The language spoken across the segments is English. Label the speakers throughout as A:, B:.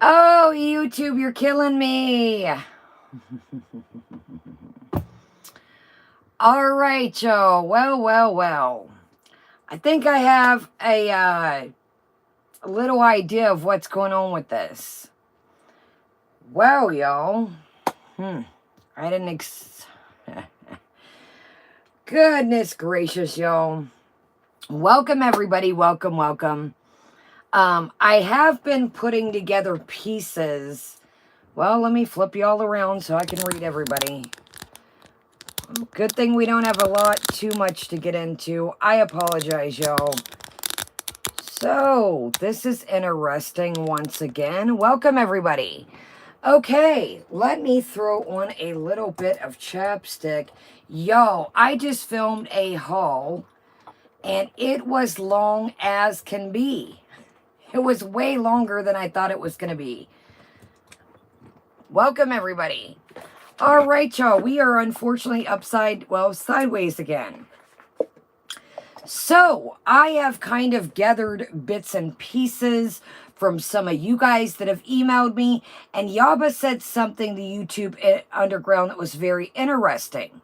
A: Oh, YouTube, you're killing me. All right, y'all. Well. I think I have a little idea of what's going on with this. Well, y'all. I didn't Goodness gracious, y'all. Welcome, everybody. Welcome. I have been putting together pieces. Well, let me flip you all around so I can read everybody. Good thing we don't have too much to get into. I apologize, y'all. So, this is interesting once again. Welcome, everybody. Okay, let me throw on a little bit of chapstick. Y'all, I just filmed a haul, and it was long as can be. It was way longer than I thought it was going to be. Welcome, everybody. All right, y'all. We are unfortunately sideways again. So, I have kind of gathered bits and pieces from some of you guys that have emailed me, and Yaba said something to YouTube Underground that was very interesting.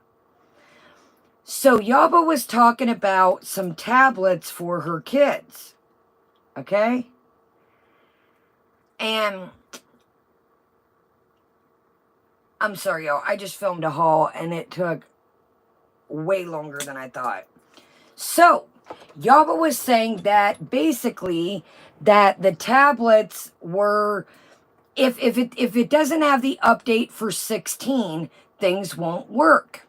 A: So, Yaba was talking about some tablets for her kids. Okay? And I'm sorry, y'all. I just filmed a haul, and it took way longer than I thought. So, Yaba was saying that basically that the tablets were, if it doesn't have the update for 16, things won't work.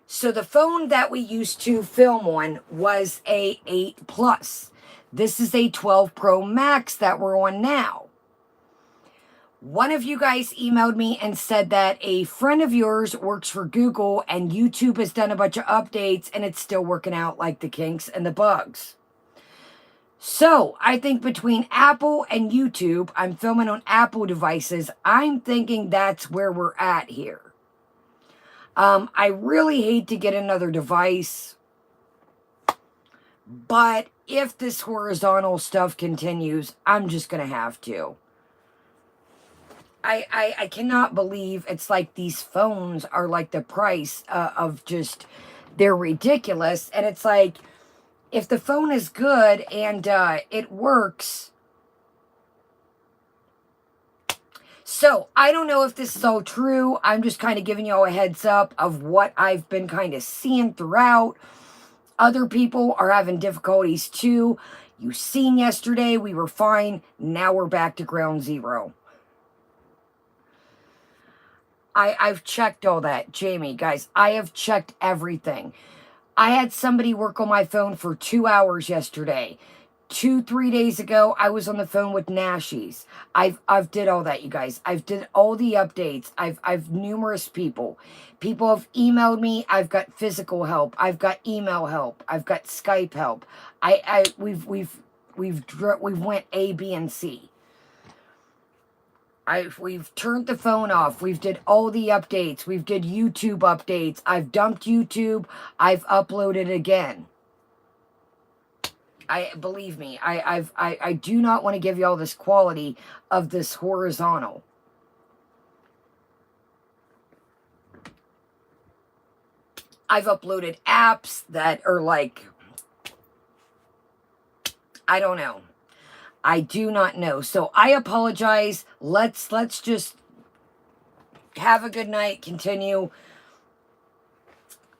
A: So the phone that we used to film on was a 8 Plus. This is a 12 Pro Max that we're on now. One of you guys emailed me and said that a friend of yours works for Google and YouTube has done a bunch of updates and it's still working out like the kinks and the bugs. So, I think between Apple and YouTube, I'm filming on Apple devices, I'm thinking that's where we're at here. I really hate to get another device, but if this horizontal stuff continues, I'm just going to have to. I cannot believe it's like these phones are like the price of just, they're ridiculous. And it's like, if the phone is good and it works. So, I don't know if this is all true. I'm just kind of giving you all a heads up of what I've been kind of seeing throughout. Other people are having difficulties too. You seen yesterday, we were fine. Now we're back to ground zero. I've checked all that. Jamie, guys, I have checked everything. I had somebody work on my phone for 2 hours yesterday. 3 days ago, I was on the phone with Nashies. I've did all that, you guys. I've did all the updates. I've numerous people. People have emailed me. I've got physical help. I've got email help. I've got Skype help. We've went A, B, and C. We've turned the phone off. We've did all the updates. We've did YouTube updates. I've dumped YouTube. I've uploaded again. Believe me, I do not want to give you all this quality of this horizontal. I've uploaded apps that are like, I don't know. I do not know. So I apologize. Let's just have a good night. Continue.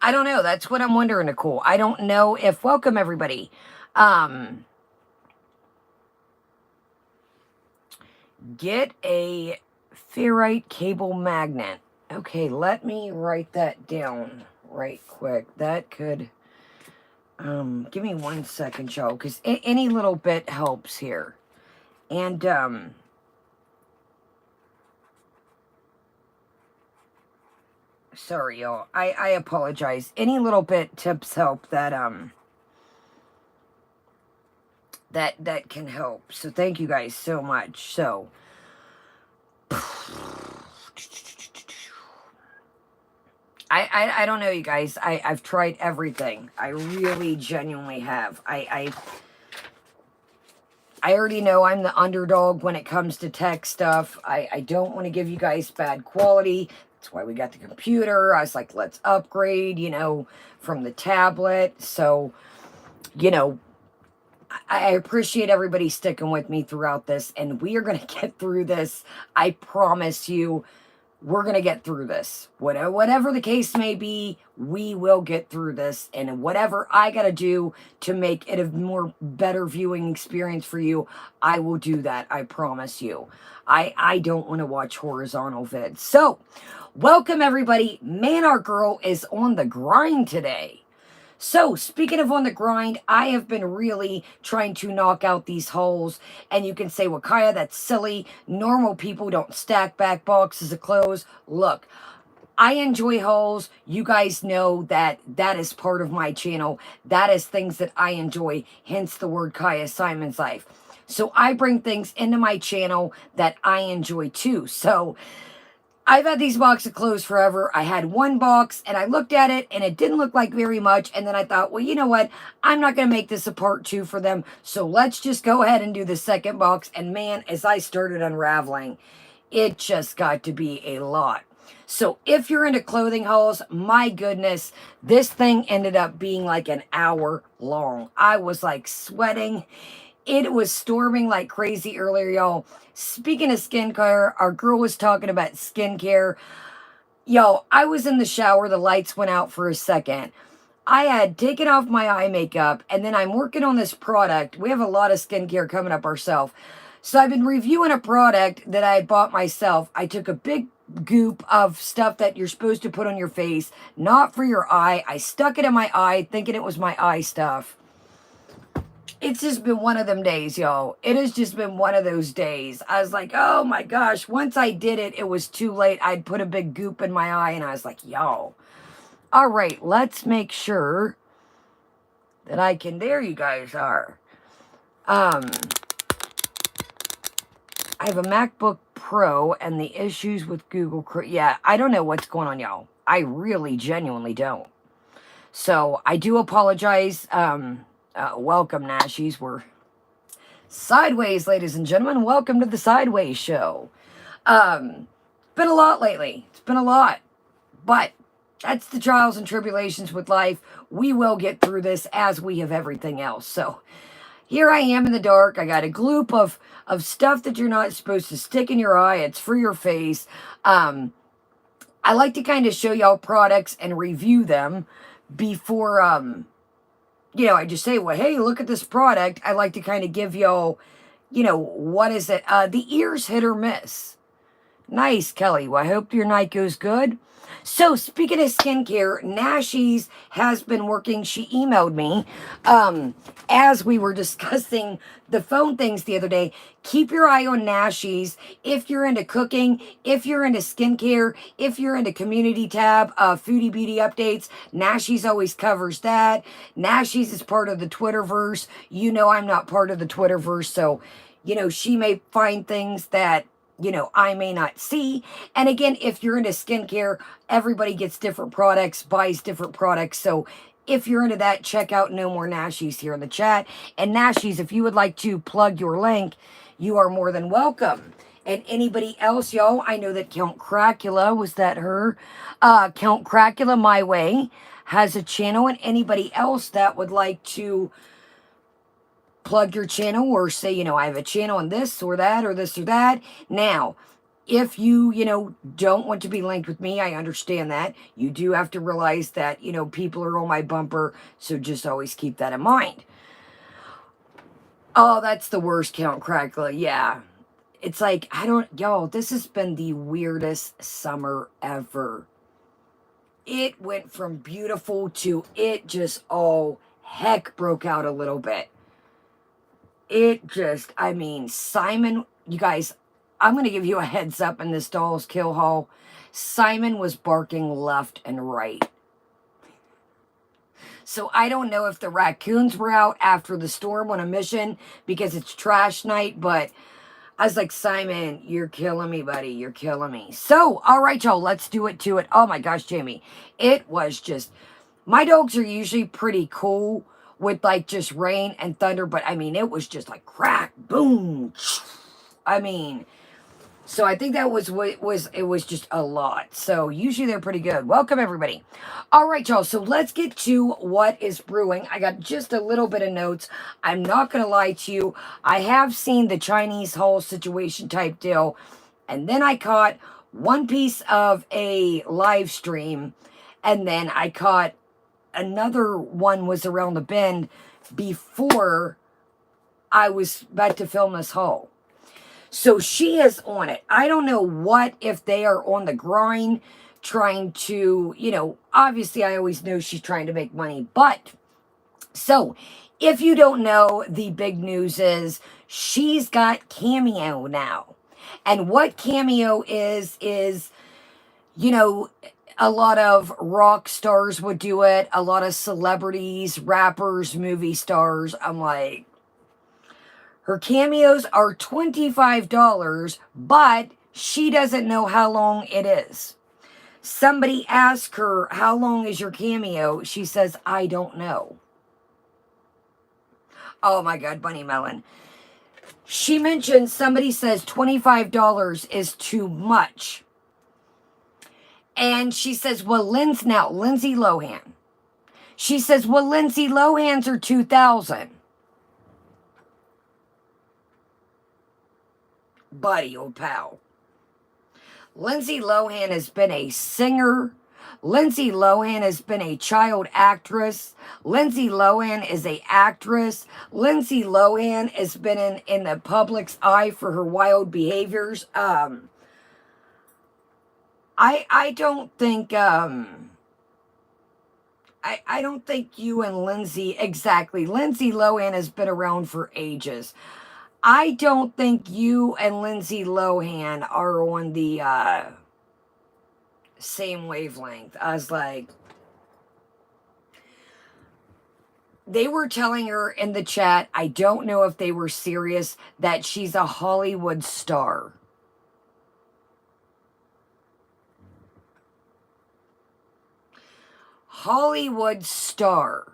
A: I don't know. That's what I'm wondering, Nicole. I don't know if... Welcome, everybody. Get a ferrite cable magnet. Okay, let me write that down right quick. That could... give me 1 second, y'all, because any little bit helps here. And, sorry, y'all. I apologize. Any little bit tips help that, that can help. So thank you guys so much. So, I don't know, you guys. I've tried everything. I really genuinely have. I I already know I'm the underdog when it comes to tech stuff. I don't want to give you guys bad quality. That's why we got the computer. I was like, let's upgrade, you know, from the tablet. So, you know, I appreciate everybody sticking with me throughout this, and we are going to get through this. I promise you, we're going to get through this. Whatever the case may be, we will get through this, and whatever I got to do to make it a more better viewing experience for you, I will do that. I promise you. I don't want to watch horizontal vids. So, welcome everybody. Man or girl is on the grind today. So, speaking of on the grind, I have been really trying to knock out these holes. And you can say, well, Kaya, that's silly. Normal people don't stack back boxes of clothes. Look, I enjoy holes. You guys know that that is part of my channel. That is things that I enjoy, hence the word Kaya Simon's Life. So, I bring things into my channel that I enjoy too. So, I've had these boxes of clothes forever. I had one box and I looked at it and it didn't look like very much. And then I thought, well, you know what? I'm not going to make this a part 2 for them. So let's just go ahead and do the second box. And man, as I started unraveling, it just got to be a lot. So if you're into clothing hauls, my goodness, this thing ended up being like an hour long. I was like sweating. It was storming like crazy earlier, y'all. Speaking of skincare, our girl was talking about skincare. Y'all, I was in the shower. The lights went out for a second. I had taken off my eye makeup, and then I'm working on this product. We have a lot of skincare coming up ourselves. So I've been reviewing a product that I had bought myself. I took a big goop of stuff that you're supposed to put on your face, not for your eye. I stuck it in my eye, thinking it was my eye stuff. It's just been one of them days, y'all. It has just been one of those days. I was like, oh my gosh. Once I did it, it was too late. I'd put a big goop in my eye, and I was like, y'all. All right, let's make sure that I can. There you guys are. I have a MacBook Pro and the issues with Google Chrome. Yeah, I don't know what's going on, y'all. I really genuinely don't. So I do apologize. Welcome, Nashies. We're sideways, ladies and gentlemen. Welcome to the Sideways Show. Been a lot lately. It's been a lot. But that's the trials and tribulations with life. We will get through this as we have everything else. So here I am in the dark. I got a gloop of stuff that you're not supposed to stick in your eye. It's for your face. I like to kind of show y'all products and review them before, you know, I just say, well, hey, look at this product. I like to kind of give y'all, you know, what is it? The ears hit or miss. Nice, Kelly. Well, I hope your night goes good. So, speaking of skincare, Nashies has been working. She emailed me as we were discussing the phone things the other day. Keep your eye on Nashies if you're into cooking, if you're into skincare, if you're into community tab, foodie beauty updates. Nashies always covers that. Nashies is part of the Twitterverse. You know I'm not part of the Twitterverse, so, you know, she may find things that, you know, I may not see. And again, if you're into skincare, everybody gets different products, buys different products. So if you're into that, check out No More Nashies here in the chat. And Nashies, if you would like to plug your link, you are more than welcome. And anybody else, y'all, I know that Count Cracula, was that her? Count Cracula My Way has a channel. And anybody else that would like to plug your channel or say, you know, I have a channel on this or that or this or that. Now, if you, you know, don't want to be linked with me, I understand that. You do have to realize that, you know, people are on my bumper, so just always keep that in mind. Oh, that's the worst, Count Crackler. Yeah. It's like, y'all, this has been the weirdest summer ever. It went from beautiful to it just, oh, heck broke out a little bit. It just, I mean, Simon, you guys, I'm going to give you a heads up in this Dolls Kill haul. Simon was barking left and right. So I don't know if the raccoons were out after the storm on a mission because it's trash night, but I was like, Simon, you're killing me, buddy. You're killing me. So, all right, y'all, let's do it to it. Oh my gosh, Jamie. It was just, my dogs are usually pretty cool with like just rain and thunder. But I mean, it was just like crack, boom. I mean, so I think that was what it was just a lot. So usually they're pretty good. Welcome everybody. All right, y'all. So let's get to what is brewing. I got just a little bit of notes. I'm not going to lie to you. I have seen the Chinese whole situation type deal. And then I caught one piece of a live stream. And then I caught another one was around the bend before I was about to film this haul. So she is on it. I don't know what if they are on the grind trying to, you know, obviously I always know she's trying to make money. But, so, if you don't know, the big news is she's got Cameo now. And what Cameo is, you know, a lot of rock stars would do it. A lot of celebrities, rappers, movie stars. I'm like, her cameos are $25, but she doesn't know how long it is. Somebody asked her, how long is your cameo? She says, I don't know. Oh my God, Bunny Melon. She mentioned, somebody says $25 is too much. And she says, well, Lindsay Lohan. She says, well, Lindsay Lohan's are $2,000. Buddy, old pal. Lindsay Lohan has been a singer. Lindsay Lohan has been a child actress. Lindsay Lohan is an actress. Lindsay Lohan has been in the public's eye for her wild behaviors. I don't think I don't think you and Lindsay, exactly. Lindsay Lohan has been around for ages. I don't think you and Lindsay Lohan are on the same wavelength. I was like, they were telling her in the chat, I don't know if they were serious, that she's a Hollywood star. Hollywood star.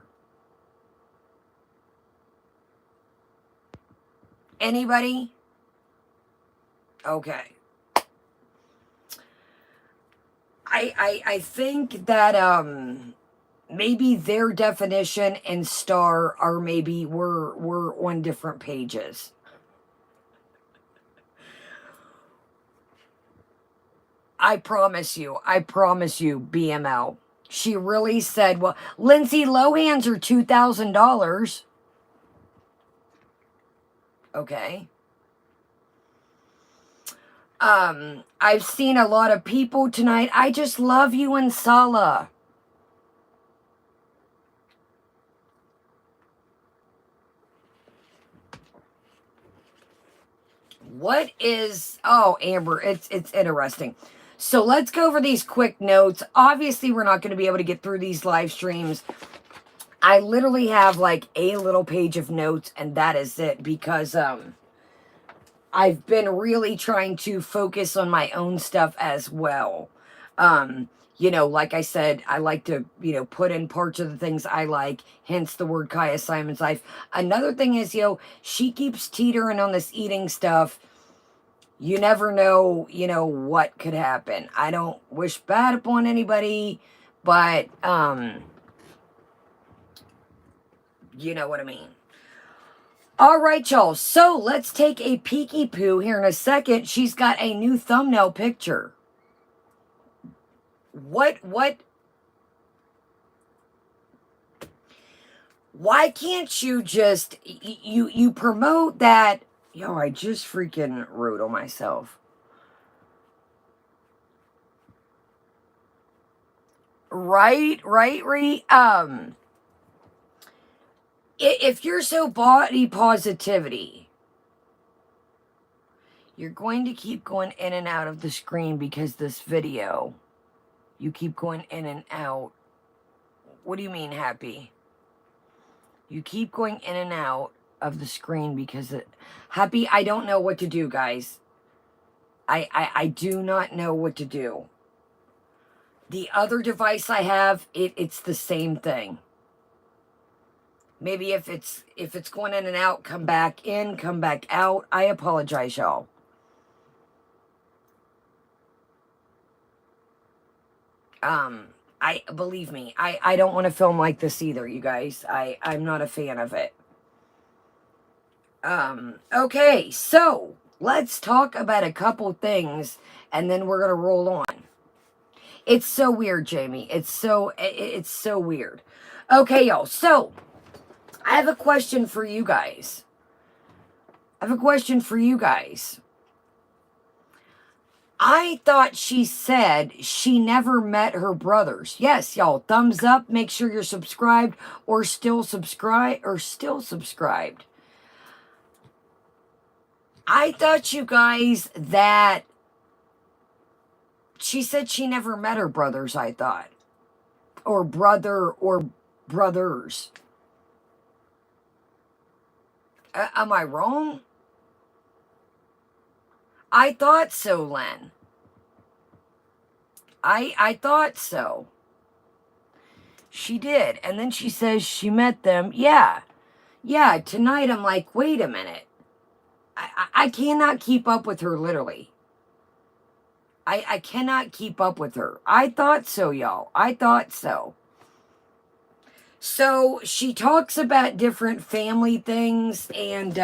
A: Anybody? Okay. I think that maybe their definition and star are maybe we're on different pages. I promise you, BML. She really said, well, Lindsay Lohan's are $2,000. Okay. I've seen a lot of people tonight. I just love you and Sala. What is, oh, Amber, it's interesting. So let's go over these quick notes. Obviously, we're not going to be able to get through these live streams. I literally have like a little page of notes and that is it because, I've been really trying to focus on my own stuff as well. You know, like I said, I like to, you know, put in parts of the things I like, hence the word Kaya Simon's Life. Another thing is, you know, she keeps teetering on this eating stuff. You never know, you know, what could happen. I don't wish bad upon anybody, but, you know what I mean. All right, y'all. So let's take a peeky poo here in a second. She's got a new thumbnail picture. What? Why can't you just, you promote that? Yo, I just freaking wrote on myself. Right. If you're so body positivity, you're going to keep going in and out of the screen because this video, you keep going in and out. What do you mean, Happy? You keep going in and out of the screen because Happy, I don't know what to do, guys. I do not know what to do. The other device I have, it's the same thing. Maybe if it's going in and out, come back in, come back out. I apologize, y'all. Believe me, I don't want to film like this either, you guys. I'm not a fan of it. Okay, so let's talk about a couple things and then we're gonna roll on. It's so weird, Jamie. It's so weird. Okay, y'all. So I have a question for you guys. I thought she said she never met her brothers. Yes, y'all. Thumbs up. Make sure you're subscribed or still subscribed. I thought, you guys, that she said she never met her brothers, I thought. Or brother or brothers. Am I wrong? I thought so, Len. I thought so. She did. And then she says she met them. Yeah. Yeah, tonight I'm like, wait a minute. I cannot keep up with her, literally. I cannot keep up with her. I thought so, y'all. I thought so. So she talks about different family things, and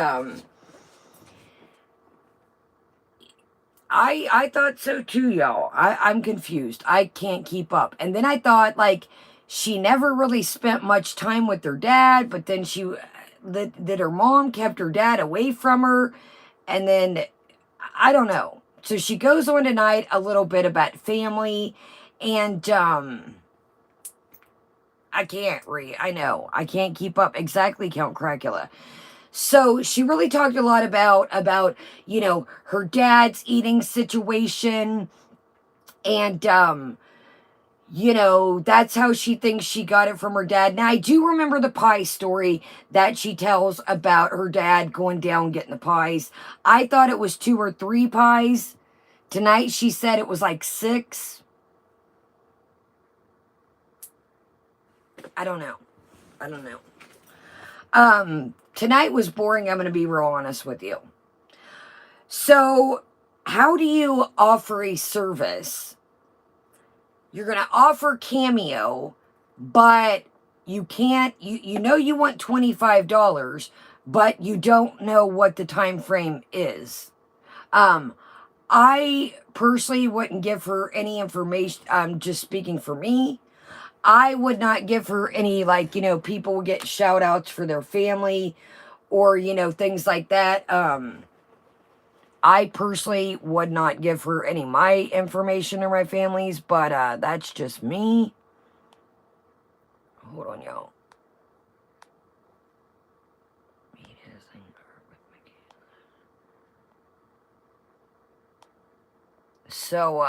A: I thought so too, y'all. I'm confused. I can't keep up. And then I thought, like, she never really spent much time with her dad, but then that her mom kept her dad away from her, and then I don't know. So she goes on tonight a little bit about family, and I know I can't keep up. Exactly, Count Cracula. So she really talked a lot about you know, her dad's eating situation, and you know, that's how she thinks she got it from her dad. Now, I do remember the pie story that she tells about her dad going down getting the pies. I thought it was 2 or 3 pies. Tonight, she said it was like 6. I don't know. Tonight was boring. I'm going to be real honest with you. So, how do you offer a service? You're going to offer Cameo, but you can't, you know you want $25, but you don't know what the time frame is. I personally wouldn't give her any information. I'm just speaking for me. I would not give her any, like, you know, people will get shout outs for their family or, you know, things like that. I personally would not give her any of my information or my family's, but that's just me. Hold on, y'all. So,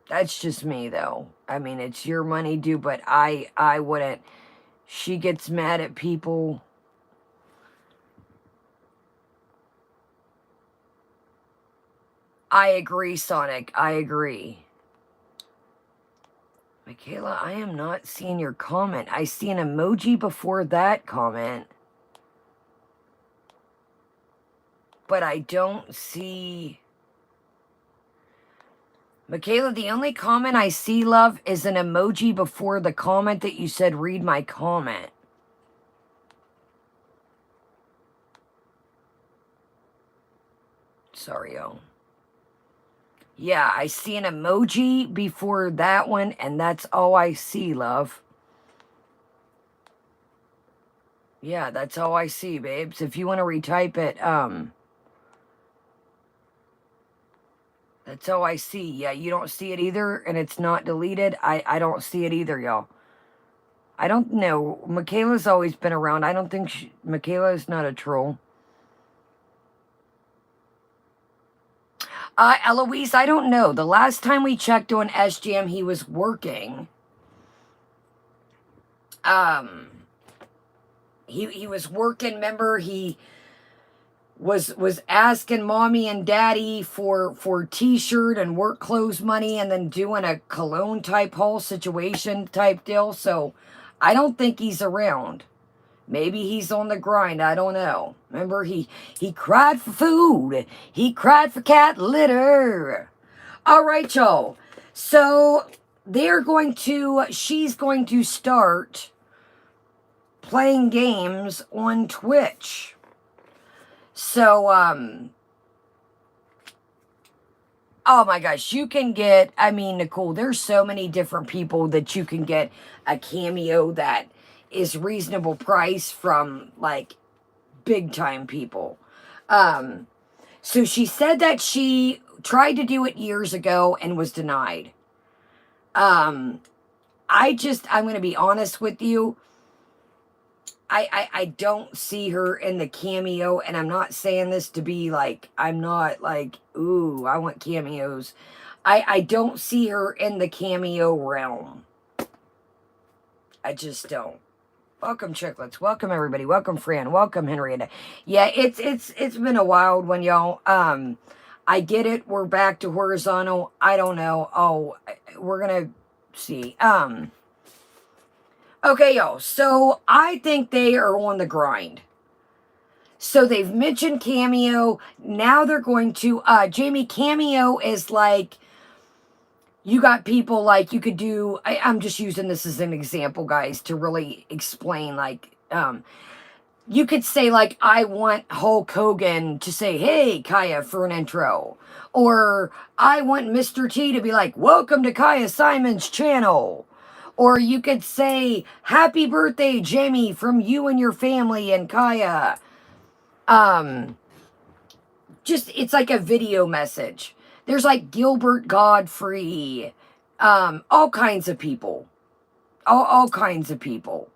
A: that's just me, though. I mean, it's your money, dude, but I wouldn't. She gets mad at people. I agree, Sonic. I agree. Michaela, I am not seeing your comment. I see an emoji before that comment. But I don't see... Michaela, the only comment I see, love, is an emoji before the comment that you said, read my comment. Sorry, y'all. Yeah, I see an emoji before that one, and that's all I see, love. Yeah, that's all I see, babes. If you want to retype it, that's all I see. Yeah, you don't see it either, and it's not deleted. I don't see it either, y'all. I don't know. Michaela's always been around. I don't think Michaela is not a troll. Eloise, I don't know. The last time we checked on SGM, he was working. He was working. Remember, he was asking mommy and daddy for t-shirt and work clothes money, and then doing a cologne type whole situation type deal. So I don't think he's around. Maybe he's on the grind. I don't know. Remember, he cried for food. He cried for cat litter. All right, y'all. So she's going to start playing games on Twitch. So, oh my gosh, you can get, I mean, Nicole, there's so many different people that you can get a Cameo that is reasonable price from, like, big time people. So she said that she tried to do it years ago and was denied. I'm going to be honest with you. I don't see her in the Cameo, and I'm not saying this to be like, I'm not like, ooh, I want cameos. I don't see her in the Cameo realm. I just don't. Welcome, Chicklets. Welcome, everybody. Welcome, Fran. Welcome, Henrietta. Yeah, it's been a wild one, y'all. I get it. We're back to horizontal. I don't know. Oh, we're gonna see. Okay, y'all. So I think they are on the grind. So they've mentioned Cameo. Now they're going to Jamie, Cameo is like, you got people like, you could do, I'm just using this as an example, guys, to really explain, like, you could say, like, I want Hulk Hogan to say, hey, Kaya, for an intro. Or I want Mr. T to be like, welcome to Kaya Simon's channel. Or you could say, happy birthday, Jamie, from you and your family and Kaya. Just, it's like a video message. There's like Gilbert Godfrey, all kinds of people. All kinds of people.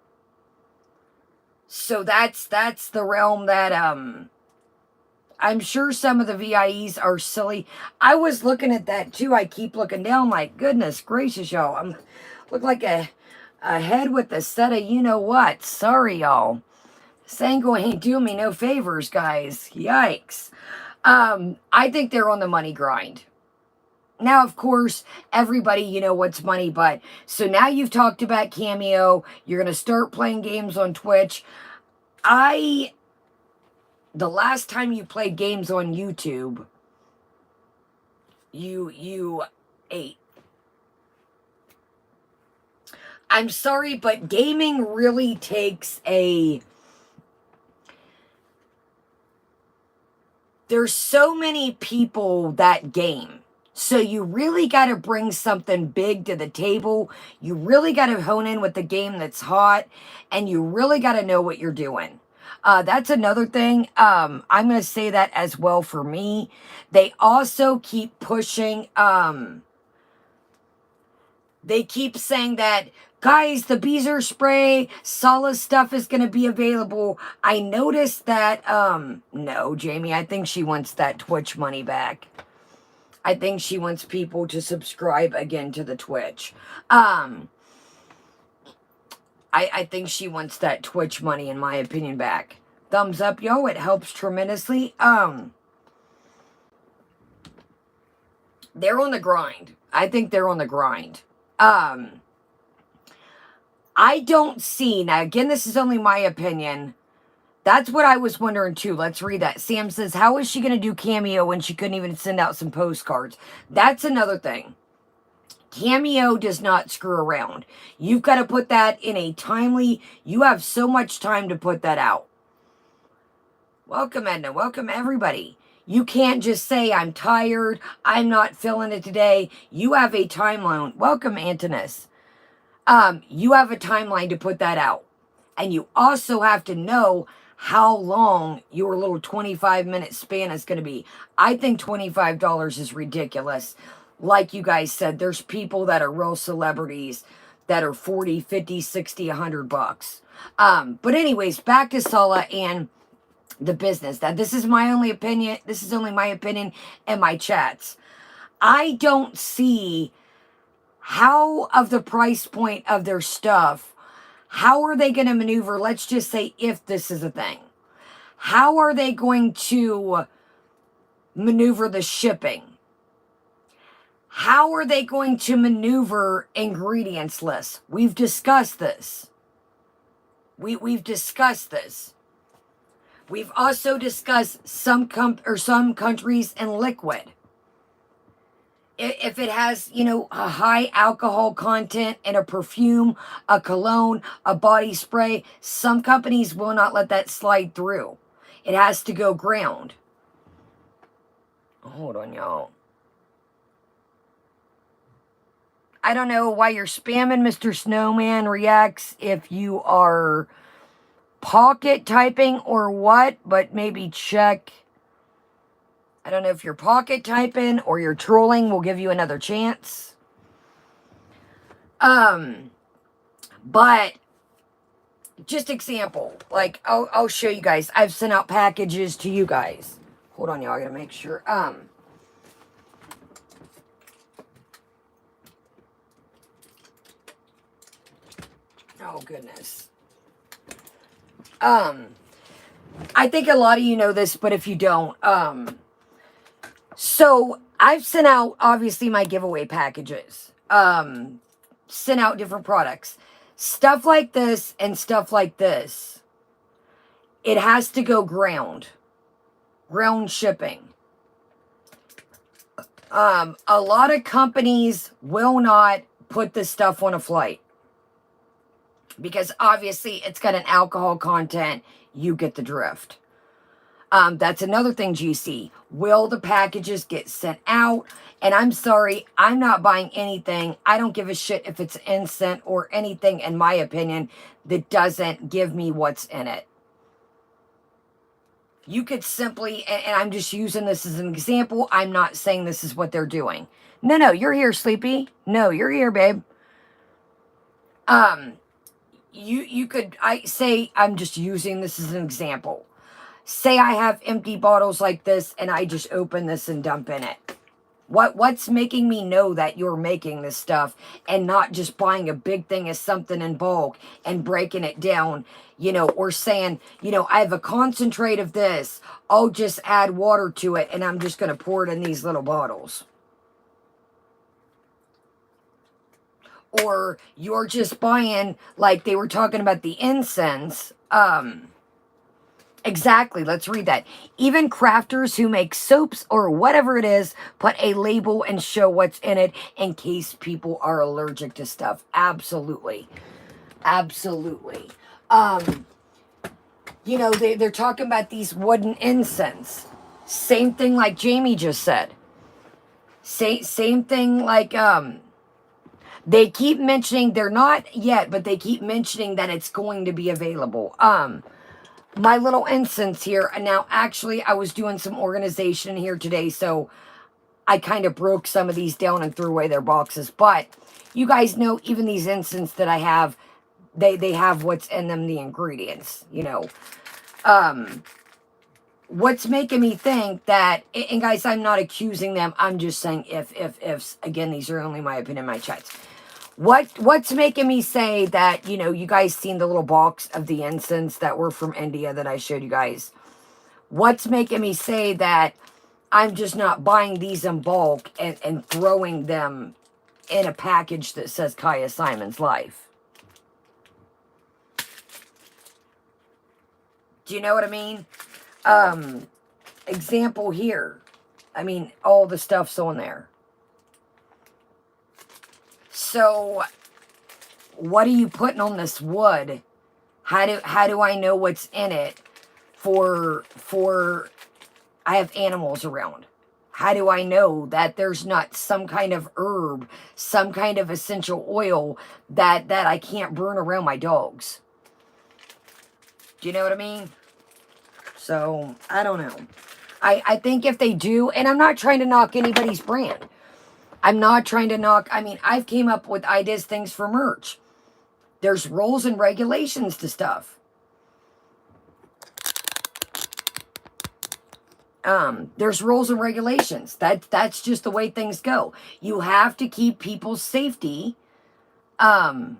A: So that's the realm that, I'm sure some of the VIEs are silly. I was looking at that too. I keep looking down like, goodness gracious, y'all. I'm look like a head with a set of you-know-what. Sorry, y'all. This angle ain't doing me no favors, guys. Yikes. I think they're on the money grind. Now, of course, everybody, you know what's money, but so now you've talked about Cameo. You're going to start playing games on Twitch. The last time you played games on YouTube, you ate. I'm sorry, but gaming really takes there's so many people that game. So you really got to bring something big to the table. You really got to hone in with the game that's hot. And you really got to know what you're doing. That's another thing. I'm going to say that as well for me. They also keep pushing. They keep saying that, guys, the Beezer spray, Sala stuff is going to be available. I noticed that, no, Jamie, I think she wants that Twitch money back. I think she wants people to subscribe again to the Twitch. I think she wants that Twitch money, in my opinion, back. Thumbs up, yo. It helps tremendously. They're on the grind. I think they're on the grind. I don't see, now again, this is only my opinion. That's what I was wondering too. Let's read that. Sam says, how is she going to do Cameo when she couldn't even send out some postcards? That's another thing. Cameo does not screw around. You've got to put that in a timely, you have so much time to put that out. Welcome, Edna. Welcome, everybody. You can't just say, I'm tired, I'm not feeling it today. You have a timeline. Welcome, Antonis. You have a timeline to put that out. And you also have to know how long your little 25-minute span is going to be. I think $25 is ridiculous. Like you guys said, there's people that are real celebrities that are 40, 50, 60, 100 bucks. But anyways, back to Sala and the business. Now, this is my only opinion. This is only my opinion and my chats. I don't see how, of the price point of their stuff, how are they going to maneuver? Let's just say if this is a thing. How are they going to maneuver the shipping? How are they going to maneuver ingredients lists? We've discussed this. We've discussed this. We've also discussed some countries in liquid. If it has, you know, a high alcohol content in a perfume, a cologne, a body spray, some companies will not let that slide through. It has to go ground. Hold on, y'all. I don't know why you're spamming Mr. Snowman Reacts if you are pocket typing or what, but maybe check. I don't know if you're pocket typing or you're trolling. We'll give you another chance. But just example, like I'll show you guys. I've sent out packages to you guys. Hold on, y'all. I gotta make sure. Oh goodness. I think a lot of you know this, but if you don't, so I've sent out obviously my giveaway packages. Sent out different products. Stuff like this and stuff like this. It has to go ground. Ground shipping. A lot of companies will not put this stuff on a flight. Because obviously it's got an alcohol content. You get the drift. That's another thing, GC. Will the packages get sent out? And I'm sorry, I'm not buying anything. I don't give a shit if it's incense or anything, in my opinion, that doesn't give me what's in it. You could simply, and I'm just using this as an example. I'm not saying this is what they're doing. No, you're here, Sleepy. No, you're here, babe. You could, I'm just using this as an example. Say I have empty bottles like this and I just open this and dump in it. What's making me know that you're making this stuff and not just buying a big thing of something in bulk and breaking it down, you know, or saying, you know, I have a concentrate of this. I'll just add water to it and I'm just going to pour it in these little bottles. Or you're just buying, like they were talking about the incense. Exactly. Let's read that. Even crafters who make soaps or whatever it is, put a label and show what's in it in case people are allergic to stuff. Absolutely. Absolutely. You know, they're talking about these wooden incense. Same thing like Jamie just said. Same thing like, they keep mentioning, they're not yet, but they keep mentioning that it's going to be available. My little incense here, and now actually I was doing some organization here today, so I kind of broke some of these down and threw away their boxes. But you guys know, even these incense that I have, they have what's in them, the ingredients, you know. What's making me think that, and guys, I'm not accusing them, I'm just saying if, again, these are only my opinion, my chats. What's making me say that, you know, you guys seen the little box of the incense that were from India that I showed you guys? What's making me say that I'm just not buying these in bulk and throwing them in a package that says Kaya Simon's Life? Do you know what I mean? Example here. I mean, all the stuff's on there. So, what are you putting on this wood? How do I know what's in it for I have animals around? How do I know that there's not some kind of herb, some kind of essential oil that I can't burn around my dogs? Do you know what I mean? So, I don't know. I think if they do, and I'm not trying to knock anybody's brand. I'm not trying to knock, I mean, I've came up with ideas, things for merch. There's rules and regulations to stuff. There's rules and regulations. That's just the way things go. You have to keep people's safety. I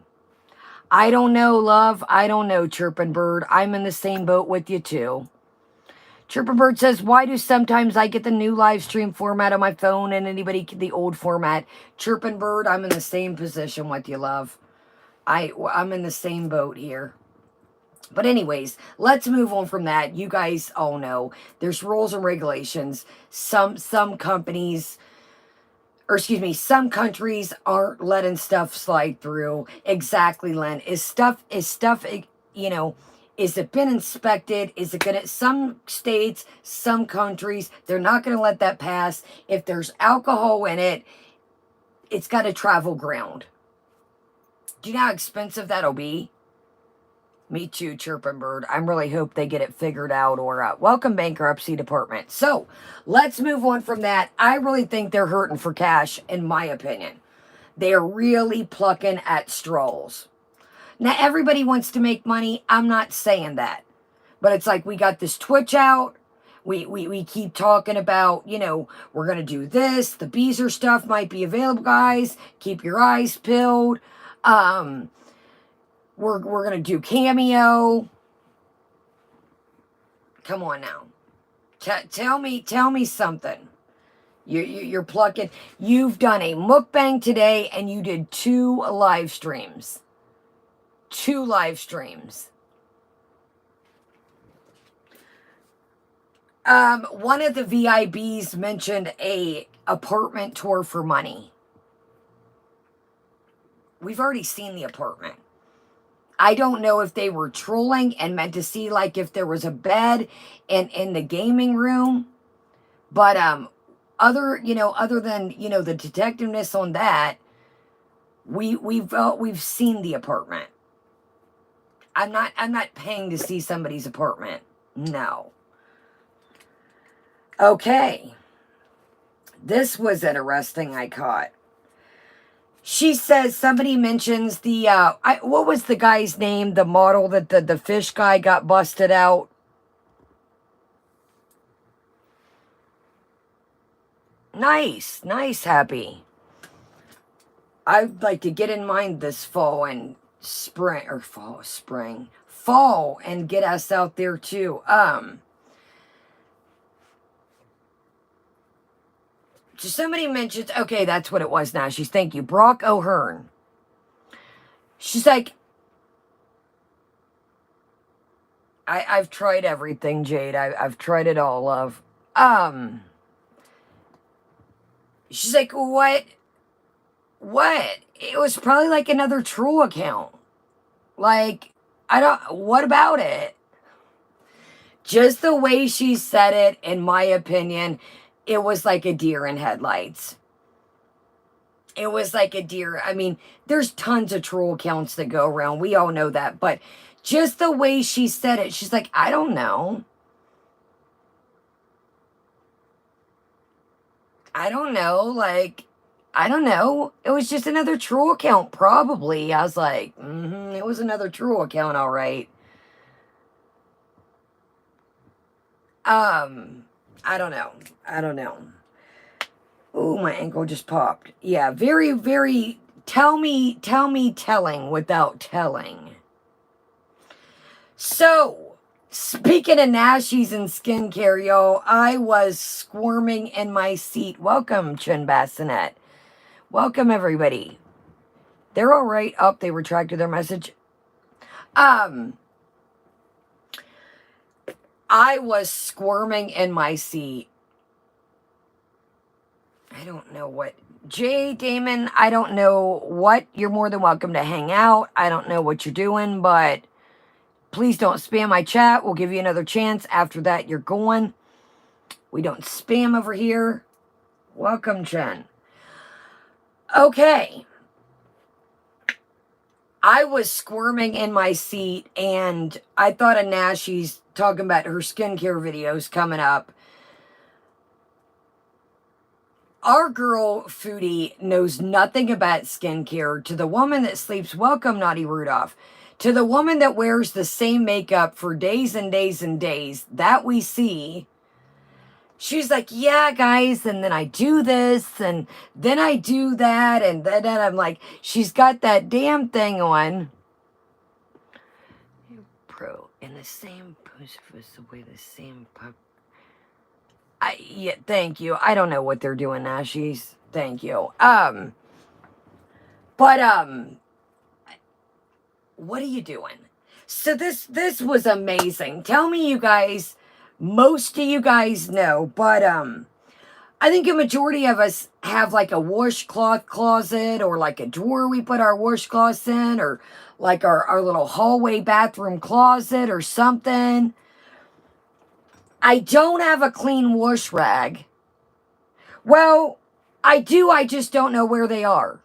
A: don't know, love. I don't know, Chirpin' Bird. I'm in the same boat with you, too. Chirpin' Bird says, why do sometimes I get the new live stream format on my phone and anybody get the old format? Chirpin' Bird, I'm in the same position with you, love. I'm in the same boat here. But anyways, let's move on from that. You guys all know there's rules and regulations. Some companies, or excuse me, some countries aren't letting stuff slide through. Exactly, Len. Is stuff, you know, is it been inspected? Is it gonna, some states, some countries, they're not gonna let that pass. If there's alcohol in it, it's gotta travel ground. Do you know how expensive that'll be? Me too, Chirpin' Bird. I really hope they get it figured out, or welcome bankruptcy department. So let's move on from that. I really think they're hurting for cash, in my opinion. They're really plucking at straws. Now, everybody wants to make money. I'm not saying that. But it's like we got this Twitch out. We keep talking about, you know, we're going to do this. The Beezer stuff might be available, guys. Keep your eyes peeled. We're going to do Cameo. Come on now. Tell me something. You're plucking. You've done a mukbang today and you did 2 live streams. 2 live streams. One of the VIBs mentioned a apartment tour for money. We've already seen the apartment. I don't know if they were trolling and meant to see like if there was a bed in the gaming room. But other than, you know, the detectiveness on that, we've seen the apartment. I'm not paying to see somebody's apartment. No. Okay. This was interesting, I caught. She says somebody mentions the, what was the guy's name? The model that the fish guy got busted out. Nice, Happy. I'd like to get in mind this fall and spring, or fall and get us out there too. So somebody mentions, okay, that's what it was now. She's, thank you, Brock O'Hearn. She's like, I've tried everything, Jade. I've tried it all, love. She's like, what? It was probably like another troll account. Like, what about it? Just the way she said it, in my opinion, it was like a deer in headlights. It was like a deer. I mean, there's tons of troll accounts that go around. We all know that. But just the way she said it, she's like, I don't know. Like, I don't know. It was just another troll account, probably. I was like, it was another troll account, all right. I don't know. Ooh, my ankle just popped. Yeah, very, very, tell me telling without telling. So, speaking of Nashies and skincare, yo, I was squirming in my seat. Welcome, Chin Bassinet. Welcome, everybody. They're all right. Up, they retracted their message. I was squirming in my seat. I don't know what. Jay, Damon, I don't know what. You're more than welcome to hang out. I don't know what you're doing, but please don't spam my chat. We'll give you another chance. After that, you're going. We don't spam over here. Welcome, Jen. Okay. I was squirming in my seat, and I thought of Nashi's talking about her skincare videos coming up. Our girl, Foodie, knows nothing about skincare. To the woman that sleeps, welcome, Naughty Rudolph. To the woman that wears the same makeup for days and days and days, that we see, she's like, yeah, guys, and then I do this, and then I do that, and then I'm like, she's got that damn thing on. Pro, in the same push was the way the same pup. Yeah, thank you. I don't know what they're doing, Nashies. Thank you. What are you doing? So this was amazing. Tell me, you guys, most of you guys know, but I think a majority of us have like a washcloth closet or like a drawer we put our washcloths in, or like our little hallway bathroom closet or something. I don't have a clean wash rag. Well, I do, I just don't know where they are.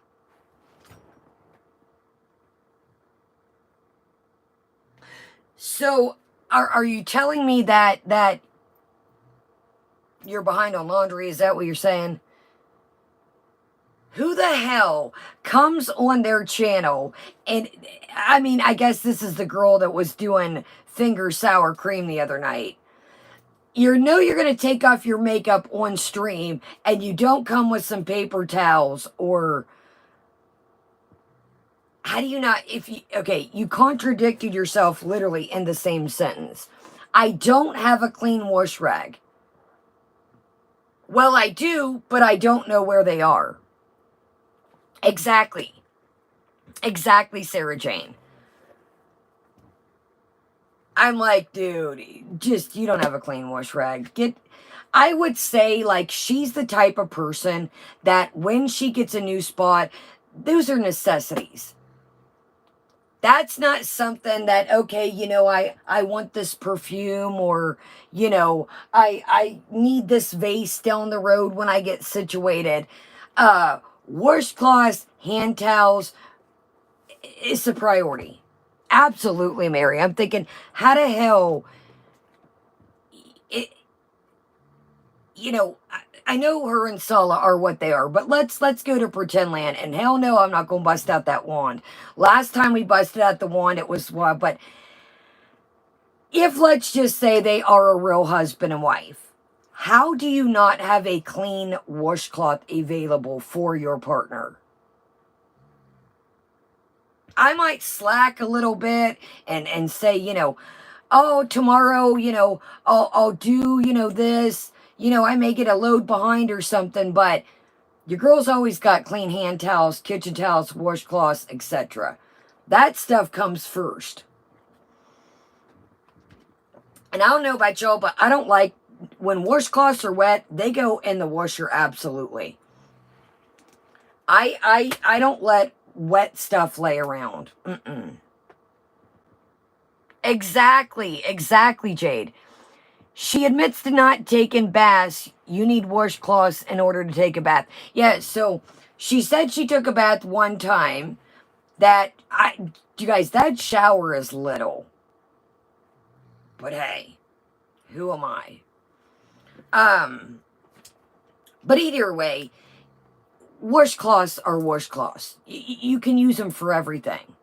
A: So, are you telling me that you're behind on laundry? Is that what you're saying? Who the hell comes on their channel? And I mean, I guess this is the girl that was doing finger sour cream the other night. You know you're going to take off your makeup on stream and you don't come with some paper towels, or how do you not, if you, okay, you contradicted yourself literally in the same sentence. I don't have a clean wash rag. Well, I do, but I don't know where they are. Exactly. Exactly, Sarah Jane. I'm like, dude, just, you don't have a clean wash rag. I would say, like, she's the type of person that when she gets a new spot, those are necessities. That's not something that, okay, I want this perfume, or, I need this vase down the road when I get situated. Washcloths, hand towels is a priority. Absolutely, Mary. I'm thinking, how the hell, it, I know her and Sala are what they are, but let's go to pretend land. And hell no, I'm not going to bust out that wand. Last time we busted out the wand, it was what? But if, let's just say, they are a real husband and wife, how do you not have a clean washcloth available for your partner? I might slack a little bit and say, oh, tomorrow, I'll do, this, I may get a load behind or something, but your girl's always got clean hand towels, kitchen towels, washcloths, etc. That stuff comes first. And I don't know about y'all, but I don't like when washcloths are wet, they go in the washer, absolutely. I don't let wet stuff lay around. Exactly, Jade. She admits to not taking baths. You need washcloths in order to take a bath. Yeah, so she said she took a bath one time. You guys, that shower is little. But hey, who am I? But either way, washcloths are washcloths. You can use them for everything.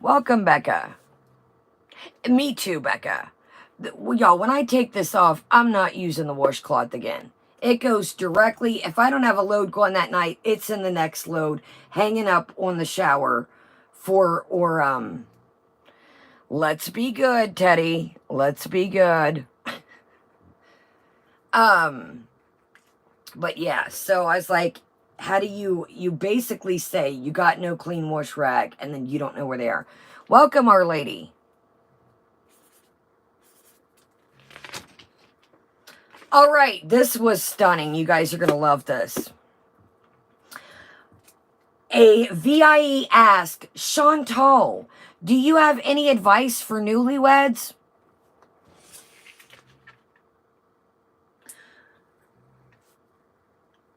A: Welcome, Becca. Me too, Becca. Y'all, when I take this off, I'm not using the washcloth again. It goes directly, if I don't have a load going that night, it's in the next load, hanging up on the shower let's be good, Teddy. Let's be good. But yeah, so I was like, how do you basically say you got no clean wash rag and then you don't know where they are? Welcome, Our Lady. All right, this was stunning. You guys are going to love this. A VIE asked, Chantal, do you have any advice for newlyweds?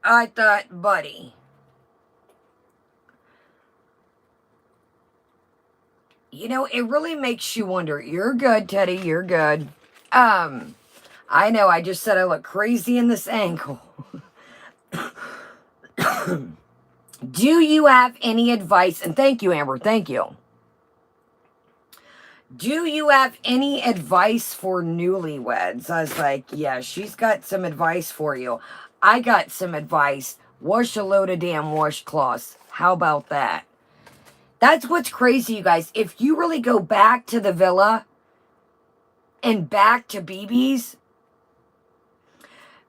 A: I thought, buddy, it really makes you wonder. You're good, Teddy. You're good. I know, I just said I look crazy in this angle. Do you have any advice? And thank you, Amber. Thank you. Do you have any advice for newlyweds? I was like, yeah, she's got some advice for you. I got some advice. Wash a load of damn washcloths. How about that? That's what's crazy, you guys. If you really go back to the villa and back to BB's,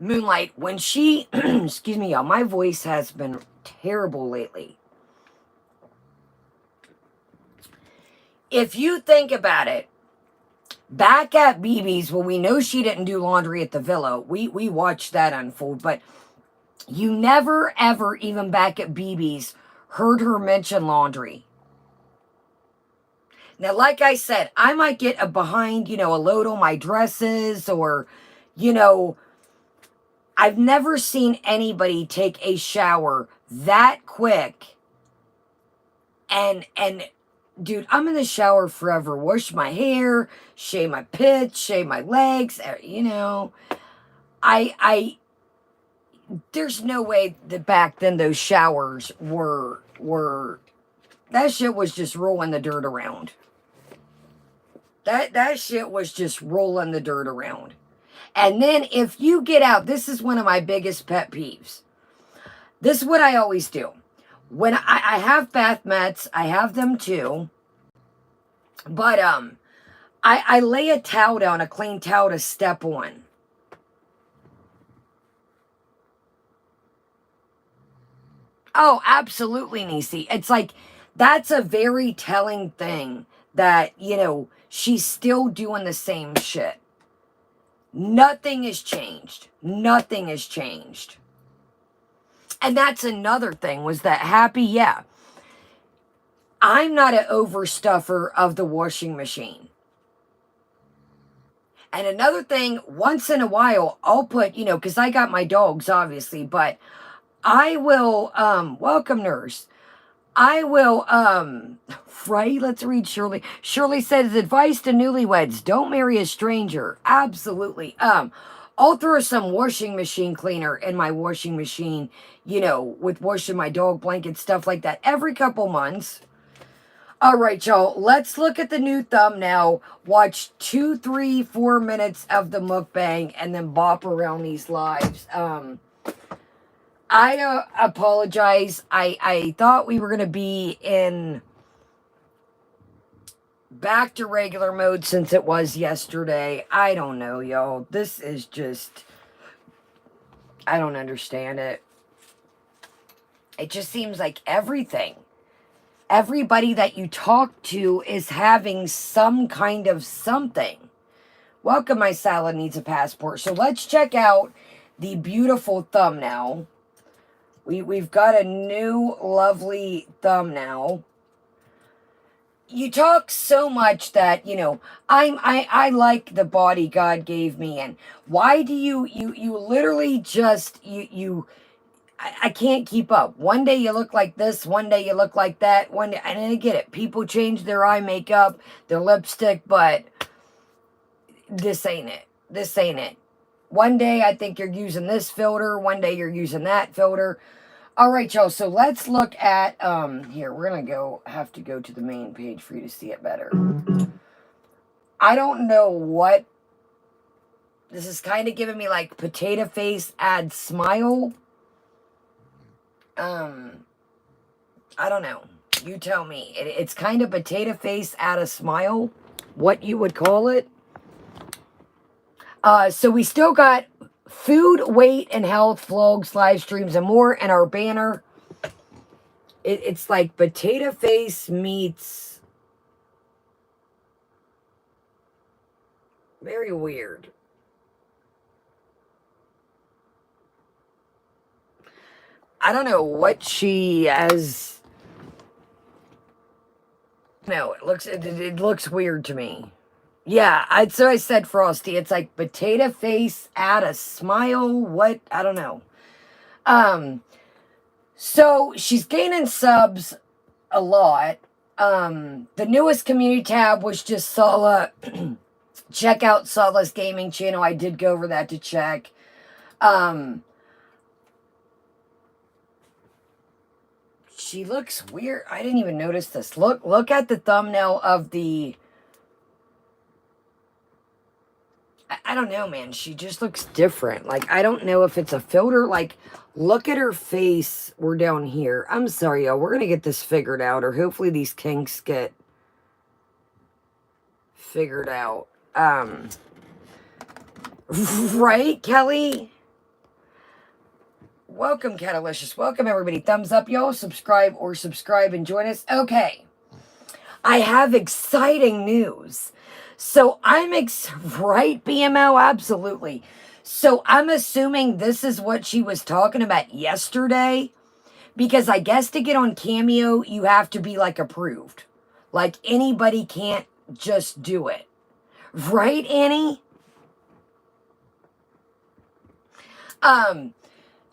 A: Moonlight, when she, excuse me, y'all, my voice has been terrible lately. if you think about it, back at BB's, well, we know she didn't do laundry at the villa. We watched that unfold, but you never, ever, even back at BB's, heard her mention laundry. Now, like I said, I might get a behind, a load on my dresses or, I've never seen anybody take a shower that quick. And dude, I'm in the shower forever. Wash my hair, shave my pits, shave my legs, I there's no way that back then those showers were that shit was just rolling the dirt around. That shit was just rolling the dirt around. And then if you get out, this is one of my biggest pet peeves. This is what I always do. When I have bath mats, I have them too. But I lay a towel down, a clean towel to step on. Oh, absolutely, Nisi. It's like, that's a very telling thing that, she's still doing the same shit. Nothing has changed. Nothing has changed. And that's another thing, was that Happy, yeah. I'm not an overstuffer of the washing machine. And another thing, once in a while, I'll put, because I got my dogs, obviously, but I will, welcome nurse. I will, right? Let's read Shirley. Shirley says, advice to newlyweds, don't marry a stranger. Absolutely. I'll throw some washing machine cleaner in my washing machine, with washing my dog blankets, stuff like that, every couple months. All right, y'all, let's look at the new thumbnail. Watch 2, 3, 4 minutes of the mukbang and then bop around these lives. I apologize. I thought we were going to be in back to regular mode since it was yesterday. I don't know, y'all. This is just, I don't understand it. It just seems like everybody that you talk to is having some kind of something. Welcome, my salad needs a passport. So let's check out the beautiful thumbnail. We've got a new lovely thumbnail. You talk so much that, I like the body God gave me, and why do you literally just, I can't keep up. One day you look like this, one day you look like that, one day, and I get it. People change their eye makeup, their lipstick, but this ain't it. This ain't it. One day I think you're using this filter, one day you're using that filter. All right, y'all, so let's look at, here, we're going to have to go to the main page for you to see it better. I don't know what, this is kind of giving me like potato face, add smile. I don't know. You tell me. It's kind of potato face, add a smile, what you would call it. So we still got food, weight, and health vlogs, live streams, and more in our banner. It's like potato face meets very weird. I don't know what she has. No, it looks weird to me. Yeah, so I said Frosty. It's like potato face, add a smile. What? I don't know. So she's gaining subs a lot. The newest community tab was just Sala. Check out Sala's gaming channel. I did go over that to check. She looks weird. I didn't even notice this. Look at the thumbnail of the... I don't know, man. She just looks different. Like, I don't know if it's a filter. Like, look at her face. We're down here. I'm sorry, y'all. We're going to get this figured out. Or hopefully these kinks get figured out. Right, Kelly? Welcome, Catalicious. Welcome, everybody. Thumbs up, y'all. Subscribe and join us. Okay. I have exciting news. So right, BMO? Absolutely. So I'm assuming this is what she was talking about yesterday. Because I guess to get on Cameo, you have to be like approved. Like anybody can't just do it. Right, Annie?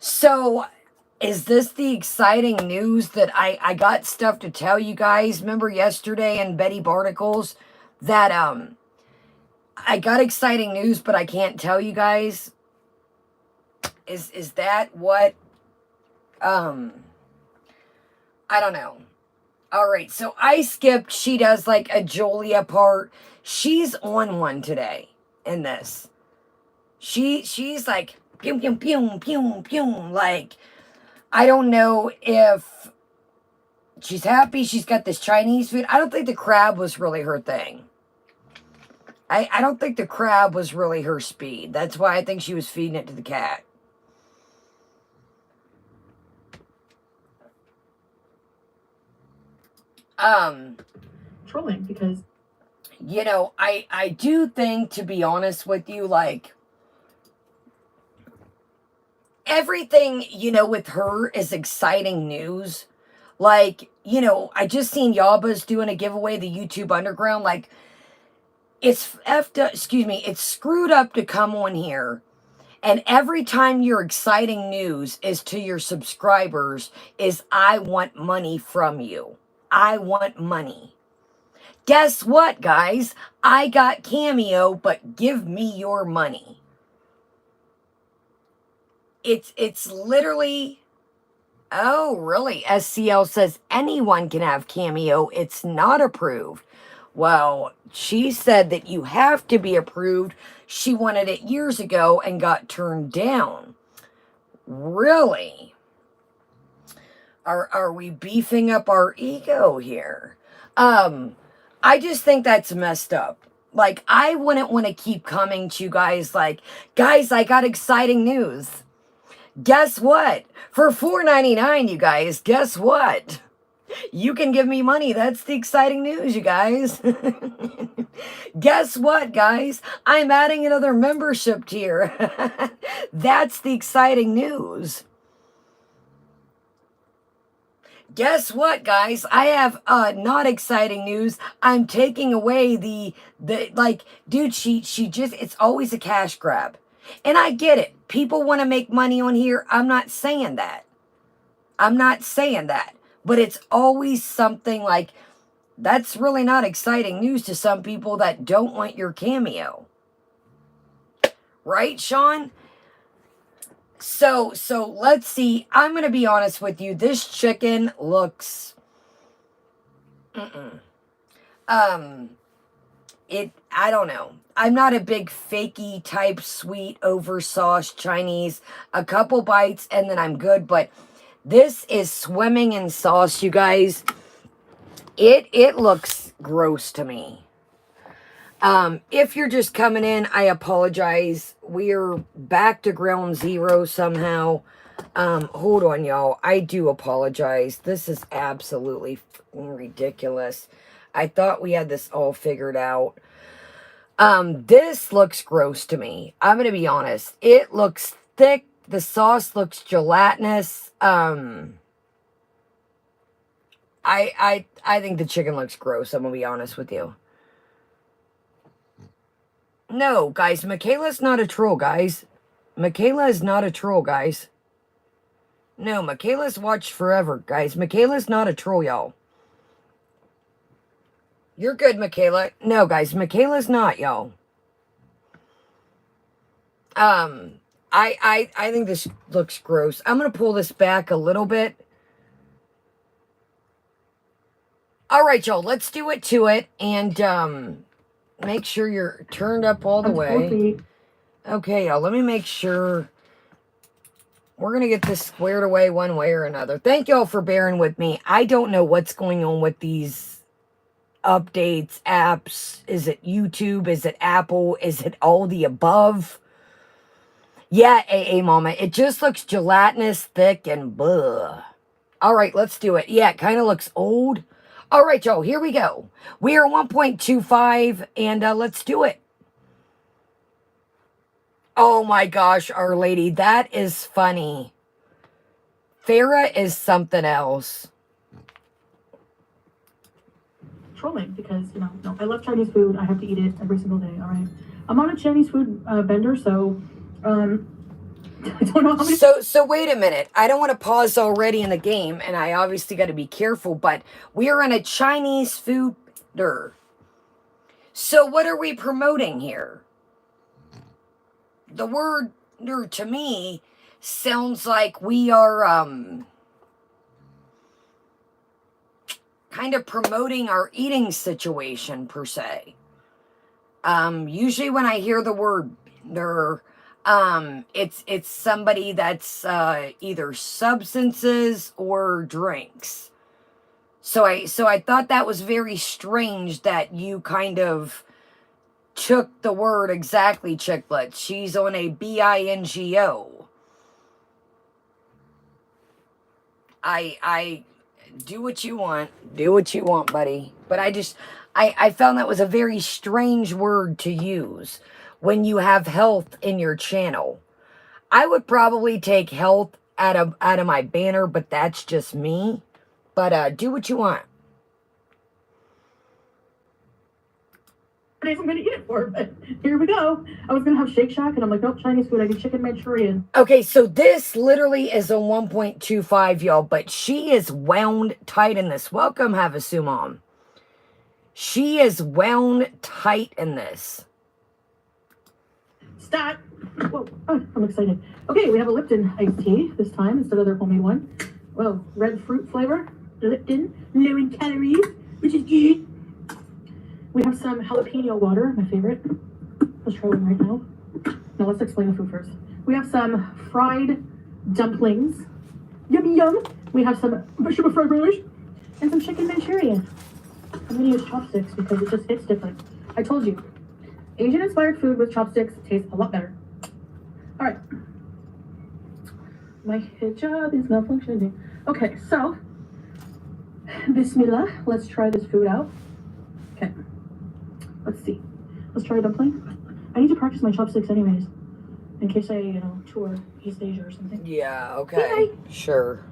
A: So is this the exciting news that I got stuff to tell you guys? Remember yesterday in Betty Barticles that I got exciting news, but I can't tell you guys? Is that what I don't know. All right, so I skipped. She does like a Julia part. She's on one today in this. She's like pew pew pew pew pew. Like I don't know if she's happy. She's got this Chinese food. I don't think the crab was really her thing. I don't think the crab was really her speed. That's why I think she was feeding it to the cat.
B: Trolling because
A: you know, I do think, to be honest with you, like everything, you know, with her is exciting news. Like, you know, I just seen Yaba's doing a giveaway, the YouTube Underground. Like, it's it's screwed up to come on here. And every time your exciting news is to your subscribers is, I want money from you. I want money. Guess what, guys? I got Cameo, but give me your money. It's literally, oh, really? SCL says anyone can have Cameo. It's not approved. Well, she said that you have to be approved. She wanted it years ago and got turned down. Really? Are we beefing up our ego here? I just think that's messed up. Like, I wouldn't want to keep coming to you guys like, guys, I got exciting news. Guess what? For $4.99, you guys, guess what? You can give me money. That's the exciting news, you guys. Guess what, guys? I'm adding another membership tier. That's the exciting news. Guess what, guys? I have not exciting news. I'm taking away the like, dude, she just, it's always a cash grab. And I get it. People want to make money on here. I'm not saying that. I'm not saying that. But it's always something like, that's really not exciting news to some people that don't want your Cameo. Right, Sean? So let's see. I'm going to be honest with you. This chicken looks... I don't know. I'm not a big fakey type sweet over sauce Chinese. A couple bites and then I'm good. But this is swimming in sauce, you guys. It looks gross to me. If you're just coming in, I apologize. We're back to ground zero somehow. Hold on, y'all. I do apologize. This is absolutely ridiculous. I thought we had this all figured out. This looks gross to me. I'm going to be honest. It looks thick. The sauce looks gelatinous. I think the chicken looks gross. I'm going to be honest with you. No, guys, Michaela's not a troll, guys. Michaela is not a troll, guys. No, Michaela's watched forever, guys. Michaela's not a troll, y'all. You're good, Michaela. No, guys, Michaela's not, y'all. I think this looks gross. I'm gonna pull this back a little bit. All right, y'all, let's do it to it, and make sure you're turned up all the way. Okay, y'all, let me make sure. We're going to get this squared away one way or another. Thank y'all for bearing with me. I don't know what's going on with these updates, apps. Is it YouTube? Is it Apple? Is it all the above? Yeah, AA Mama. It just looks gelatinous, thick, and blah. All right, let's do it. Yeah, it kind of looks old. All right, y'all, here we go. We are 1.25, and let's do it. Oh my gosh, Our Lady, that is funny. Farah is something else.
B: Trolling because, you know, no, I love Chinese food. I have to eat it every single day. All right. I'm on a Chinese food bender, so I don't know how many.
A: So wait a minute. I don't want to pause already in the game, and I obviously got to be careful, but we are in a Chinese food bender. So what are we promoting here? The word to me sounds like we are kind of promoting our eating situation per se. Usually when I hear the word it's somebody that's either substances or drinks. So I thought that was very strange that you kind of took the word exactly, Chicklets. She's on a bingo. I do what you want. Do what you want, buddy. But I found that was a very strange word to use when you have health in your channel. I would probably take health out of my banner, but that's just me. But do what you want.
B: Days I'm gonna eat it for, but here we go. I was gonna have Shake Shack, and I'm like, nope, Chinese food. I get chicken Manchurian.
A: Okay, so this literally is a 1.25, y'all, but she is wound tight in this. Welcome, Havasu Mom. She is wound tight in this.
B: Stop. Whoa, oh, I'm excited. Okay, we have a Lipton iced tea this time instead of their homemade one. Whoa, red fruit flavor. Lipton, low in calories, which is good. We have some jalapeno water, my favorite. Let's try one right now. Now let's explain the food first. We have some fried dumplings. Yummy yum. We have some vegetable fried rice and some chicken Manchurian. I'm gonna use chopsticks because it just hits different. I told you, Asian-inspired food with chopsticks tastes a lot better. All right. My hijab is malfunctioning. Okay, so Bismillah. Let's try this food out. Okay. Let's see. Let's try a dumpling. I need to practice my chopsticks anyways, in case I, you know, tour East Asia or something.
A: Yeah, okay. Yay. Sure.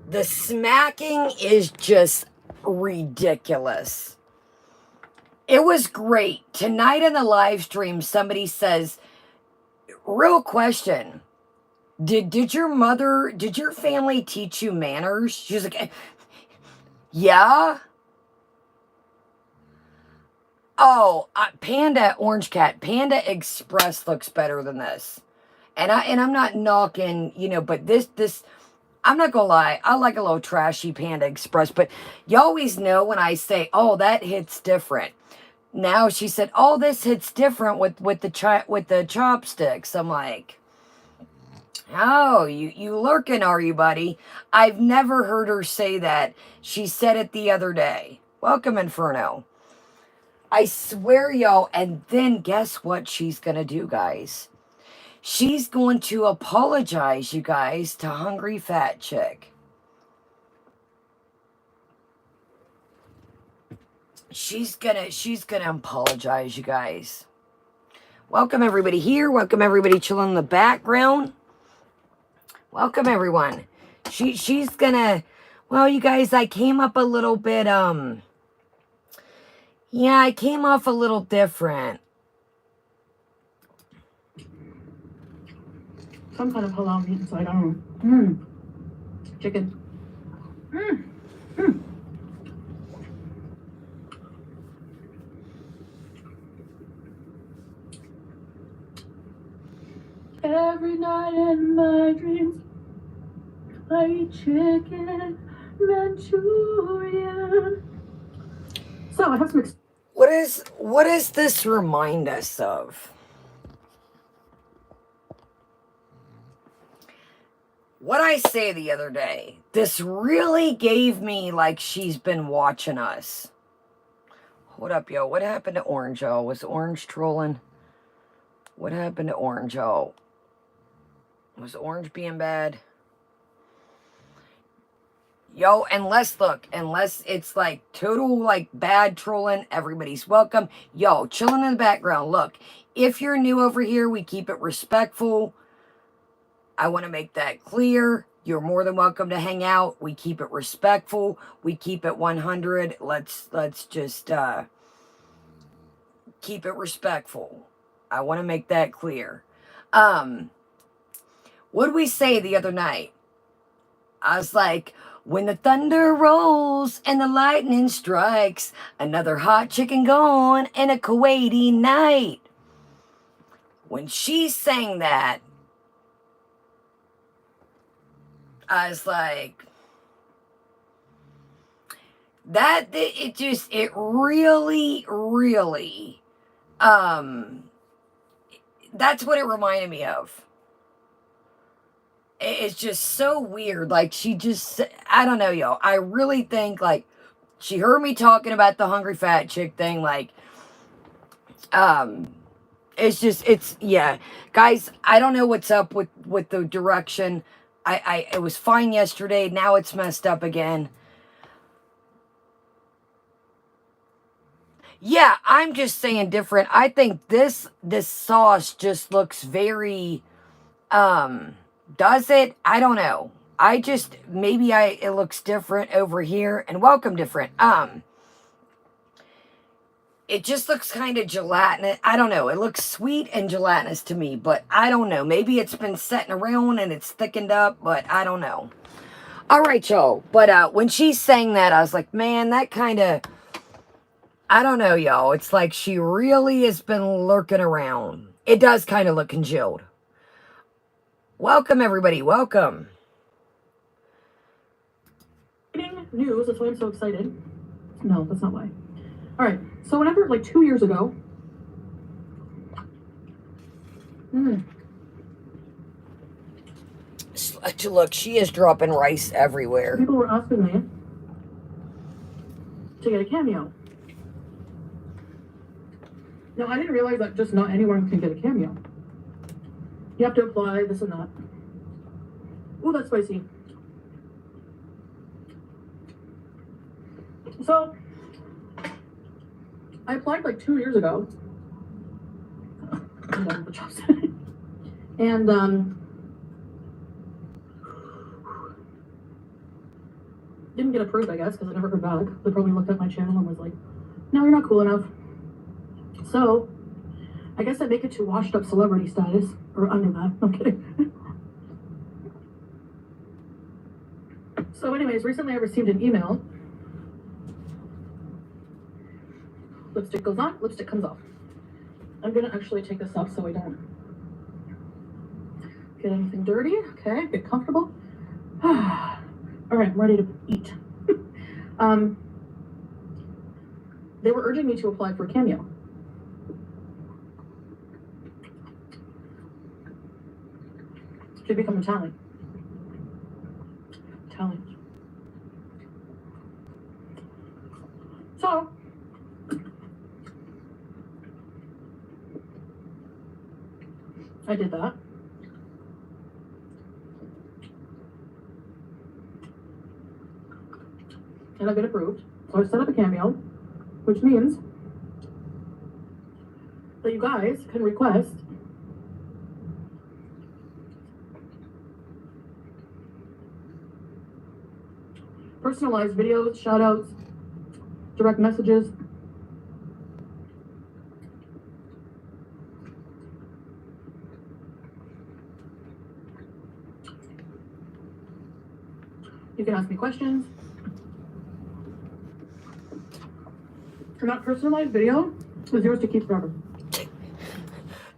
A: The smacking is just ridiculous. It was great. Tonight in the live stream, somebody says, real question, did your family teach you manners? She was like, yeah. Oh, Panda Orange Cat, Panda Express looks better than this. And I'm not knocking, you know, but this I'm not gonna lie, I like a little trashy Panda Express, but you always know when I say, oh, that hits different. Now she said, oh, this hits different with the chopsticks. I'm like, oh, you lurking, are you, buddy? I've never heard her say that. She said it the other day. Welcome, Inferno. I swear, y'all, and then guess what she's gonna do, guys? She's going to apologize, you guys, to Hungry Fat Chick. She's gonna apologize, you guys. Welcome everybody here. Welcome everybody chilling in the background. Welcome everyone. She's gonna, well, you guys, I came up a little bit, yeah, I came off a little different.
B: Some kind of halal meat inside, I don't know. Chicken. Every night in my dreams, I eat chicken Manchurian. So I have some.
A: What does this remind us of? What I say the other day, this really gave me like she's been watching us. Hold up, yo. What happened to Orange, y'all? Was Orange trolling? What happened to Orange, y'all? Was Orange being bad? Yo, unless it's like total like bad trolling, everybody's welcome. Yo, chilling in the background. Look, if you're new over here, we keep it respectful. I want to make that clear. You're more than welcome to hang out. We keep it respectful. We keep it 100. Let's just keep it respectful. I want to make that clear. What did we say the other night? I was like, when the thunder rolls and the lightning strikes, another hot chicken gone and a Kuwaiti night. When she sang that, I was like, it really, that's what it reminded me of. It's just so weird. Like, I don't know, yo. I really think, like, she heard me talking about the hungry fat chick thing. Like, yeah. Guys, I don't know what's up with the direction. It was fine yesterday. Now it's messed up again. Yeah, I'm just saying different. I think this sauce just looks very, does it? I don't know. It looks different over here, and welcome different. It just looks kind of gelatinous. I don't know. It looks sweet and gelatinous to me, but I don't know. Maybe it's been setting around and it's thickened up, but I don't know. All right, y'all. But when she sang that, I was like, man, that kind of, I don't know, y'all. It's like she really has been lurking around. It does kind of look congealed. Welcome, everybody. Welcome.
B: News, that's why I'm so excited. No, that's not why. All right, so whenever, like 2 years ago,
A: Look, she is dropping rice everywhere.
B: people were asking me to get a Cameo. Now, I didn't realize that just not anyone can get a Cameo. You have to apply this and that. Ooh, that's spicy. So, I applied like 2 years ago. I'm done with the chops. And, didn't get approved, I guess, because I never heard back. They probably looked at my channel and was like, no, you're not cool enough. So, I guess I make it to washed up celebrity status, or under that. I'm kidding. So anyways, recently I received an email. Lipstick goes on, lipstick comes off. I'm gonna actually take this off so I don't get anything dirty. Okay, get comfortable. All right, I'm ready to eat. They were urging me to apply for Cameo. To become a talent. So, I did that. And I've been approved. So I set up a Cameo, which means that you guys can request personalized videos, shout outs, direct messages. You can ask me questions. And that personalized video is yours to keep forever.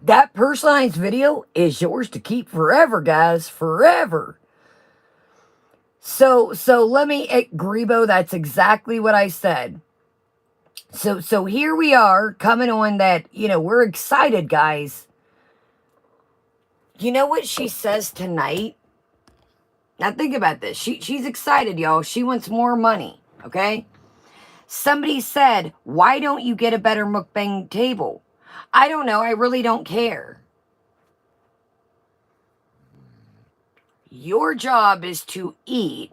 A: That personalized video is yours to keep forever, guys. Forever. So let me, Grebo, that's exactly what I said. So here we are coming on that, we're excited, guys. You know what she says tonight? Now think about this. She's excited, y'all. She wants more money, okay? Somebody said, why don't you get a better mukbang table? I don't know. I really don't care. Your job is to eat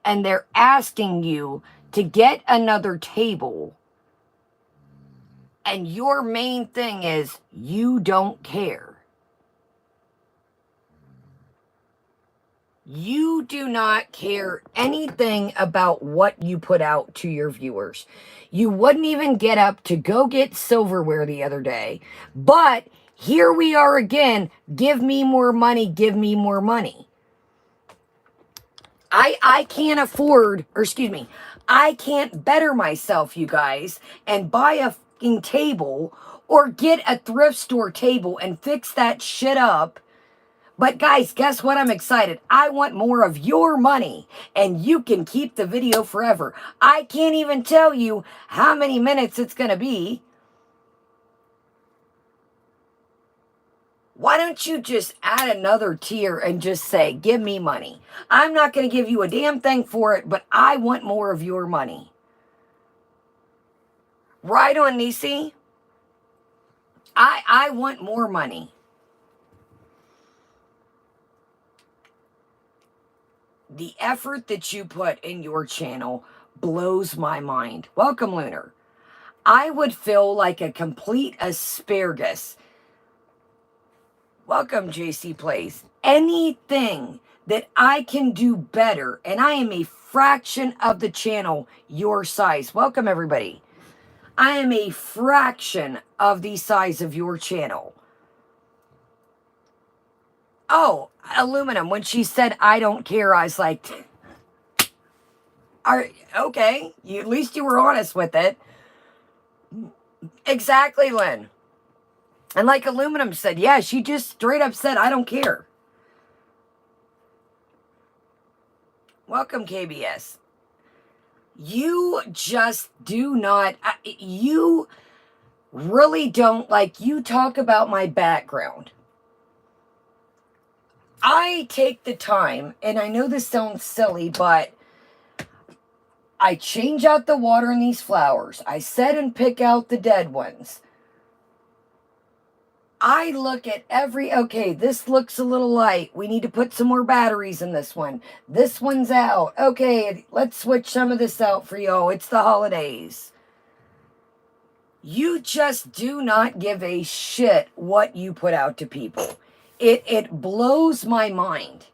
A: and they're asking you to get another table, and your main thing is you don't care. You do not care anything about what you put out to your viewers. You wouldn't even get up to go get silverware the other day. But here we are again. Give me more money. Give me more money. I can't afford, or excuse me, I can't better myself, you guys, and buy a fucking table or get a thrift store table and fix that shit up. But guys, guess what? I'm excited. I want more of your money, and you can keep the video forever. I can't even tell you how many minutes it's going to be. Why don't you just add another tier and just say, give me money? I'm not going to give you a damn thing for it, but I want more of your money. Right on, Nisi. I want more money. The effort that you put in your channel blows my mind. Welcome, Lunar. I would feel like a complete asparagus. Welcome, JC Plays. Anything that I can do better, and I am a fraction of the channel your size. Welcome, everybody. I am a fraction of the size of your channel. Oh, aluminum. When she said, I don't care, I was like, okay, at least you were honest with it. Exactly, Lynn. And like aluminum said, yeah, she just straight up said, I don't care. Welcome, KBS. You just do not, you really don't, like, you talk about my background. I take the time, and I know this sounds silly, but I change out the water in these flowers. I set and pick out the dead ones. I look at okay, this looks a little light. We need to put some more batteries in this one. This one's out. Okay, let's switch some of this out for you. It's the holidays. You just do not give a shit what you put out to people. It blows my mind.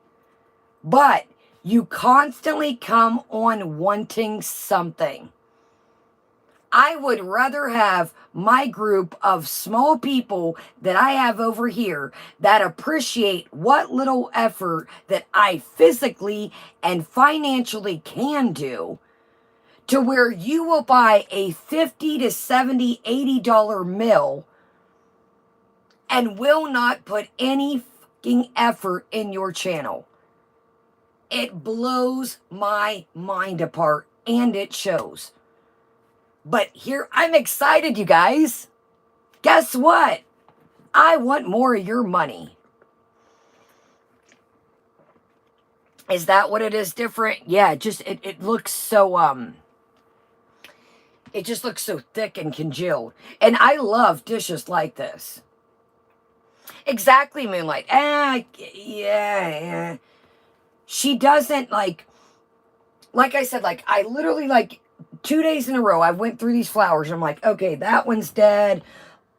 A: But you constantly come on wanting something. I would rather have my group of small people that I have over here that appreciate what little effort that I physically and financially can do, to where you will buy a $50 to $70, $80 meal and will not put any fucking effort in your channel. It blows my mind apart, and it shows. But here, I'm excited, you guys. Guess what? I want more of your money. Is that what it is different? Yeah, it looks so, it just looks so thick and congealed. And I love dishes like this. Exactly, Moonlight. Yeah. She doesn't, like I said, like, I literally, like, 2 days in a row, I went through these flowers. I'm like, okay, that one's dead.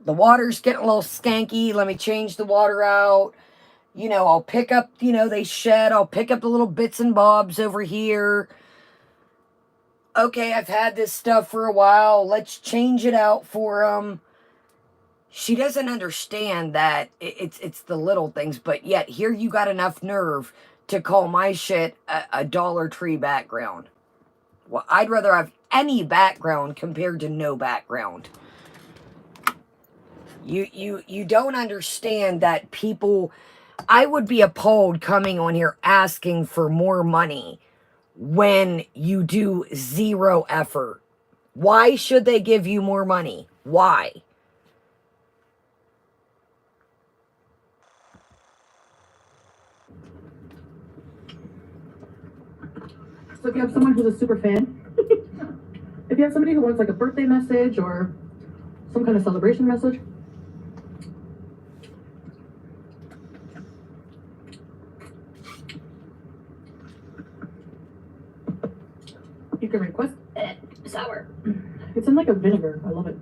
A: The water's getting a little skanky. Let me change the water out. You know, I'll pick up, you know, they shed. I'll pick up the little bits and bobs over here. Okay, I've had this stuff for a while. Let's change it out for them. She doesn't understand that it's the little things, but yet here you got enough nerve to call my shit a Dollar Tree background. Well, I'd rather have any background compared to no background. You don't understand that people, I would be appalled coming on here asking for more money when you do zero effort. Why should they give you more money? Why?
B: So if you have someone who's a super fan, if you have somebody who wants like a birthday message or some kind of celebration message, You can request sour. It's in like a vinegar. I love it.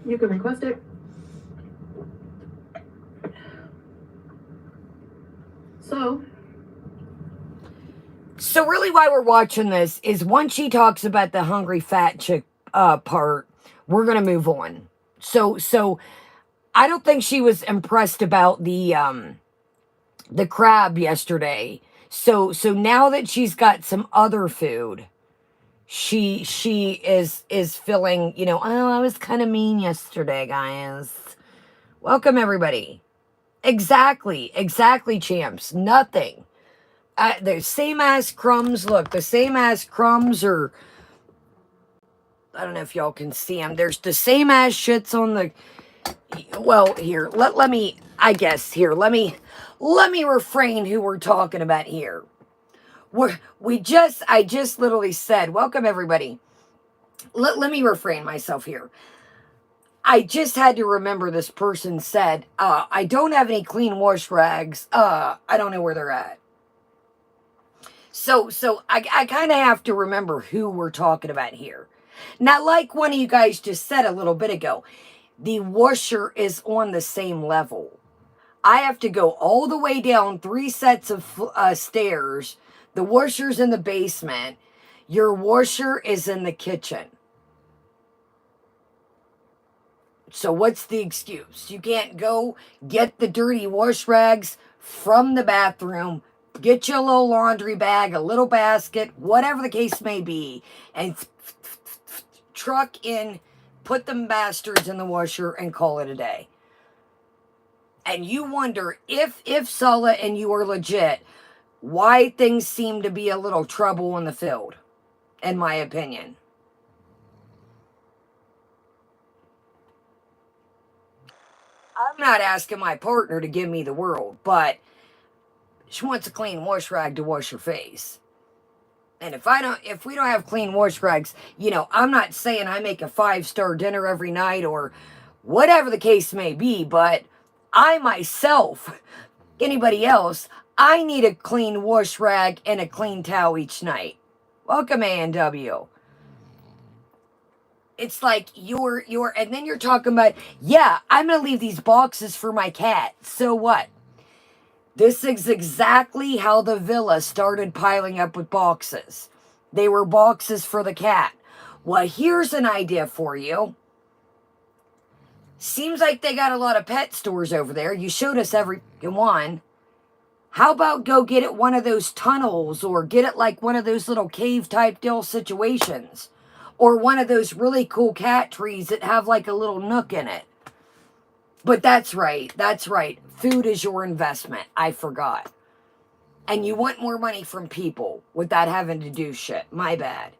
B: You can request it.
A: So really why we're watching this is once she talks about the hungry fat chick part, we're going to move on. So I don't think she was impressed about the crab yesterday. So now that she's got some other food, she is feeling, you know, oh, I was kind of mean yesterday, guys. Welcome everybody. Exactly, champs. Nothing. The same ass crumbs. Look, the same ass crumbs are. I don't know if y'all can see them. There's the same ass shits on the. Well, here, let me. I guess here. Let me refrain who we're talking about here. I just literally said, welcome everybody. Let me refrain myself here. I just had to remember this person said, I don't have any clean wash rags. I don't know where they're at. So I kind of have to remember who we're talking about here. Now, like one of you guys just said a little bit ago, the washer is on the same level. I have to go all the way down 3 sets of stairs. The washer's in the basement. Your washer is in the kitchen. So what's the excuse? You can't go get the dirty wash rags from the bathroom, get you a little laundry bag, a little basket, whatever the case may be, and truck in, put them bastards in the washer and call it a day. And you wonder if Sulla and you are legit, why things seem to be a little trouble in the field, in my opinion. I'm not asking my partner to give me the world, but she wants a clean wash rag to wash her face. And if we don't have clean wash rags, you know, I'm not saying I make a 5-star dinner every night or whatever the case may be, but I myself, anybody else, I need a clean wash rag and a clean towel each night. Welcome, A&W. It's like and then you're talking about, yeah, I'm going to leave these boxes for my cat. So what? This is exactly how the villa started piling up with boxes. They were boxes for the cat. Well, here's an idea for you. Seems like they got a lot of pet stores over there. You showed us every one. How about go get it one of those tunnels or get it like one of those little cave type deal situations? Or one of those really cool cat trees that have like a little nook in it. But that's right. Food is your investment. I forgot. And you want more money from people without having to do shit. My bad.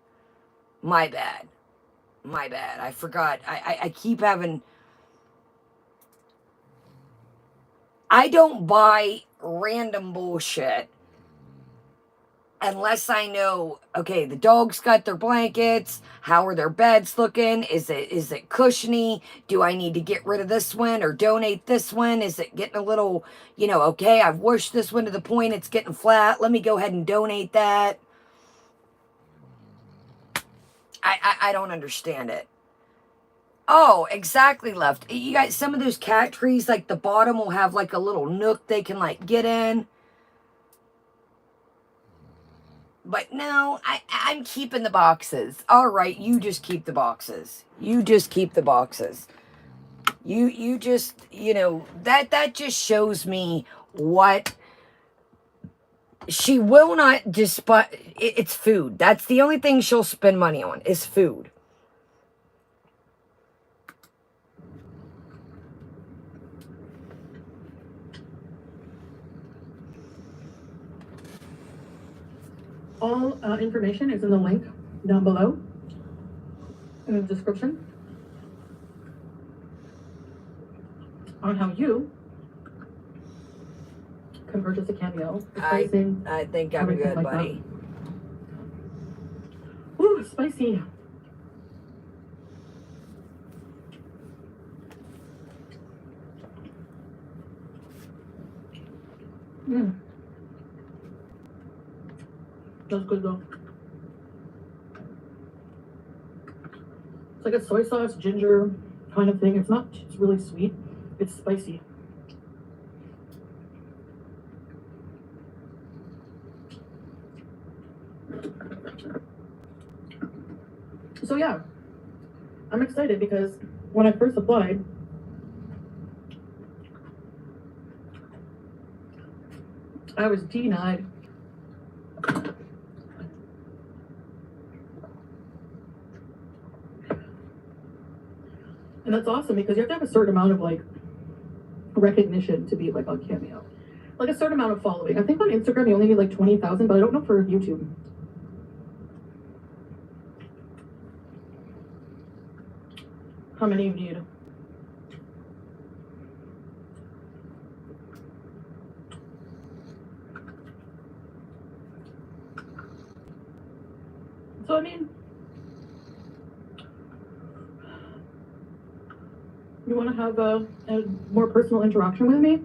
A: I forgot. I keep having... I don't buy random bullshit unless I know, okay, the dog's got their blankets. How are their beds looking? Is it cushiony? Do I need to get rid of this one or donate this one? Is it getting a little, you know, okay, I've washed this one to the point it's getting flat. Let me go ahead and donate that. I don't understand it. Oh, exactly, Left. You guys, some of those cat trees, like the bottom will have like a little nook they can like get in. But no, I'm keeping the boxes. All right, you just keep the boxes. You just, you know, that just shows me what she will not despise. It's food. That's the only thing she'll spend money on is food.
B: All information is in the link down below in the description on how you can purchase a Cameo.
A: I think I'm good,
B: like
A: buddy.
B: Ooh, spicy. That's good though. It's like a soy sauce, ginger kind of thing. It's really sweet. It's spicy. So yeah, I'm excited because when I first applied, I was denied. And that's awesome because you have to have a certain amount of like recognition to be like on Cameo. Like a certain amount of following. I think on Instagram you only need like 20,000, but I don't know for YouTube. How many you need? So I mean, you want to have a more personal interaction with me?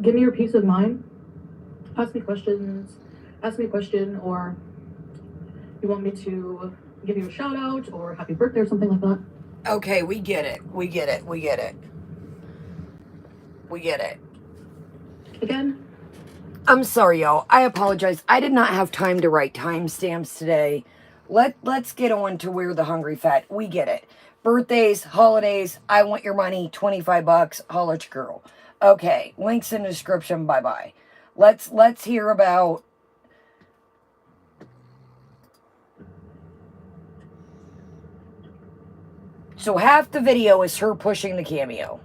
B: Give me your peace of mind. Ask me a question, or you want me to give you a shout out or happy birthday or something like that.
A: Okay, we get it. We get it. We get it. We get it.
B: Again,
A: I'm sorry, y'all. I apologize. I did not have time to write timestamps today. Let's get on to Where the Hungry Fat. We get it. Birthdays, holidays, I want your money, $25, holla at your girl. Okay, links in the description, bye-bye. Let's hear about... So half the video is her pushing the Cameo.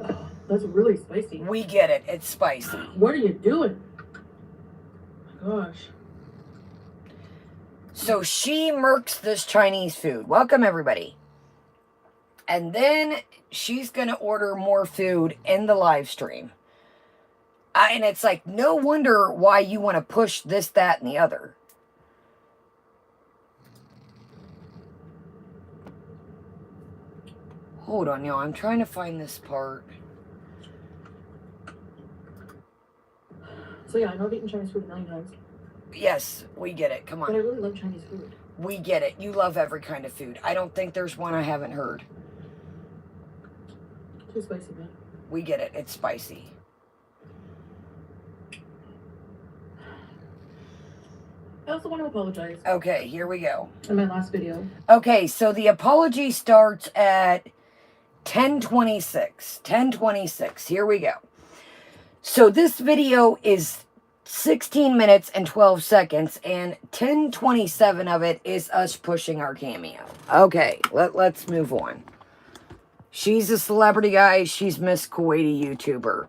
B: oh, that's really spicy.
A: We get it. It's spicy.
B: What are you doing? Gosh.
A: So she murks this Chinese food. Welcome, everybody. And then she's going to order more food in the live stream. And it's like, no wonder why you want to push this, that, and the other. Hold on, y'all. I'm trying to find this part.
B: So yeah, I know I've eaten Chinese food a million times.
A: Yes, we get it. Come
B: But I
A: on.
B: really love Chinese food.
A: We get it. You love every kind of food. I don't think there's one I haven't heard.
B: Too spicy, man.
A: We get it. It's spicy.
B: I also want to apologize
A: Okay, here we go.
B: in my last video.
A: Okay, so the apology starts at 10:26. 10:26. Here we go. So this video is 16 minutes and 12 seconds, and 10:27 of it is us pushing our Cameo. Okay, let's move on. She's a celebrity, guys. She's Miss Kuwaiti YouTuber.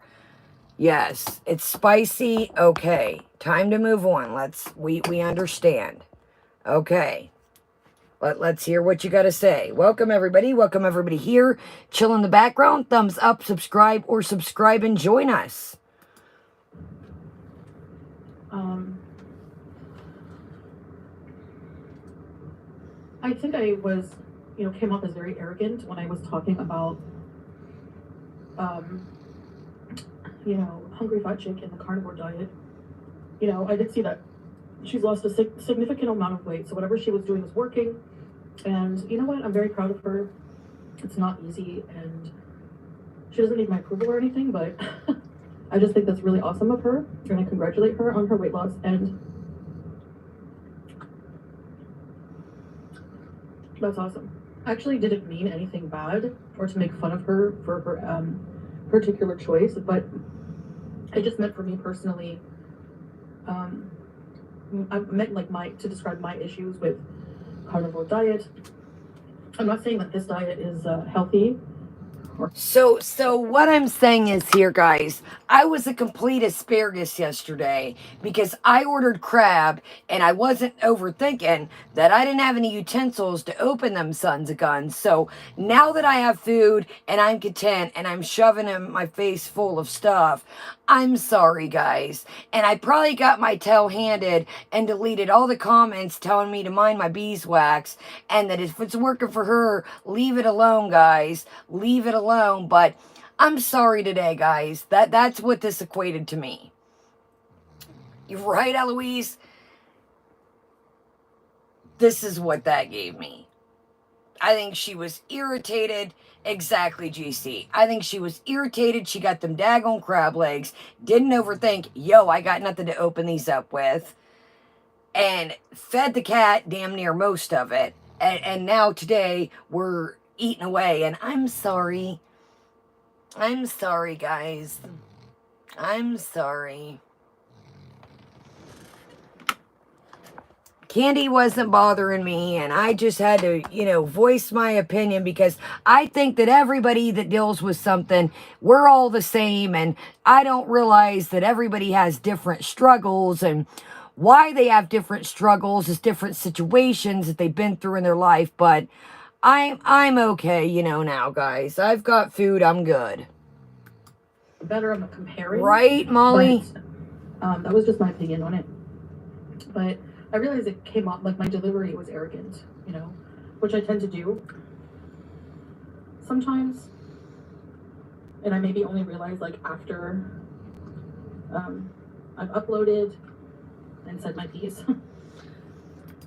A: Yes, it's spicy. Okay, time to move on. We understand. Okay. Let's hear what you got to say. Welcome, everybody. Welcome, everybody here. Chill in the background. Thumbs up, subscribe, or subscribe and join us.
B: I think I was, came off as very arrogant when I was talking about, hungry fat chick in the carnivore diet. I did see that she's lost a significant amount of weight. So whatever she was doing was working. And you know what? I'm very proud of her. It's not easy, and she doesn't need my approval or anything, but I just think that's really awesome of her. And I congratulate her on her weight loss. And that's awesome. I actually didn't mean anything bad or to make fun of her for her particular choice, but I just meant for me personally. I meant to describe my issues with carnivore diet. I'm not saying that this diet is healthy.
A: So what I'm saying is here, guys, I was a complete asparagus yesterday because I ordered crab and I wasn't overthinking that I didn't have any utensils to open them sons of guns. So now that I have food and I'm content and I'm shoving in my face full of stuff, I'm sorry, guys. And I probably got my tail handed and deleted all the comments telling me to mind my beeswax and that if it's working for her, leave it alone, guys. Leave it alone. But I'm sorry today, guys. That's what this equated to me. You're right, Eloise. This is what that gave me. I think she was irritated. Exactly, GC. I think she was irritated. She got them daggone crab legs. Didn't overthink, yo, I got nothing to open these up with. And fed the cat damn near most of it. And now today we're eating away. And I'm sorry. I'm sorry, guys. I'm sorry. Candy wasn't bothering me, and I just had to, voice my opinion because I think that everybody that deals with something, we're all the same, and I don't realize that everybody has different struggles, and why they have different struggles is different situations that they've been through in their life, but I'm okay, now, guys. I've got food, I'm good.
B: Better of a comparing.
A: Right, Molly?
B: But, that was just my opinion on it. But I realized it came off like my delivery was arrogant, which I tend to do sometimes. And I maybe only realize like after I've uploaded and said my piece.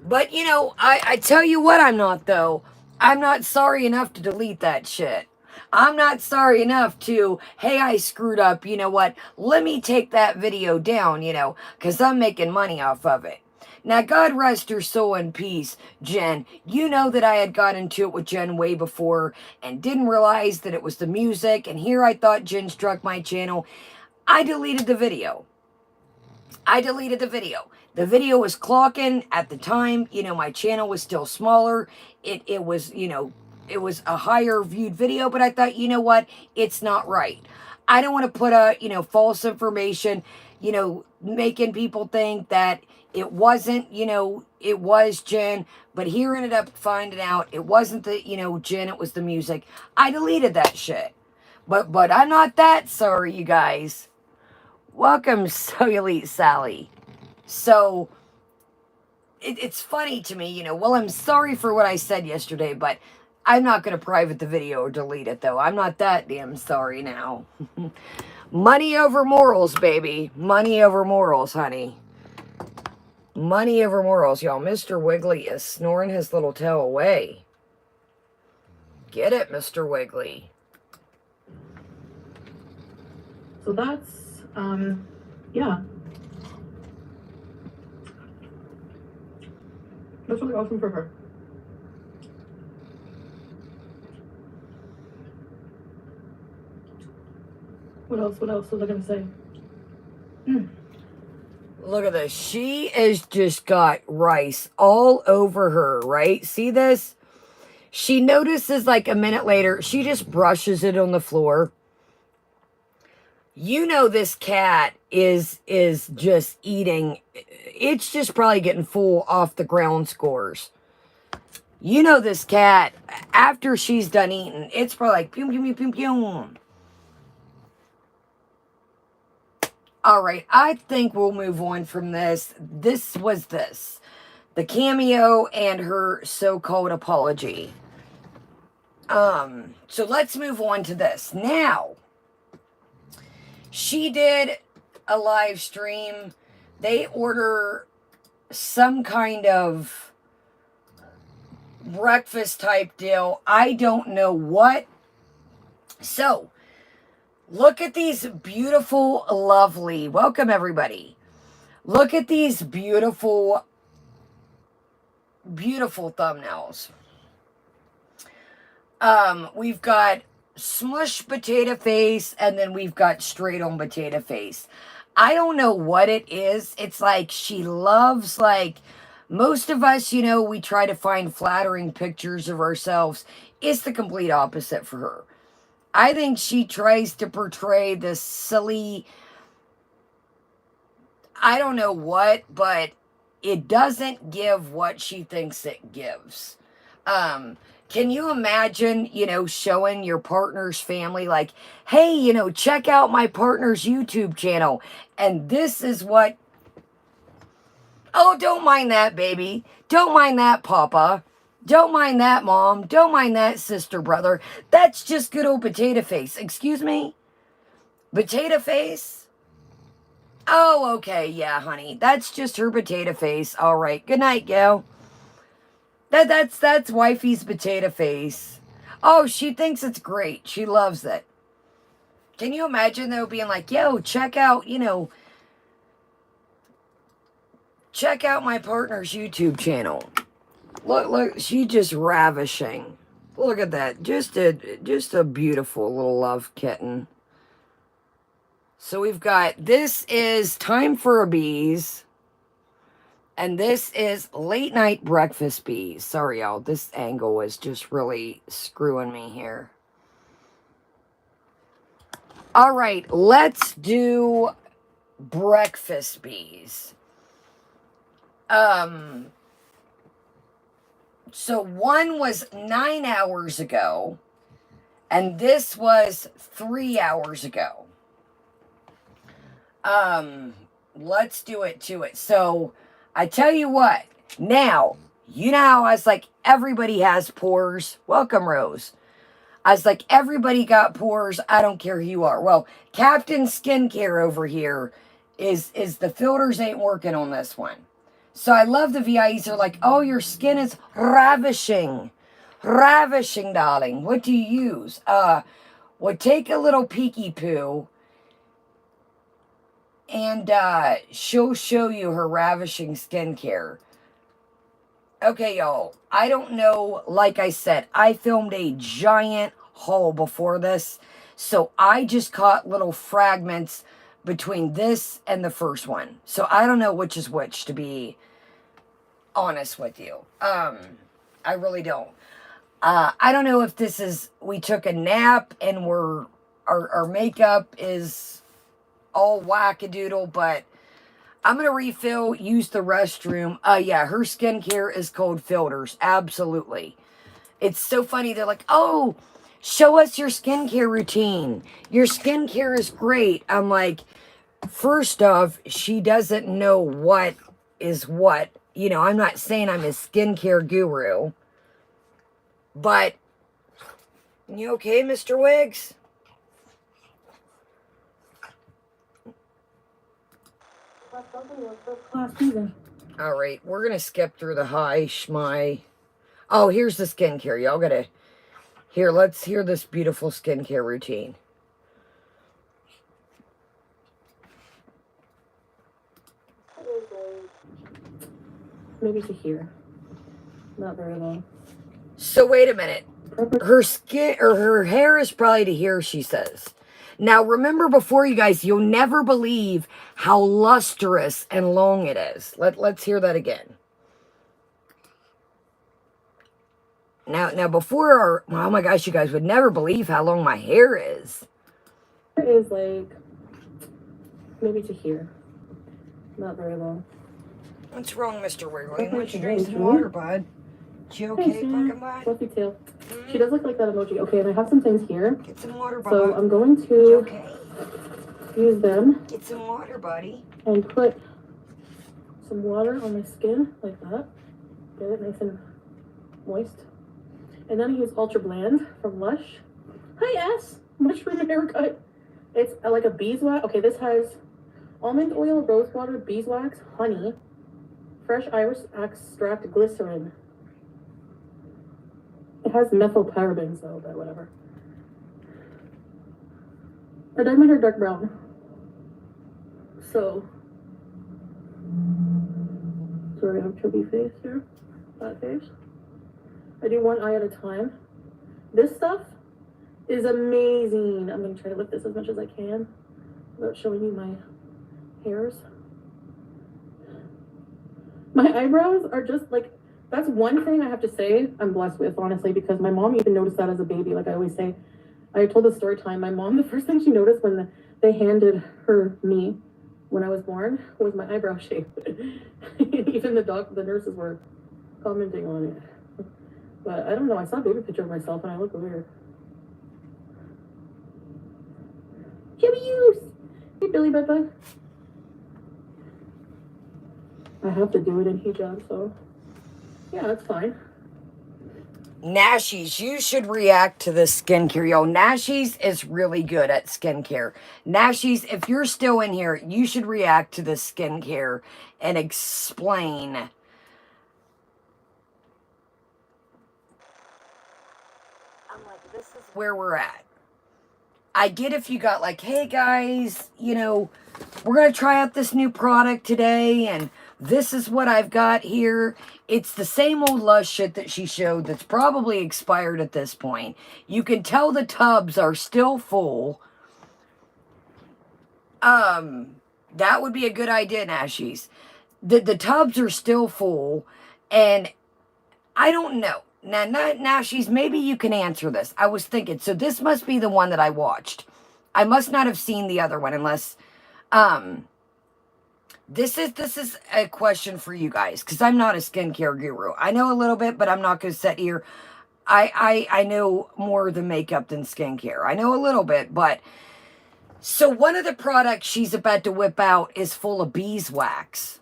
A: But, I tell you what I'm not, though. I'm not sorry enough to delete that shit. I'm not sorry enough to, hey, I screwed up, you know what? Let me take that video down, because I'm making money off of it. Now, God rest her soul in peace, Jen. You know that I had got into it with Jen way before and didn't realize that it was the music. And here I thought Jen struck my channel. I deleted the video. The video was clocking at the time. My channel was still smaller. It was, it was a higher viewed video. But I thought, you know what? It's not right. I don't want to put a, false information, making people think that it wasn't, it was Jen, but here ended up finding out it wasn't the, Jen, it was the music. I deleted that shit. But I'm not that sorry, you guys. Welcome, Cellulite Sally. So, it's funny to me, well, I'm sorry for what I said yesterday, but I'm not going to private the video or delete it, though. I'm not that damn sorry now. Money over morals, baby. Money over morals, honey. Money over morals, y'all. Mr. Wiggly is snoring his little tail away. Get it, Mr. Wiggly.
B: So that's, yeah. That's really awesome for her. What else was I gonna say?
A: Look at this. She has just got rice all over her, right? See this? She notices like a minute later, she just brushes it on the floor. This cat is just eating. It's just probably getting full off the ground scores. This cat, after she's done eating, it's probably like, pew, pew, pew, pew, pew. All right, I think we'll move on from this. This was the Cameo and her so-called apology. So let's move on to this. Now, she did a live stream. They order some kind of breakfast type deal. I don't know what. So, look at these beautiful, lovely, welcome everybody. Look at these beautiful, beautiful thumbnails. We've got smush potato face, and then we've got straight on potato face. I don't know what it is. It's like she loves, like, most of us, we try to find flattering pictures of ourselves. It's the complete opposite for her. I think she tries to portray this silly, I don't know what, but it doesn't give what she thinks it gives. Can you imagine, showing your partner's family like, hey, check out my partner's YouTube channel. And this is what, oh, don't mind that, baby. Don't mind that, Papa. Don't mind that, Mom. Don't mind that, sister, brother. That's just good old potato face. Excuse me? Potato face? Oh, okay. Yeah, honey. That's just her potato face. All right. Good night, gal. That's wifey's potato face. Oh, she thinks it's great. She loves it. Can you imagine though being like, yo, check out, check out my partner's YouTube channel. Look, she just ravishing. Look at that. Just a beautiful little love kitten. So we've got, this is Time for a Bees. And this is Late Night Breakfast Bees. Sorry, y'all. This angle is just really screwing me here. All right, let's do breakfast bees. So one was 9 hours ago, and this was 3 hours ago. Let's do it to it. So I tell you what, now, you know how I was like, everybody has pores. Welcome, Rose. I was like, everybody got pores. I don't care who you are. Well, Captain Skincare over here is the filters ain't working on this one. So I love the VIEs. They're like, oh, your skin is ravishing. Ravishing, darling. What do you use? Well, take a little peeky poo. And she'll show you her ravishing skincare. Okay, y'all. I don't know. Like I said, I filmed a giant haul before this. So I just caught little fragments between this and the first one. So I don't know which is which, to be honest with you. I really don't. I don't know if this is, we took a nap and our makeup is all wackadoodle, but I'm going to refill, use the restroom. Yeah, her skincare is called filters. Absolutely. It's so funny. They're like, oh, show us your skincare routine. Your skincare is great. I'm like, first off, she doesn't know what is what. You know, I'm not saying I'm a skincare guru. But, you okay, Mr. Wiggs? All right, we're going to skip through the hi, schmy. Oh, here's the skincare. Y'all got to... Here, let's hear this beautiful skincare routine.
B: Maybe to here. Not very long.
A: So wait a minute. Her skin or her hair is probably to here, she says. Now remember before, you guys, you'll never believe how lustrous and long it is. Let's hear that again. Now before, oh my gosh, you guys would never believe how long my hair is.
B: It is like maybe to here. Not very long.
A: What's wrong, Mr. Wiggly? Why don't you drink some water, bud? You okay, fucking bud?
B: Fluffy tail. She does look like that emoji. Okay, and I have some things here.
A: Get some water, bud.
B: So I'm going to use them.
A: Get some water, buddy.
B: And put some water on my skin like that. Get it nice and moist. And then I use Ultra Bland from Lush. Hi, S. Mushroom haircut. It's like a beeswax. Okay, this has almond oil, rose water, beeswax, honey, fresh iris extract, glycerin. It has methylparabens though, but whatever. I dyed my hair dark brown. So, sorry, I have chubby face here. Flat face. I do one eye at a time. This stuff is amazing. I'm going to try to lift this as much as I can without showing you my hairs. My eyebrows are just like, that's one thing I have to say I'm blessed with, honestly, because my mom even noticed that as a baby. Like I always say, I told the story time, my mom, the first thing she noticed when they handed her me when I was born was my eyebrow shape. Even the nurses were commenting on it. But I don't know, I saw a baby picture of myself and I look weird. Chubby use! Hey, Billy Bud Bud. I have to do it in hijab, so yeah, that's fine.
A: Nashies, you should react to this skincare, yo. Nashies is really good at skincare. Nashies, if you're still in here, you should react to this skincare and explain where we're at. I get if you got like, hey guys, you know, we're going to try out this new product today, and this is what I've got here. It's the same old Lush shit that she showed that's probably expired at this point. You can tell the tubs are still full. That would be a good idea, Nashies. The tubs are still full, and I don't know. Now, maybe you can answer this. I was thinking, so this must be the one that I watched. I must not have seen the other one unless, this is a question for you guys, because I'm not a skincare guru. I know a little bit, but I'm not going to sit here. I know more of the makeup than skincare. I know a little bit, but, so one of the products she's about to whip out is full of beeswax.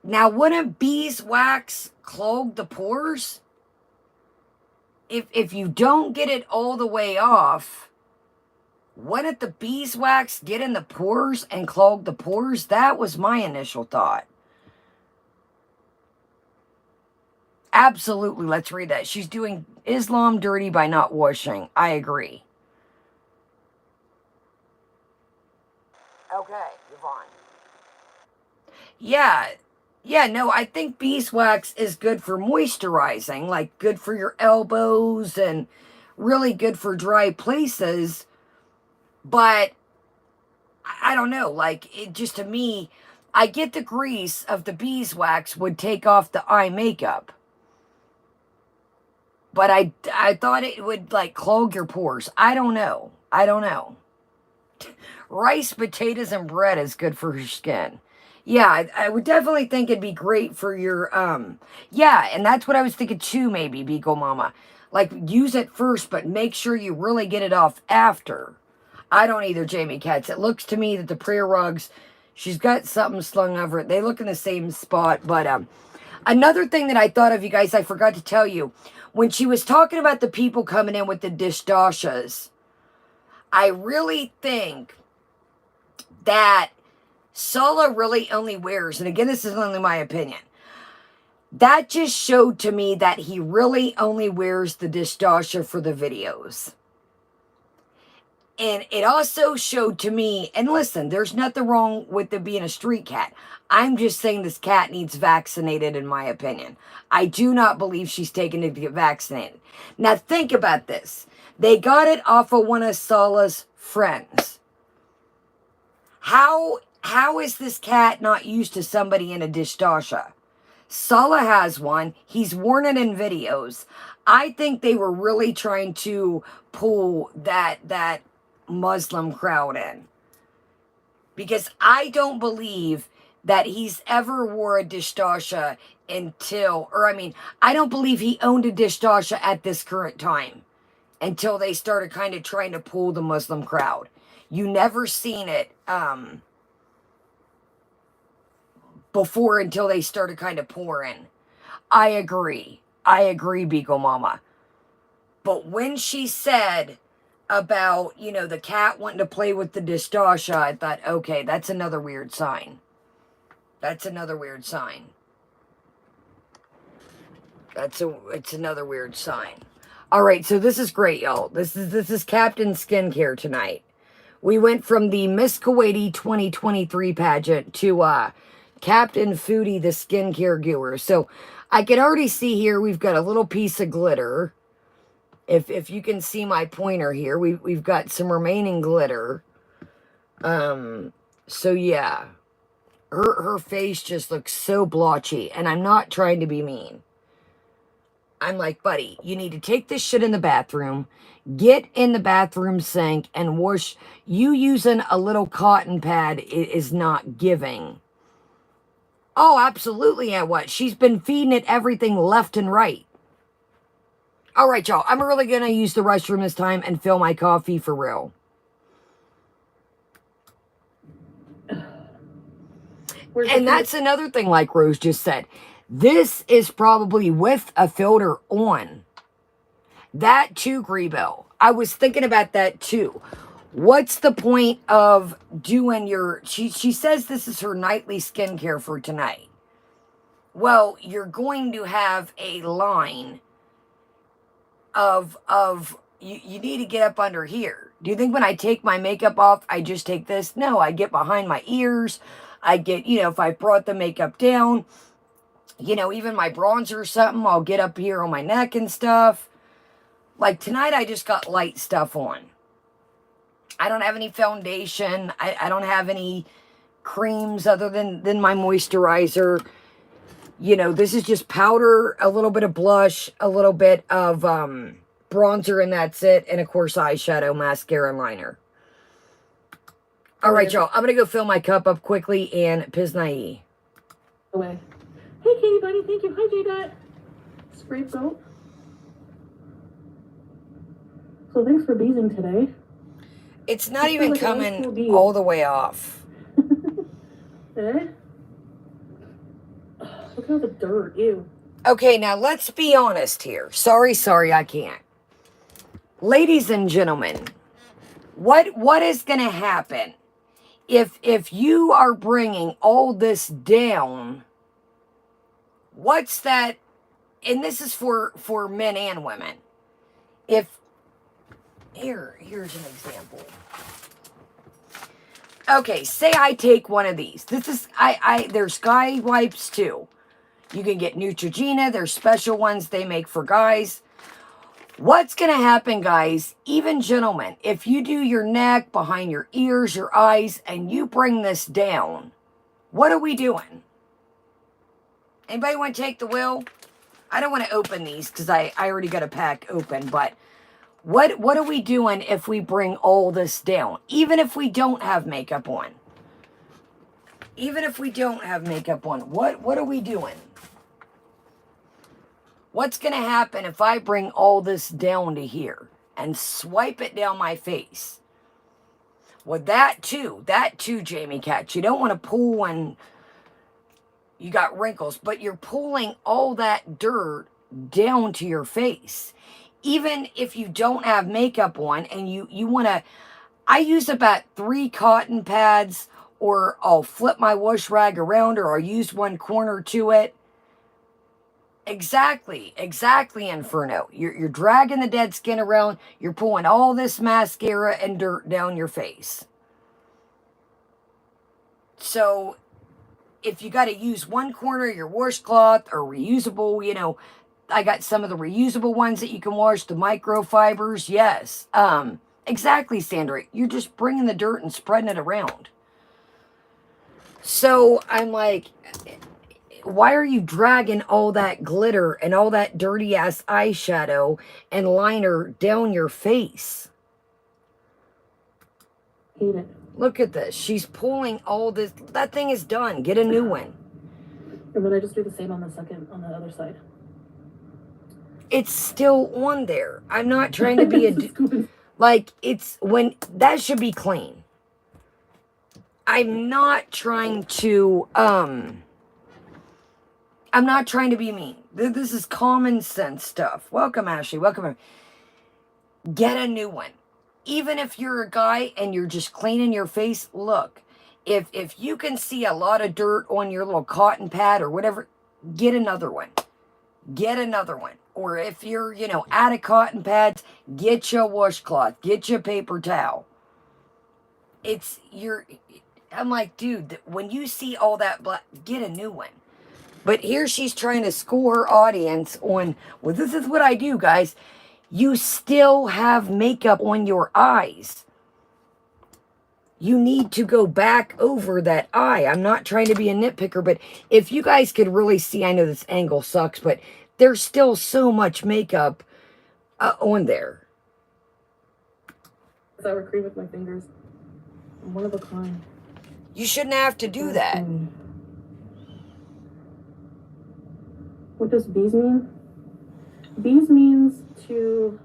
A: Now, wouldn't beeswax clog the pores? If you don't get it all the way off, wouldn't the beeswax get in the pores and clog the pores? That was my initial thought. Absolutely, let's read that. She's doing Islam dirty by not washing. I agree. Okay, Yvonne. Yeah, no, I think beeswax is good for moisturizing, like good for your elbows and really good for dry places. But I don't know, like it just, to me, I get the grease of the beeswax would take off the eye makeup. But I thought it would like clog your pores. I don't know. Rice, potatoes, and bread is good for your skin. Yeah, I would definitely think it'd be great for your, yeah, and that's what I was thinking too, maybe, Beagle Mama. Like, use it first, but make sure you really get it off after. I don't either, Jamie Katz. It looks to me that the prayer rugs, she's got something slung over it. They look in the same spot, but, another thing that I thought of, you guys, I forgot to tell you. When she was talking about the people coming in with the dishdoshas, I really think that Sala really only wears, and again, this is only my opinion, that just showed to me that he really only wears the dishdocha for the videos. And it also showed to me, and listen, there's nothing wrong with it being a street cat. I'm just saying this cat needs vaccinated, in my opinion. I do not believe she's taken it to get vaccinated. Now, think about this. They got it off of one of Sala's friends. How is this cat not used to somebody in a dishdocha? Sala has one. He's worn it in videos. I think they were really trying to pull that Muslim crowd in. Because I don't believe that he's ever wore a dishdocha until, I don't believe he owned a dishdocha at this current time until they started kind of trying to pull the Muslim crowd. You never seen it before until they started kind of pouring. I agree, Beagle Mama. But when she said about, the cat wanting to play with the dishdocha, I thought, okay, that's another weird sign. It's another weird sign. All right, so this is great, y'all. This is Captain Skincare tonight. We went from the Miss Kuwaiti 2023 pageant to Captain Foodie, the skincare guru. So I can already see here we've got a little piece of glitter. If you can see my pointer here, we've got some remaining glitter. So yeah. Her face just looks so blotchy, and I'm not trying to be mean. I'm like, buddy, you need to take this shit in the bathroom, get in the bathroom sink, and wash. You using a little cotton pad is not giving. Oh, absolutely, and what? She's been feeding it everything left and right. All right, y'all, I'm really going to use the restroom this time and fill my coffee for real. And that's another thing, like Rose just said. This is probably with a filter on. That too, Grebo. I was thinking about that too. What's the point of doing your... She says this is her nightly skincare for tonight. Well, you're going to have a line you need to get up under here. Do you think when I take my makeup off, I just take this? No, I get behind my ears. I get, if I brought the makeup down, even my bronzer or something, I'll get up here on my neck and stuff. Like tonight, I just got light stuff on. I don't have any foundation. I don't have any creams other than my moisturizer. This is just powder, a little bit of blush, a little bit of bronzer, and that's it. And of course, eyeshadow, mascara, and liner. All right, y'all. I'm going to go fill my cup up quickly and Piznai.
B: Away. Hey, Katie Bunny. Thank you. Hi, J-Dot. Scapegoat. So thanks for beezing today.
A: It's not even coming all the way off.
B: Eh? Look at all the dirt. Ew.
A: Okay, now let's be honest here. Sorry, I can't. Ladies and gentlemen, what is going to happen if you are bringing all this down? What's that? And this is for men and women. Here's an example. Okay, say I take one of these. This is there's guy wipes too. You can get Neutrogena. There's special ones they make for guys. What's going to happen, guys, even gentlemen, if you do your neck, behind your ears, your eyes, and you bring this down, what are we doing? Anybody want to take the wheel? I don't want to open these because I already got a pack open, but what are we doing if we bring all this down? Even if we don't have makeup on. Even if we don't have makeup on, what are we doing? What's going to happen if I bring all this down to here and swipe it down my face? Well, that too, Jamie Katz. You don't want to pull when you got wrinkles, but you're pulling all that dirt down to your face. Even if you don't have makeup on and you want to, I use about 3 cotton pads, or I'll flip my wash rag around, or I'll use one corner to it. Exactly, Inferno. You're dragging the dead skin around. You're pulling all this mascara and dirt down your face. So, if you got to use one corner of your washcloth or reusable, I got some of the reusable ones that you can wash, the microfibers. Yes. Exactly, Sandra. You're just bringing the dirt and spreading it around. So, I'm like, why are you dragging all that glitter and all that dirty ass eyeshadow and liner down your face?
B: Hate it.
A: Look at this. She's pulling all this. That thing is done. Get a new one.
B: And then I just do the same on the other side.
A: It's still on there. I'm not trying to be that should be clean. I'm not trying to be mean. This is common sense stuff. Welcome, Ashley. Welcome. Get a new one. Even if you're a guy and you're just cleaning your face, look. If you can see a lot of dirt on your little cotton pad or whatever, get another one. Get another one. Or if you're, out of cotton pads, get your washcloth. Get your paper towel. I'm like, dude, when you see all that black, get a new one. But here she's trying to school her audience on, well, this is what I do, guys. You still have makeup on your eyes. You need to go back over that eye. I'm not trying to be a nitpicker, but if you guys could really see, I know this angle sucks, but there's still so much makeup on there.
B: Sour cream with my fingers. I'm one of a kind.
A: You shouldn't have to do that.
B: What does bees mean? Bees means to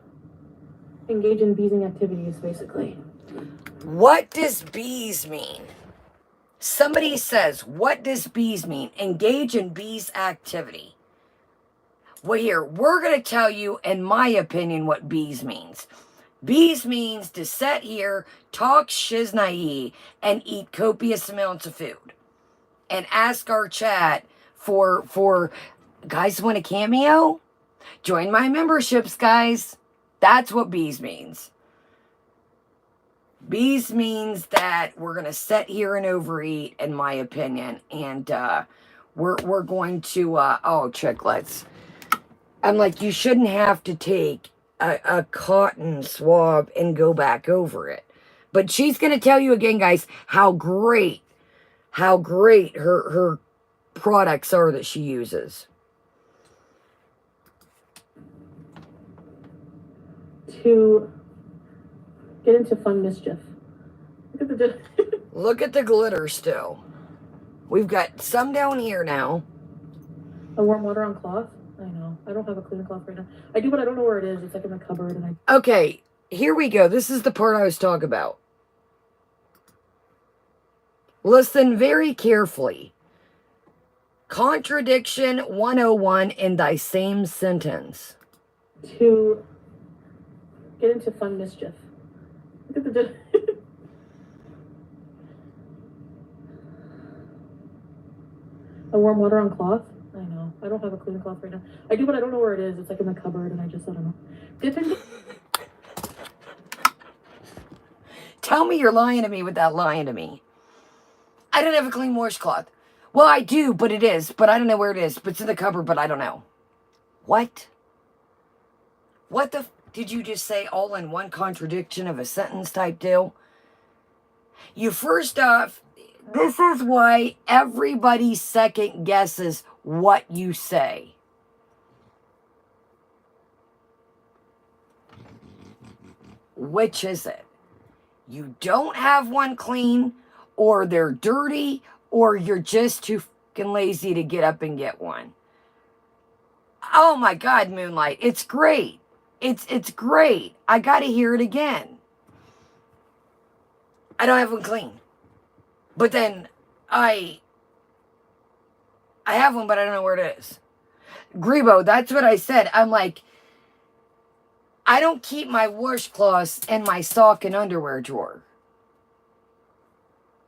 B: engage in beesing activities, basically.
A: What does bees mean? Somebody says, what does bees mean? Engage in bees activity. Well, here, we're going to tell you, in my opinion, what bees means. Bees means to sit here, talk shiznai, and eat copious amounts of food. And ask our chat for guys want a Cameo? Join my memberships, guys. That's what bees means. Bees means that we're going to sit here and overeat, in my opinion. And we're going to, oh, chicklets. I'm like, you shouldn't have to take a cotton swab and go back over it. But she's going to tell you again, guys, how great her products are that she uses.
B: To get into fun mischief. Look at the
A: Look at the glitter still. We've got some down here now.
B: a warm water on cloth. I know. I don't have a clean cloth right now. I do, but I don't know where it is. It's like in the cupboard, and
A: Okay, here we go. This is the part I was talking about. Listen very carefully. Contradiction 101 in thy same sentence.
B: To get into fun mischief. Look at the a warm water on cloth. I know. I don't have a clean cloth right now. I do, but I don't know where it is. It's like in the cupboard, and I don't know. Dip in.
A: Tell me you're lying to me without lying to me. I don't have a clean washcloth. Well, I do, but it is. But I don't know where it is. But it's in the cupboard, but I don't know. What? What the did you just say, all in one contradiction of a sentence type deal? You first off, this is why everybody second guesses what you say. Which is it? You don't have one clean, or they're dirty, or you're just too fucking lazy to get up and get one. Oh my God, Moonlight, it's great. It's great. I gotta hear it again. I don't have one clean. But then I have one, but I don't know where it is. Grebo, that's what I said. I'm like, I don't keep my washcloths in my sock and underwear drawer.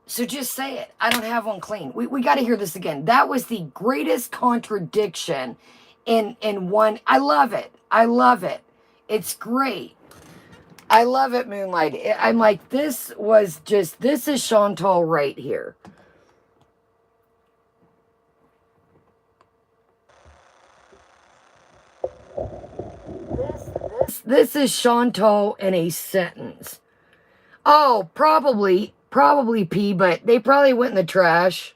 A: So just say it. I don't have one clean. We got to hear this again. That was the greatest contradiction in one. I love it. I love it. It's great. I love it, Moonlight. I'm like, this is Chantal right here. This is Chantal in a sentence. Oh, probably P, but they probably went in the trash.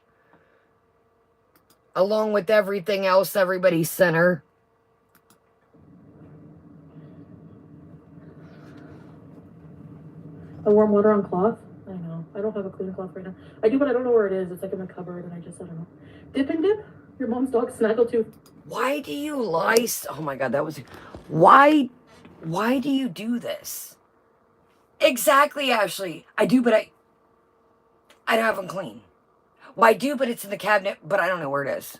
A: Along with everything else everybody sent her.
B: A warm water on cloth. I know. I don't have a clean cloth right now. I do, but I don't know where it is. It's like in the cupboard, and I don't know. Dip and dip. Your mom's dog snaggle too.
A: Why do you lie? Oh my God, that was... Why do you do this? Exactly, Ashley. I do, but I don't have them clean. Well, I do, but it's in the cabinet, but I don't know where it is.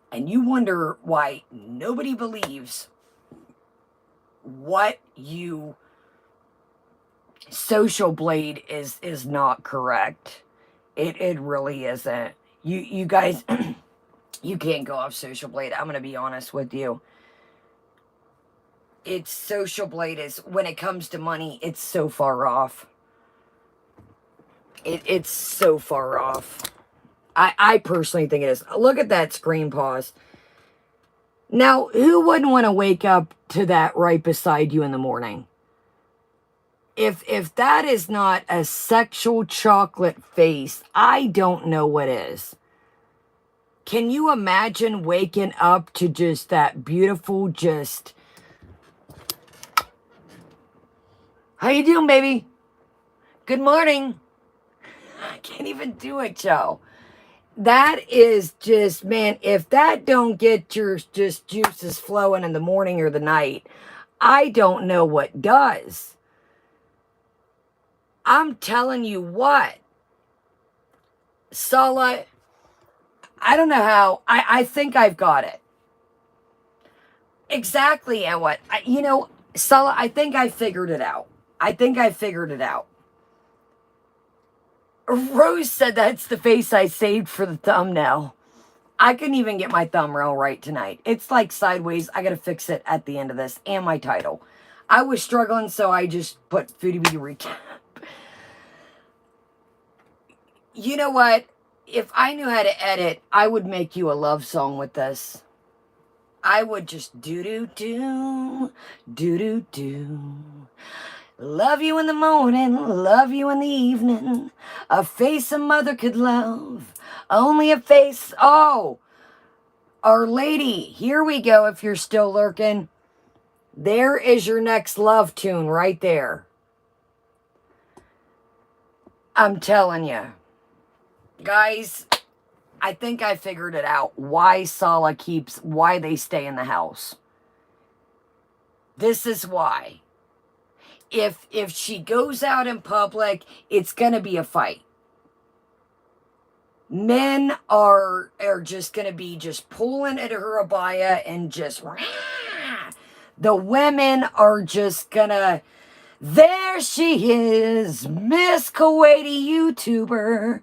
A: And you wonder why nobody believes what you social blade is not correct. It really isn't. You guys, you can't go off social blade. I'm going to be honest with you. It's social blade is, when it comes to money, it's so far off. It's so far off. I personally think it is. Look at that screen pause. Now, who wouldn't want to wake up to that right beside you in the morning? If that is not a sexual chocolate face, I don't know what is. Can you imagine waking up to just that beautiful, just... How you doing, baby? Good morning. I can't even do it, Joe. That is just, man, if that don't get your just juices flowing in the morning or the night, I don't know what does. I'm telling you what. Sala, I don't know how. I think I've got it. Exactly, and what? Sala, I think I figured it out. Rose said that's the face I saved for the thumbnail. I couldn't even get my thumbnail right tonight. It's like sideways. I got to fix it at the end of this, and my title. I was struggling, so I just put Foodie recap. You know what? If I knew how to edit, I would make you a love song with this. I would just do-do-do, do-do-do. Love you in the morning, love you in the evening. A face a mother could love, only a face. Oh, Our Lady, here we go. If you're still lurking, there is your next love tune right there. I'm telling you. Guys, I think I figured it out. Why they stay in the house. This is why. If she goes out in public, it's going to be a fight. Men are just going to be just pulling at her abaya and just... The women are just going to... There she is, Miss Kuwaiti YouTuber.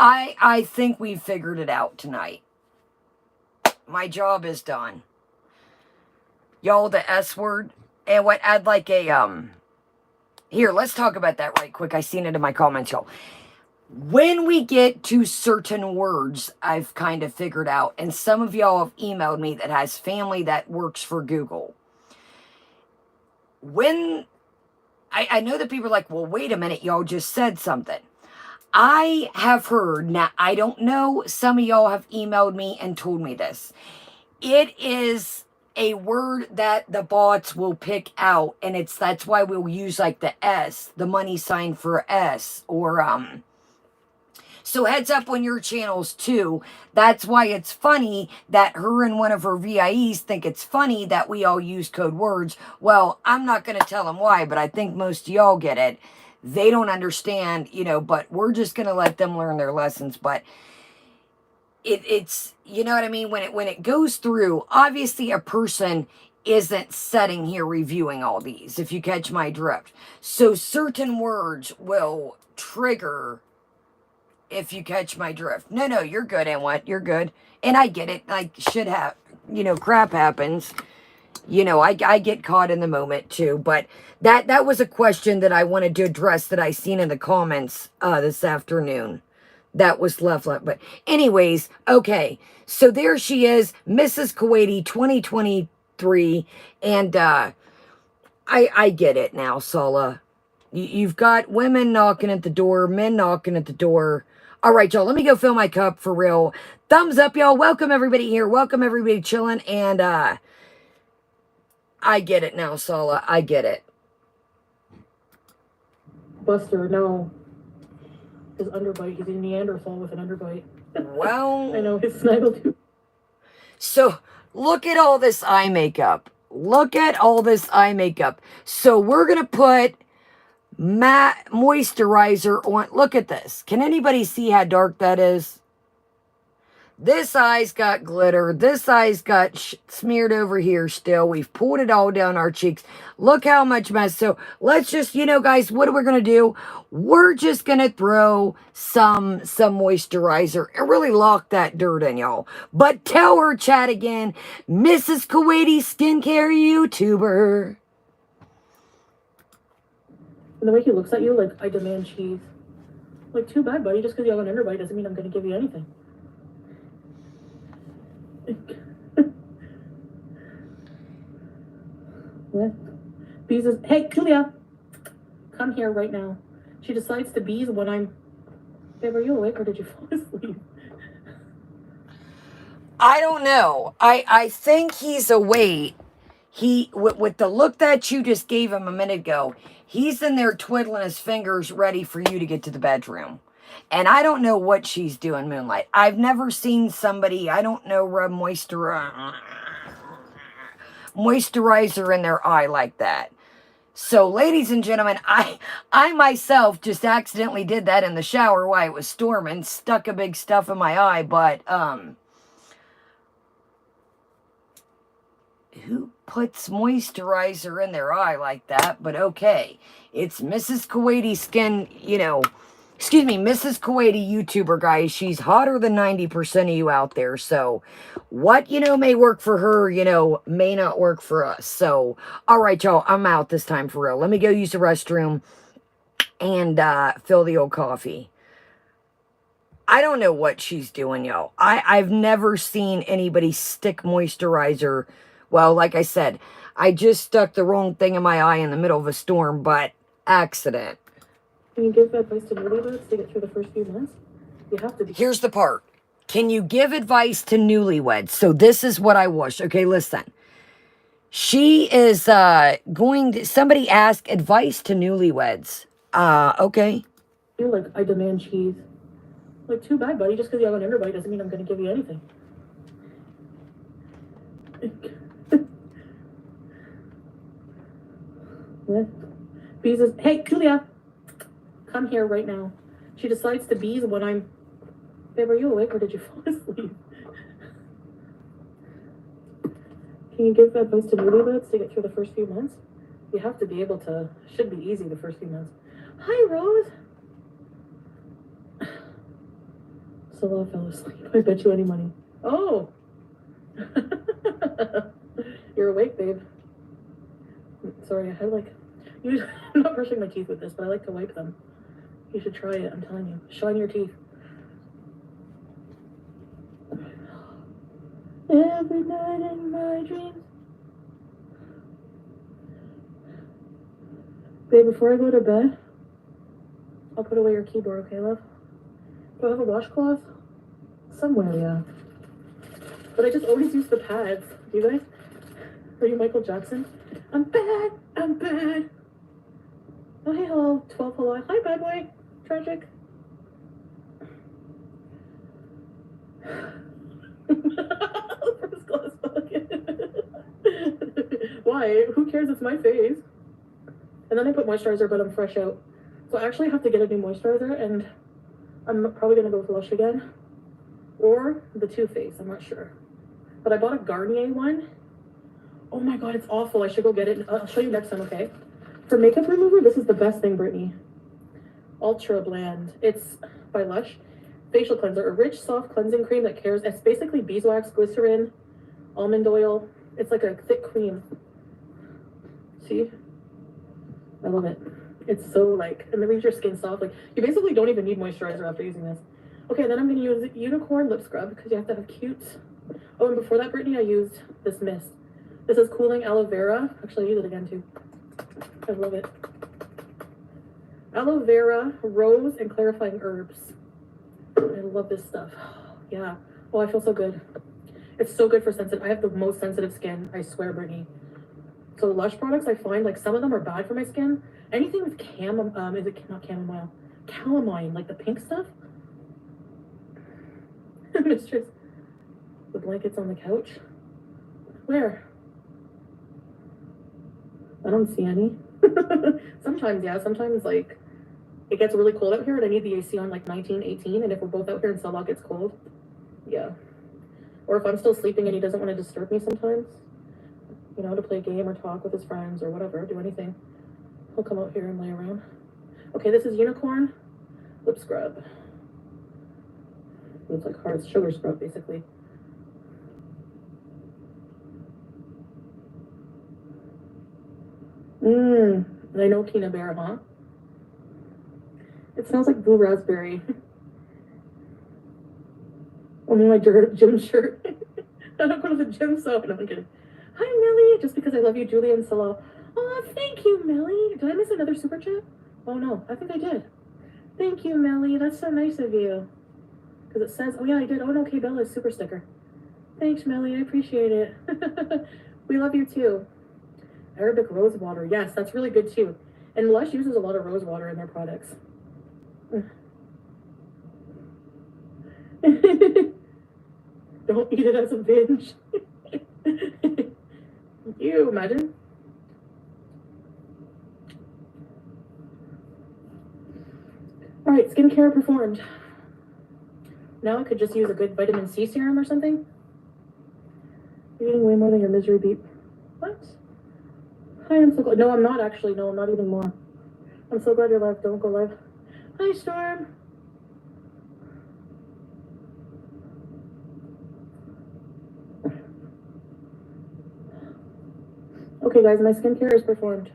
A: I think we figured it out tonight. My job is done. Y'all, the S word. And what, I'd like a, here, let's talk about that right quick. I seen it in my comments, y'all. When we get to certain words, I've kind of figured out, and some of y'all have emailed me that has family that works for Google. When, I know that people are like, well, wait a minute, y'all just said something. I have heard, now I don't know, some of y'all have emailed me and told me this. It is a word that the bots will pick out, and that's why we'll use like the S, the money sign for S, or so heads up on your channels too. That's why it's funny that her and one of her VIEs think it's funny that we all use code words. Well, I'm not going to tell them why, but I think most of y'all get it. They don't understand, you know, but we're just going to let them learn their lessons. But it's, you know what I mean? When it goes through, obviously a person isn't sitting here reviewing all these, if you catch my drift. So certain words will trigger, if you catch my drift. No, you're good, and what? You're good. And I get it. Like, shit you know, crap happens. You know, I get caught in the moment too, but that was a question that I wanted to address that I seen in the comments this afternoon. That was left. But anyways, okay. So there she is, Mrs. Kuwaiti 2023. And I get it now, Sala. You've got women knocking at the door, men knocking at the door. All right, y'all, let me go fill my cup for real. Thumbs up, y'all. Welcome everybody here. Welcome everybody chilling. And I get it now, Sala. I get it.
B: Buster, no. His underbite. He's a Neanderthal with an underbite.
A: Well,
B: I know his snaggletooth.
A: So look at all this eye makeup. Look at all this eye makeup. So we're going to put matte moisturizer on. Look at this. Can anybody see how dark that is? This eye's got glitter. This eye's got smeared over here still. We've pulled it all down our cheeks. Look how much mess. So let's just, you know, guys, what are we going to do? We're just going to throw some moisturizer and really lock that dirt in, y'all. But tell her, chat again, Mrs. Kuwaiti skincare YouTuber.
B: And the way he looks at you, like, I demand cheese. Like, too bad, buddy. Just because you have an underbite doesn't mean I'm going to give you anything. What? Bees is... Hey, Julia! Come here right now. She decides to bees when I'm... Babe, are you awake or did you fall asleep?
A: I don't know. I think he's awake. With the look that you just gave him a minute ago, he's in there twiddling his fingers ready for you to get to the bedroom. And I don't know what she's doing, Moonlight. I've never seen somebody, I don't know, rub moisturizer in their eye like that. So, ladies and gentlemen, I myself just accidentally did that in the shower while it was storming, stuck a big stuff in my eye, but, who puts moisturizer in their eye like that? But okay, it's Mrs. Kuwaiti skin, you know, excuse me, Mrs. Kuwaiti YouTuber, guys. She's hotter than 90% of you out there. So what, may work for her, may not work for us. So, all right, y'all, I'm out this time for real. Let me go use the restroom and fill the old coffee. I don't know what she's doing, y'all. I've never seen anybody stick moisturizer. Well, like I said, I just stuck the wrong thing in my eye in the middle of a storm, but accident.
B: Can you give advice to newlyweds to get through the first few months? You have to be.
A: Here's the part. Can you give advice to newlyweds? So this is what I wish. Okay, listen. She is somebody ask advice to newlyweds. Okay.
B: You're like, I demand cheese. Like, too bad, buddy. Just because you have an everybody doesn't mean I'm going to give you anything. What? Bees is, hey, Julia, come here right now. She decides to bees when I'm, babe, are you awake or did you fall asleep? Can you give advice to newlyweds to get through the first few months? You have to be able to, should be easy the first few months. Hi, Rose. Salah fell asleep. I bet you any money. Oh. You're awake, babe. Sorry, I like, I'm not brushing my teeth with this, but I like to wipe them. You should try it, I'm telling you. Shine your teeth. Every night in my dreams. Babe, before I go to bed, I'll put away your keyboard, okay, love? Do I have a washcloth? Somewhere, yeah. But I just always use the pads. Do you guys? Are you Michael Jackson? I'm bad, I'm bad. Oh, hey, hello, 12, hello. Hi, bad boy. Tragic. First class bucket. Why? Who cares? It's my face. And then I put moisturizer, but I'm fresh out. So I actually have to get a new moisturizer, and I'm probably going to go with Lush again. Or the Too Faced, I'm not sure. But I bought a Garnier one. Oh my god, it's awful. I should go get it. I'll show you next time, okay? For makeup remover, this is the best thing, Brittany. Ultra Bland. It's by Lush. Facial cleanser. A rich, soft cleansing cream that cares. It's basically beeswax, glycerin, almond oil. It's like a thick cream. See? I love it. It's so like, and it leaves your skin soft. Like, you basically don't even need moisturizer after using this. Okay, then I'm going to use Unicorn Lip Scrub because you have to have cute. Oh, and before that, Brittany, I used this mist. This is Cooling Aloe Vera. Actually, I use it again, too. I love it. Aloe Vera, Rose, and Clarifying Herbs. I love this stuff. Yeah. Oh, I feel so good. It's so good for sensitive. I have the most sensitive skin, I swear, Brittany. So Lush products, I find, like, some of them are bad for my skin. Anything with is it not chamomile? Calamine, like the pink stuff. Mistress. The blankets on the couch. Where? I don't see any. Sometimes, yeah. Sometimes, like, it gets really cold out here and I need the AC on, like, 19, 18. And if we're both out here and Salah gets cold, yeah. Or if I'm still sleeping and he doesn't want to disturb me sometimes, you know, to play a game or talk with his friends or whatever, do anything, he'll come out here and lay around. Okay, this is Unicorn Lip Scrub. It's like hard sugar scrub, basically. I know peanut bear, huh? It smells like blue raspberry. Only my gym shirt. I don't go to the gym, so no, I'm kidding. Hi, Millie. Just because I love you, Julie and Salah. Oh, thank you, Millie. Did I miss another super chat? Oh no, I think I did. Thank you, Millie. That's so nice of you. Because it says, oh yeah, I did. Oh no, okay, Bella's super sticker. Thanks, Millie. I appreciate it. We love you too. Arabic rose water. Yes, that's really good too. And Lush uses a lot of rose water in their products. Don't eat it as a binge. You imagine? All right, skincare performed. Now I could just use a good vitamin C serum or something. You're eating way more than your misery beep. What? Hi, I'm so glad. No, I'm not actually. No, I'm not eating more. I'm so glad you're live. Don't go live. Hi, Storm. Okay, guys, my skincare is performed.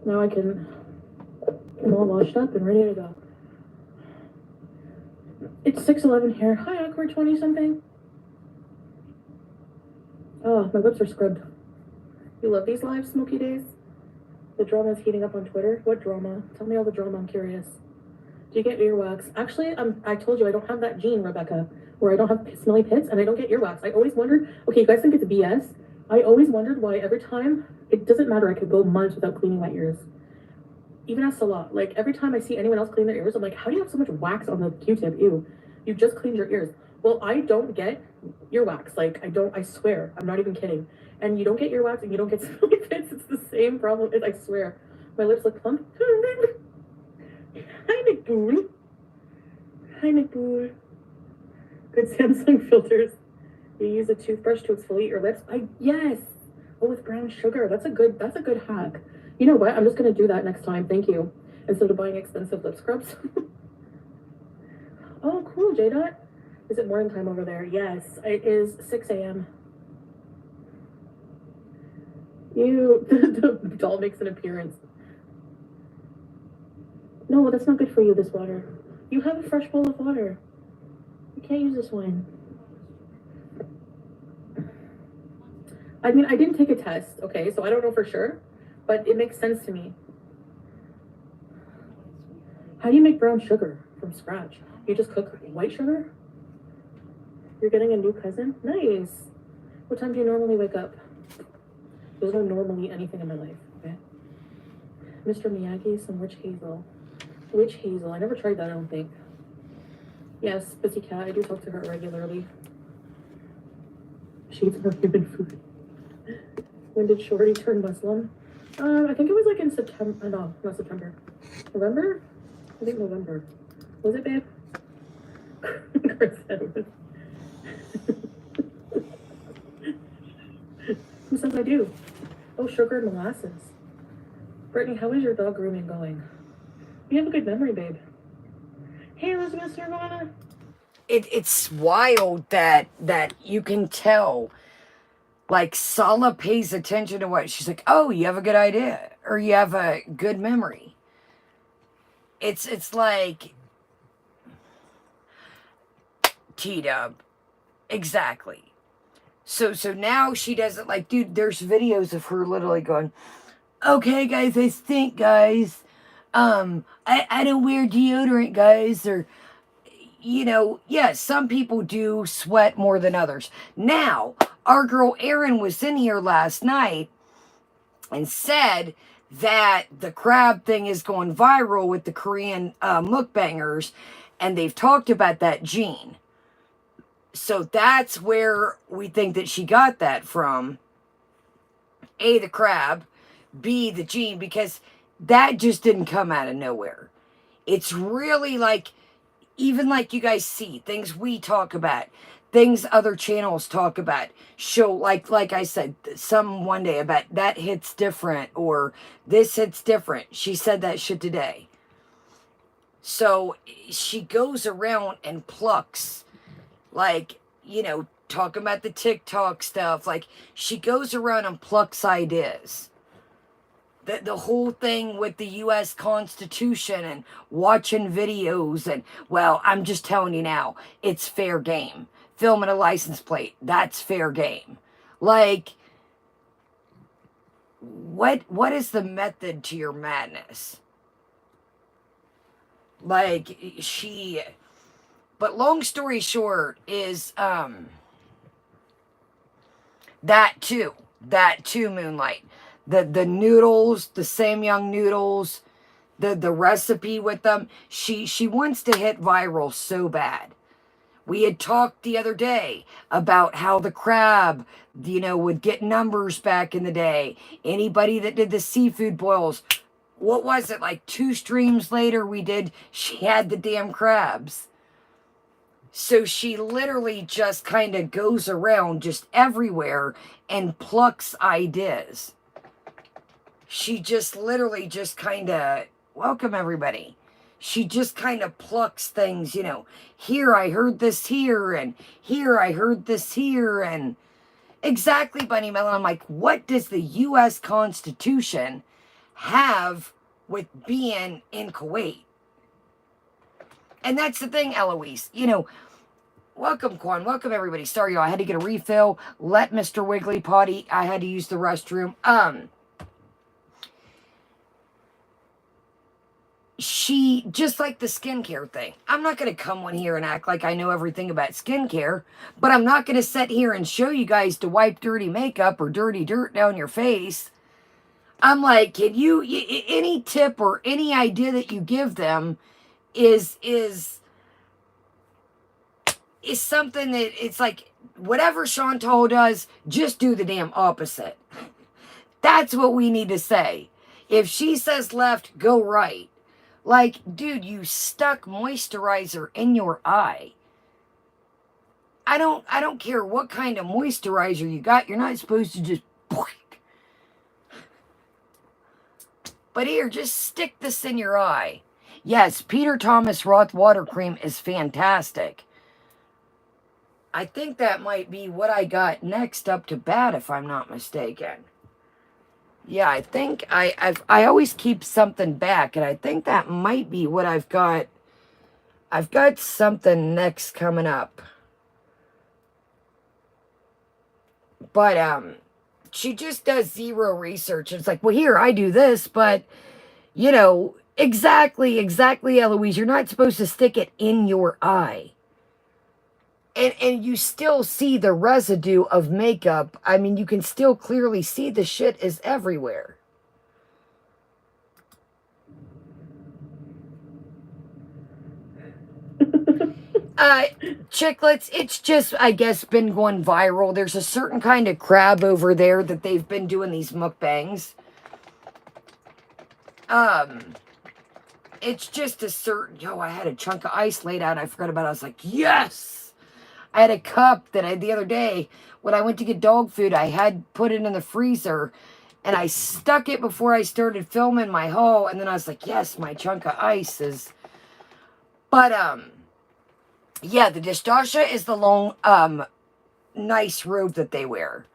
B: Now I'm all washed up and ready to go. It's 6:11 here. Hi, awkward 20-something. Oh, my lips are scrubbed. You love these live smoky days? The drama is heating up on Twitter. What drama? Tell me all the drama. I'm curious. Do you get earwax? Actually, I told you I don't have that gene, Rebecca, where I don't have smelly pits and I don't get earwax. I always wondered, okay, you guys think it's BS? I always wondered why every time, it doesn't matter, I could go months without cleaning my ears. Even at Salah, like every time I see anyone else clean their ears, I'm like, how do you have so much wax on the Q-tip? Ew, you just cleaned your ears. Well, I don't get earwax. Like, I swear, I'm not even kidding. And you don't get earwax and you don't get smelly pits. It's the same problem, I swear. My lips look plump. Hi, McBoon. Hi, McBoon. Good Samsung filters. You use a toothbrush to exfoliate your lips. Yes. Oh, with brown sugar. That's a good hack. You know what? I'm just gonna do that next time. Thank you. Instead of buying expensive lip scrubs. Oh, cool, J-Dot. Is it morning time over there? Yes, it is 6 a.m. The doll makes an appearance. No, that's not good for you, this water. You have a fresh bowl of water. You can't use this one. I mean, I didn't take a test, okay? So I don't know for sure, but it makes sense to me. How do you make brown sugar from scratch? You just cook white sugar? You're getting a new cousin? Nice. What time do you normally wake up? There's no normally anything in my life, okay? Mr. Miyagi, some witch hazel. Witch hazel. I never tried that, I don't think. Yes, Busy Cat. I do talk to her regularly. She eats her human food. When did Shorty turn Muslim? I think it was like in September. No, not September. November? I think November. Was it, babe? Chris Edwards. Who says I do? Oh, sugar and molasses. Brittany, how is your dog grooming going? You have a good memory, babe. Hey, Elizabeth Nirvana.
A: It's wild that you can tell. Like, Sala pays attention to what she's like. Oh, you have a good idea, or you have a good memory. It's like T-Dub, exactly. So now she does it like, dude. There's videos of her literally going, "Okay, guys, I stink, guys. I don't wear deodorant, guys," or. You know, yes, some people do sweat more than others. Now, our girl Erin was in here last night and said that the crab thing is going viral with the Korean mukbangers, and they've talked about that gene. So that's where we think that she got that from. A, the crab, B, the gene, because that just didn't come out of nowhere. It's really like, even like you guys see, things we talk about, things other channels talk about, show, like I said, some one day about that hits different, or this hits different. She said that shit today. So she goes around and plucks, like, you know, talking about the TikTok stuff. Like, she goes around and plucks ideas. The whole thing with the U.S. Constitution and watching videos and, well, I'm just telling you now, it's fair game. Filming a license plate, that's fair game. Like, what is the method to your madness? Like, but long story short is, that too, Moonlight. The noodles, the Samyang noodles, the recipe with them. She wants to hit viral so bad. We had talked the other day about how the crab, you know, would get numbers back in the day. Anybody that did the seafood boils, what was it, like 2 streams later she had the damn crabs. So she literally just kind of goes around just everywhere and plucks ideas. She just literally just kind of Welcome, everybody. She just kind of plucks things, you know. Here I heard this here, and here I heard this here, and exactly, Bunny Melon. I'm like, what does the U.S. Constitution have with being in Kuwait? And that's the thing, Eloise. You know, welcome, Quan. Welcome, everybody. Sorry, y'all. I had to get a refill. Let Mr. Wiggly potty. I had to use the restroom. She, just like the skincare thing. I'm not going to come on here and act like I know everything about skincare, but I'm not going to sit here and show you guys to wipe dirty makeup or dirty dirt down your face. I'm like, can you, any tip or any idea that you give them is something that it's like, whatever Chantal does, just do the damn opposite. That's what we need to say. If she says left, go right. Like, dude, you stuck moisturizer in your eye. I don't care what kind of moisturizer you got. You're not supposed to just... But here, just stick this in your eye. Yes, Peter Thomas Roth water cream is fantastic. I think that might be what I got next up to bat, if I'm not mistaken. Yeah, I think I always keep something back, and I think that might be what I've got. I've got something next coming up. But she just does zero research. It's like, well, here, I do this, but, you know, exactly, Eloise, you're not supposed to stick it in your eye. And you still see the residue of makeup. I mean, you can still clearly see the shit is everywhere. Chiclets, it's just, I guess, been going viral. There's a certain kind of crab over there that they've been doing these mukbangs. It's just a certain, yo, I had a chunk of ice laid out. I forgot about it. I was like, yes! I had a cup that the other day, when I went to get dog food, I had put it in the freezer, and I stuck it before I started filming my haul, and then I was like, yes, my chunk of ice is... But, yeah, the Dishdasha is the long, nice robe that they wear.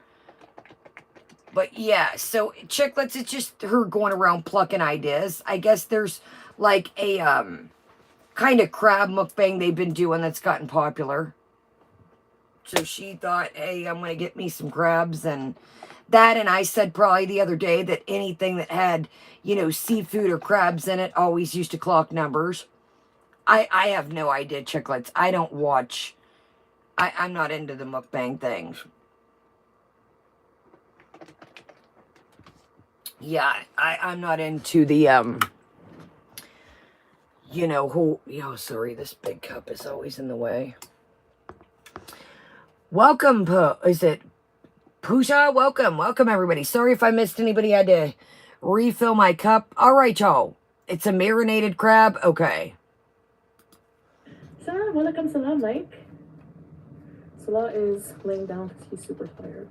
A: But, yeah, so, Chiclets, it's just her going around plucking ideas. I guess there's, like, a, kind of crab mukbang they've been doing that's gotten popular. So she thought, hey, I'm going to get me some crabs and that. And I said probably the other day that anything that had, you know, seafood or crabs in it always used to clock numbers. I have no idea, Chiclets. I don't watch. I'm not into the mukbang things. Yeah, I'm not into the, you know, whole... Oh, sorry, this big cup is always in the way. Welcome, is it Pooja? Welcome, everybody. Sorry if I missed anybody. I had to refill my cup. All right, y'all. It's a marinated crab. Okay.
B: Salam alaikum salam, Mike. Salah is laying down because he's super tired.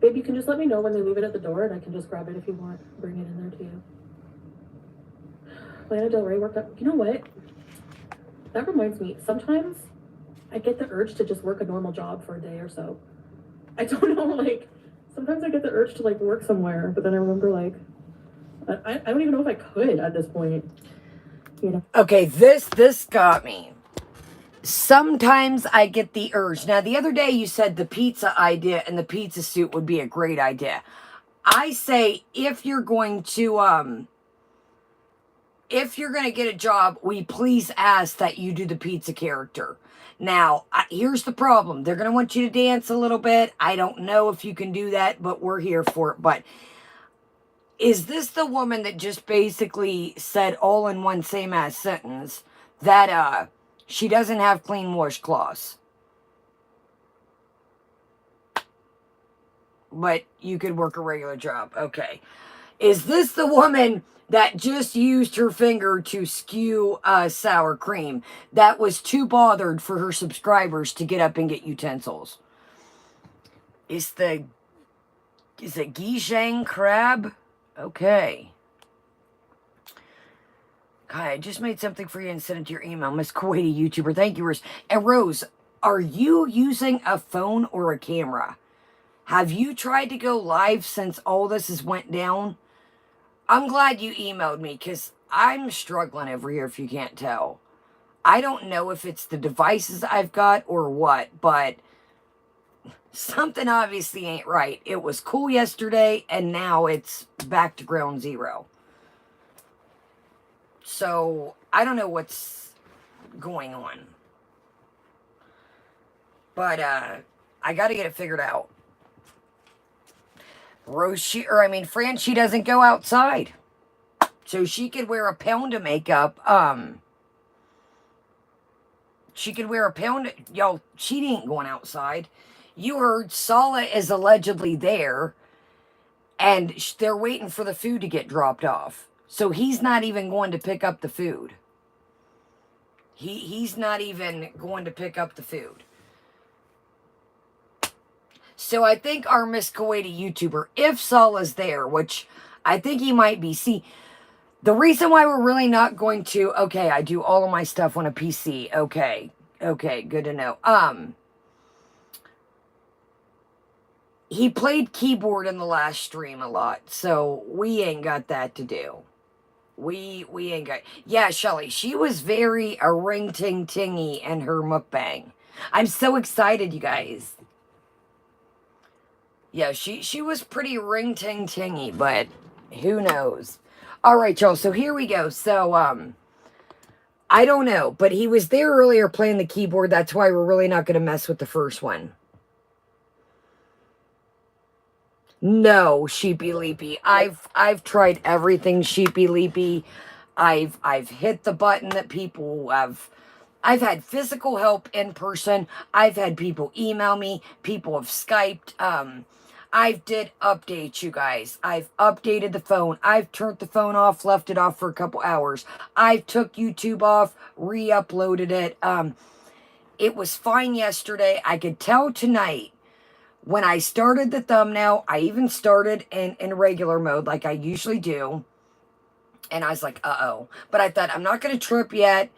B: Babe, you can just let me know when they leave it at the door, and I can just grab it if you want. Bring it in there to you. Lana Del Rey worked out. You know what? That reminds me. Sometimes I get the urge to just work a normal job for a day or so. I don't know, like, sometimes I get the urge to, like, work somewhere, but then I remember, like, I don't even know if I could at this point, you know?
A: Okay, this got me. Sometimes I get the urge. Now, the other day you said the pizza idea and the pizza suit would be a great idea. I say if you're going to get a job, we please ask that you do the pizza character. Now, here's the problem. They're going to want you to dance a little bit. I don't know if you can do that, but we're here for it. But is this the woman that just basically said all in one same ass sentence that she doesn't have clean washcloths? But you could work a regular job. Okay. Is this the woman that just used her finger to skew sour cream, that was too bothered for her subscribers to get up and get utensils? Is it Gijang crab? Okay. Hi, I just made something for you and sent it to your email. Miss Kuwaiti YouTuber. Thank you, Rose. And Rose, are you using a phone or a camera? Have you tried to go live since all this has went down? I'm glad you emailed me because I'm struggling over here if you can't tell. I don't know if it's the devices I've got or what, but something obviously ain't right. It was cool yesterday and now it's back to ground zero. So I don't know what's going on. But I got to get it figured out. Fran, she doesn't go outside. So she could wear a pound of makeup. She could wear a pound. Y'all, she ain't going outside. You heard Sala is allegedly there. And they're waiting for the food to get dropped off. So he's not even going to pick up the food. He's not even going to pick up the food. So I think our Miss Kuwaiti YouTuber, if Sala's there, which I think he might be. See, the reason why we're really not going to, okay, I do all of my stuff on a PC. Okay, good to know. He played keyboard in the last stream a lot, so we ain't got that to do. We ain't got... Yeah, Shelly, she was very a ring-ting-tingy in her mukbang. I'm so excited, you guys. Yeah, she was pretty ring-ting-tingy, but who knows? All right, y'all, so here we go. So, I don't know, but he was there earlier playing the keyboard. That's why we're really not going to mess with the first one. No, Sheepy Leapy. I've tried everything Sheepy Leapy. I've hit the button that people have. I've had physical help in person. I've had people email me. People have Skyped. I've did updates, you guys. I've updated the phone. I've turned the phone off, left it off for a couple hours. I've took YouTube off, re-uploaded it. It was fine yesterday. I could tell tonight when I started the thumbnail, I even started in regular mode like I usually do. And I was like, uh-oh. But I thought, I'm not going to trip yet.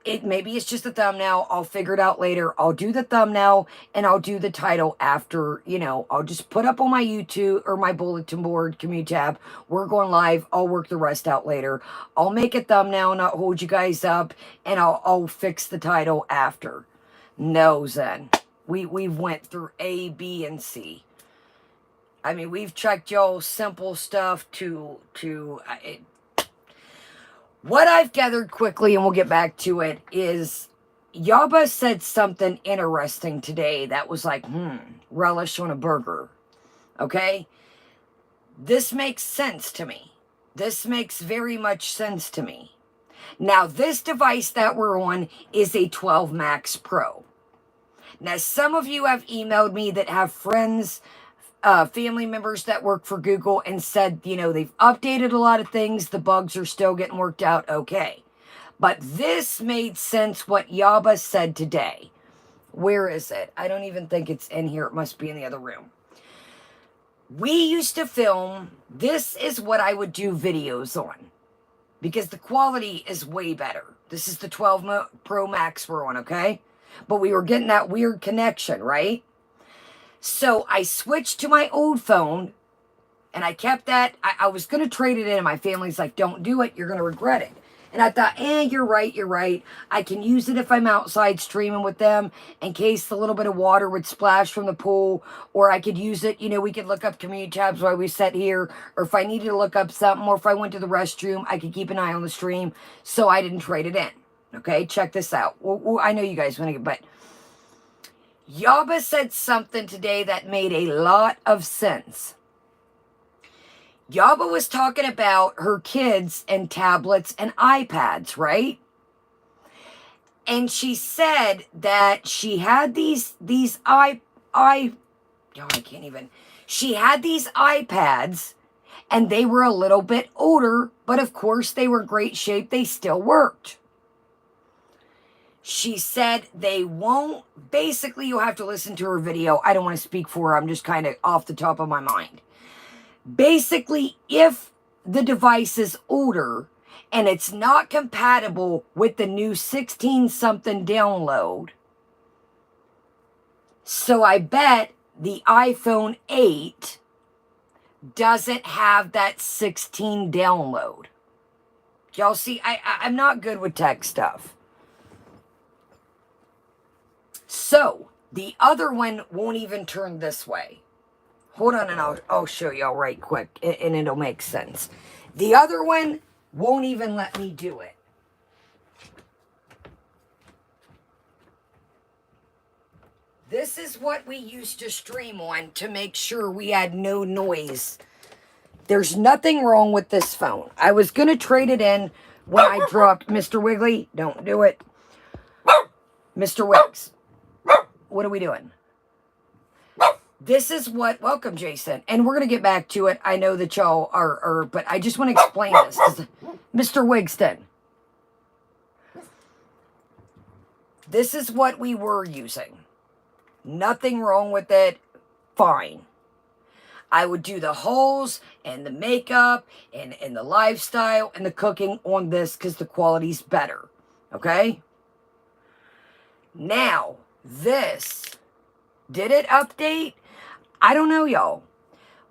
A: Maybe it's just a thumbnail. I'll figure it out later. I'll do the thumbnail and I'll do the title after, I'll just put up on my YouTube or my bulletin board, commute tab. We're going live. I'll work the rest out later. I'll make a thumbnail, not hold you guys up, and I'll fix the title after. No, Zen. We went through A, B, and C. I mean, we've checked y'all simple stuff to what I've gathered quickly, and we'll get back to it, is Yaba said something interesting today that was like, relish on a burger. Okay? This makes sense to me. This makes very much sense to me. Now, this device that we're on is a 12 Max Pro. Now, some of you have emailed me that have friends, family members that work for Google and said, they've updated a lot of things. The bugs are still getting worked out. Okay. But this made sense what Yaba said today. Where is it? I don't even think it's in here. It must be in the other room. We used to film. This is what I would do videos on because the quality is way better. This is the 12 Pro Max we're on, okay? But we were getting that weird connection, right? So I switched to my old phone, and I kept that. I was going to trade it in, and my family's like, don't do it. You're going to regret it. And I thought, you're right. I can use it if I'm outside streaming with them in case the little bit of water would splash from the pool, or I could use it. We could look up community tabs while we sat here, or if I needed to look up something, or if I went to the restroom, I could keep an eye on the stream, so I didn't trade it in. Okay, check this out. Well, I know you guys want to get, but Yaba said something today that made a lot of sense. Yaba was talking about her kids and tablets and iPads, right? And she said that she had she had these iPads and they were a little bit older, but of course they were in great shape. They still worked. She said they won't, basically you'll have to listen to her video. I don't want to speak for her. I'm just kind of off the top of my mind. Basically, if the device is older and it's not compatible with the new 16-something download. So I bet the iPhone 8 doesn't have that 16 download. Y'all see, I'm not good with tech stuff. So, the other one won't even turn this way. Hold on and I'll show y'all right quick and it'll make sense. The other one won't even let me do it. This is what we used to stream on to make sure we had no noise. There's nothing wrong with this phone. I was going to trade it in when I dropped Mr. Wiggly. Don't do it. Mr. Wiggs. What are we doing? This is what, welcome Jason. And we're going to get back to it. I know that y'all are, but I just want to explain this. Mr. Wigston. This is what we were using. Nothing wrong with it. Fine. I would do the hauls and the makeup and the lifestyle and the cooking on this because the quality's better. Okay? Now, this, did it update? I don't know, y'all.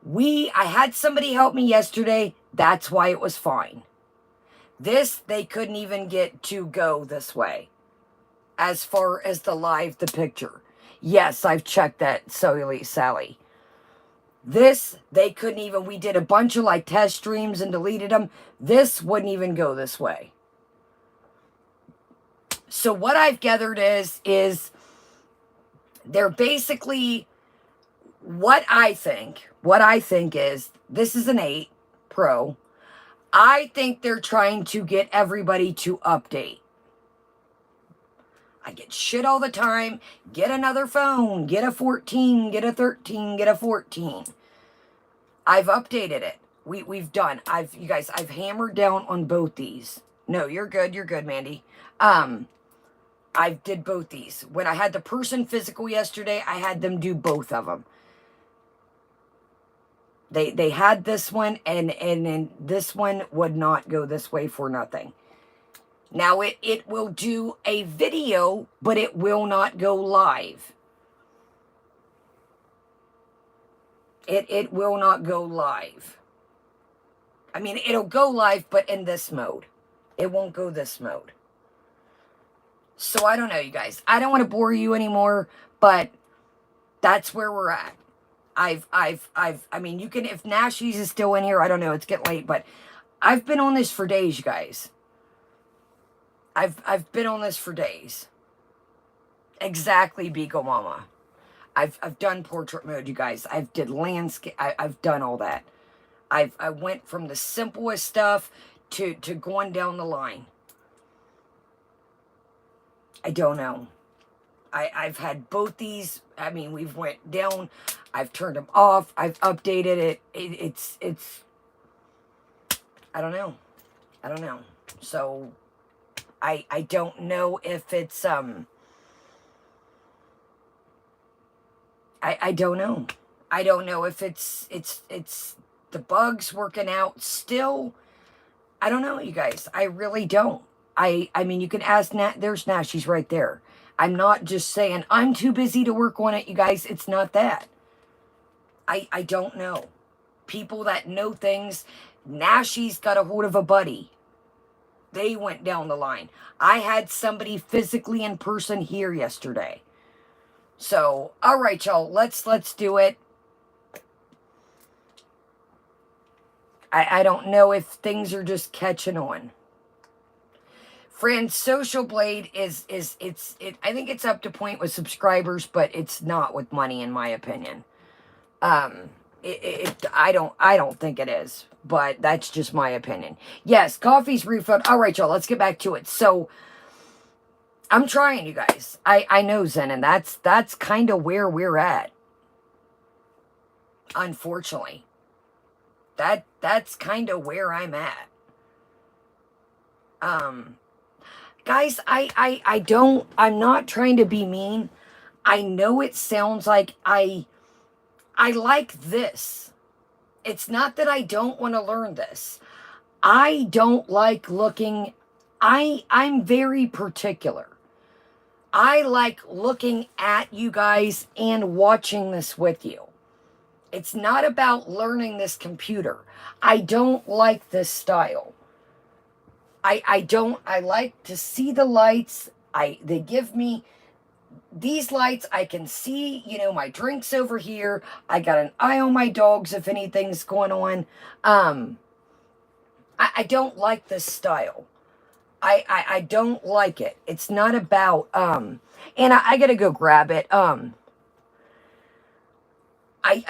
A: I had somebody help me yesterday. That's why it was fine. This, they couldn't even get to go this way. As far as the picture. Yes, I've checked that, Sally. This, they couldn't even, we did a bunch of like test streams and deleted them. This wouldn't even go this way. So what I've gathered is they're basically, what I think is, this is an 8 Pro. I think they're trying to get everybody to update. I get shit all the time. Get another phone. Get a 14. Get a 13. Get a 14. I've updated it. We've done. You guys, I've hammered down on both these. No, you're good. You're good, Mandy. I did both these. When I had the person physical yesterday, I had them do both of them. They had this one, and this one would not go this way for nothing. Now, it will do a video, but it will not go live. It will not go live. I mean, it'll go live, but in this mode. It won't go this mode. So, I don't know, you guys. I don't want to bore you anymore, but that's where we're at. I mean, you can, if Nashies is still in here, I don't know, it's getting late, but I've been on this for days, you guys. I've been on this for days. Exactly, Beagle Mama. I've done portrait mode, you guys. I've did landscape. I've done all that. I went from the simplest stuff to going down the line. I don't know. I've had both these. I mean, we've went down. I've turned them off. I've updated it. It's. I don't know. I don't know. So. I don't know if it's, I don't know. I don't know if it's the bugs working out still. I don't know, you guys. I really don't. I mean, you can ask there's She's right there. I'm not just saying, I'm too busy to work on it, you guys. It's not that. I don't know. People that know things, She's got a hold of a buddy. They went down the line. I had somebody physically in person here yesterday. So, all right, y'all. Let's do it. I don't know if things are just catching on. Friends, Social Blade I think it's up to point with subscribers, but it's not with money, in my opinion. I don't think it is, but that's just my opinion. Yes, coffee's refilled. All right, y'all, let's get back to it. So, I'm trying, you guys. I know, Zen, and that's kind of where we're at. Unfortunately. That's kind of where I'm at. Guys, I'm not trying to be mean. I know it sounds like I like this. It's not that I don't want to learn this. I don't like looking, I'm very particular. I like looking at you guys and watching this with you. It's not about learning this computer. I don't like this style. I like to see the lights. They give me these lights. I can see, my drinks over here. I got an eye on my dogs if anything's going on. I don't like this style. I don't like it. It's not about, and I gotta go grab it. I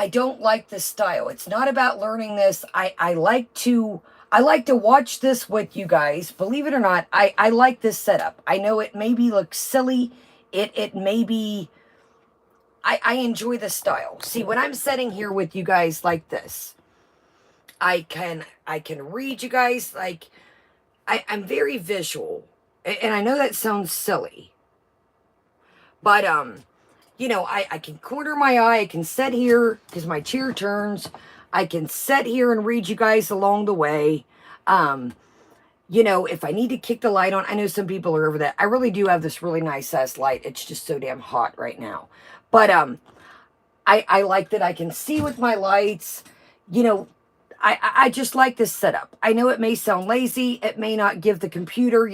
A: don't like this style. It's not about learning this. I like to watch this with you guys. Believe it or not, I like this setup. I know it maybe looks silly. It may be, I enjoy this style. See, when I'm sitting here with you guys like this, I can read you guys. Like, I'm very visual. And I know that sounds silly. But, I can corner my eye. I can sit here because my chair turns. I can sit here and read you guys along the way. If I need to kick the light on, I know some people are over that. I really do have this really nice ass light. It's just so damn hot right now. But, I like that I can see with my lights. I just like this setup. I know it may sound lazy. It may not give the computer,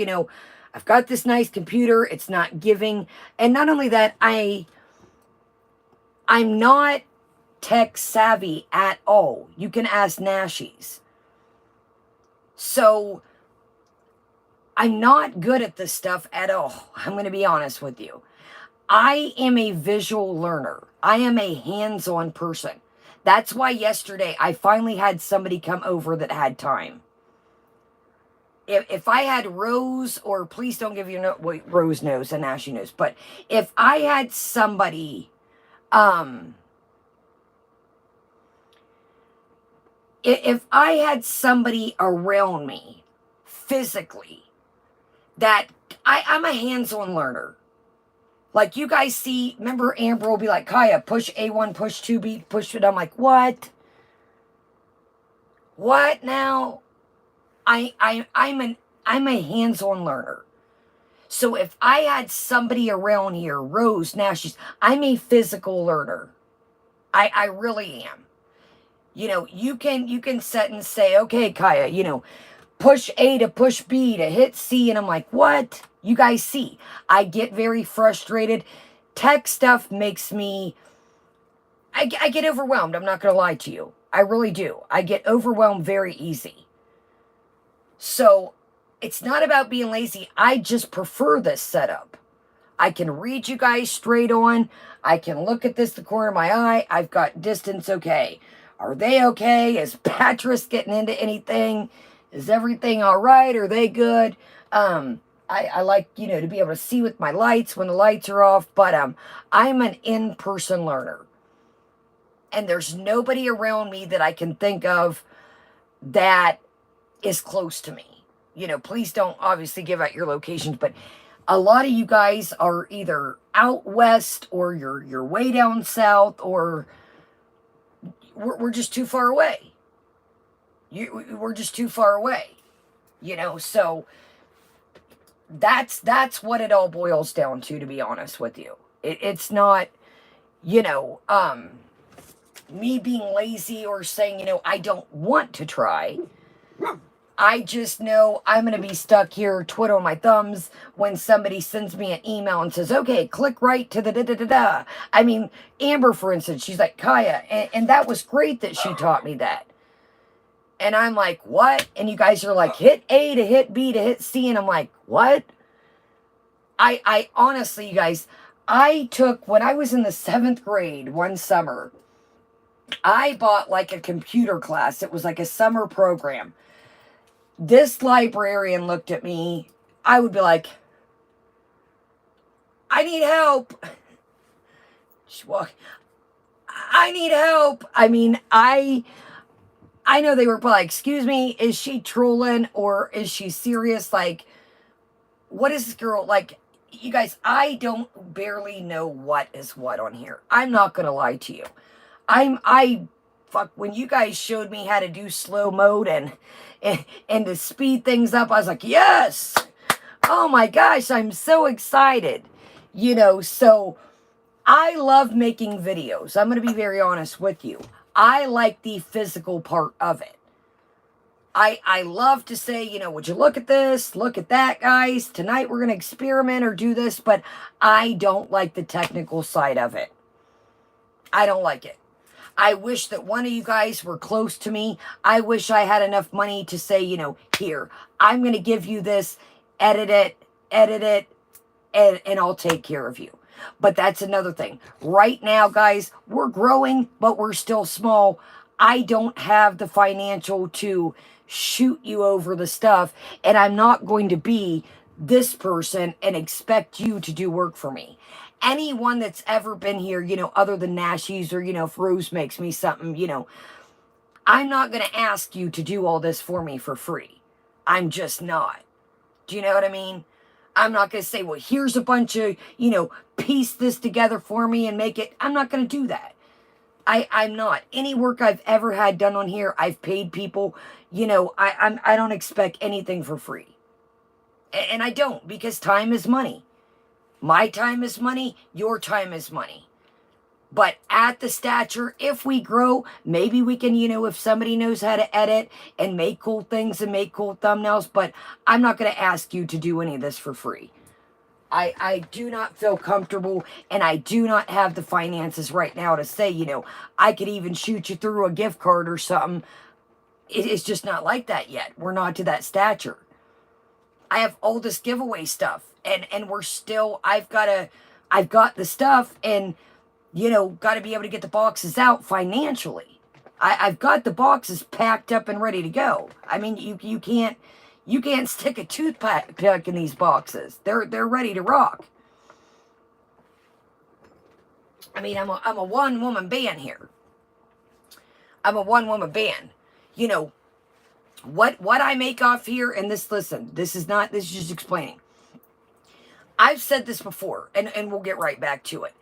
A: I've got this nice computer. It's not giving. And not only that, I'm not tech savvy at all. You can ask Nashies. So I'm not good at this stuff at all. I'm going to be honest with you. I am a visual learner. I am a hands-on person. That's why yesterday I finally had somebody come over that had time. If I had Rose, or please don't give your wait, Rose knows and Ashley knows, but if I had somebody, if I had somebody around me physically, that I'm a hands-on learner. Like you guys see, remember Amber will be like, Kaya, push A1, push 2B, push it. I'm like, what? What now? I'm a hands-on learner. So if I had somebody around here, Rose, now I'm a physical learner. I really am. You can sit and say, okay, Kaya, push A to push B to hit C. And I'm like, what? You guys see, I get very frustrated. Tech stuff makes me, I get overwhelmed. I'm not going to lie to you. I really do. I get overwhelmed very easy. So it's not about being lazy. I just prefer this setup. I can read you guys straight on. I can look at this, the corner of my eye. I've got distance okay. Are they okay? Is Patris getting into anything? Is everything all right? Are they good? I like, to be able to see with my lights when the lights are off. But I'm an in-person learner. And there's nobody around me that I can think of that is close to me. Please don't obviously give out your locations, but a lot of you guys are either out west or you're way down south, or we're just too far away. We're just too far away. So that's what it all boils down to be honest with you. It's not, me being lazy or saying, I don't want to try. I just know I'm going to be stuck here twiddling my thumbs when somebody sends me an email and says, okay, click right to the da-da-da-da. I mean, Amber, for instance, she's like, Kaya, and that was great that she taught me that. And I'm like, what? And you guys are like, hit A to hit B to hit C. And I'm like, what? I honestly, you guys, when I was in the 7th grade one summer, I bought like a computer class. It was like a summer program. This librarian looked at me. I would be like, I need help. I need help. I mean, I know they were probably like, excuse me, is she trolling or is she serious? Like, what is this girl? Like, you guys, I don't barely know what is what on here. I'm not going to lie to you. I fuck, when you guys showed me how to do slow mode and to speed things up, I was like, yes! Oh my gosh, I'm so excited. So I love making videos. I'm going to be very honest with you. I like the physical part of it. I love to say, would you look at this? Look at that, guys. Tonight we're going to experiment or do this, but I don't like the technical side of it. I don't like it. I wish that one of you guys were close to me. I wish I had enough money to say, here, I'm going to give you this, edit it, and I'll take care of you. But that's another thing. Right now, guys, we're growing, but we're still small. I don't have the financial to shoot you over the stuff, and I'm not going to be this person and expect you to do work for me. Anyone that's ever been here, other than Nashies or, if Rose makes me something, I'm not going to ask you to do all this for me for free. I'm just not. Do you know what I mean? I'm not going to say, well, here's a bunch of, piece this together for me and make it. I'm not going to do that. I'm not. Any work I've ever had done on here, I've paid people. I don't expect anything for free. And I don't, because time is money. My time is money. Your time is money. But at the stature, if we grow, maybe we can, if somebody knows how to edit and make cool things and make cool thumbnails. But I'm not going to ask you to do any of this for free. I do not feel comfortable, and I do not have the finances right now to say, I could even shoot you through a gift card or something. It's just not like that yet. We're not to that stature. I have all this giveaway stuff, and we're still, I've got the stuff, and, got to be able to get the boxes out financially. I've got the boxes packed up and ready to go. I mean, you can't stick a toothpick in these boxes. They're ready to rock. I mean, I'm a one-woman band here. I'm a one-woman band. What I make off here, and this is just explaining. I've said this before, and we'll get right back to it.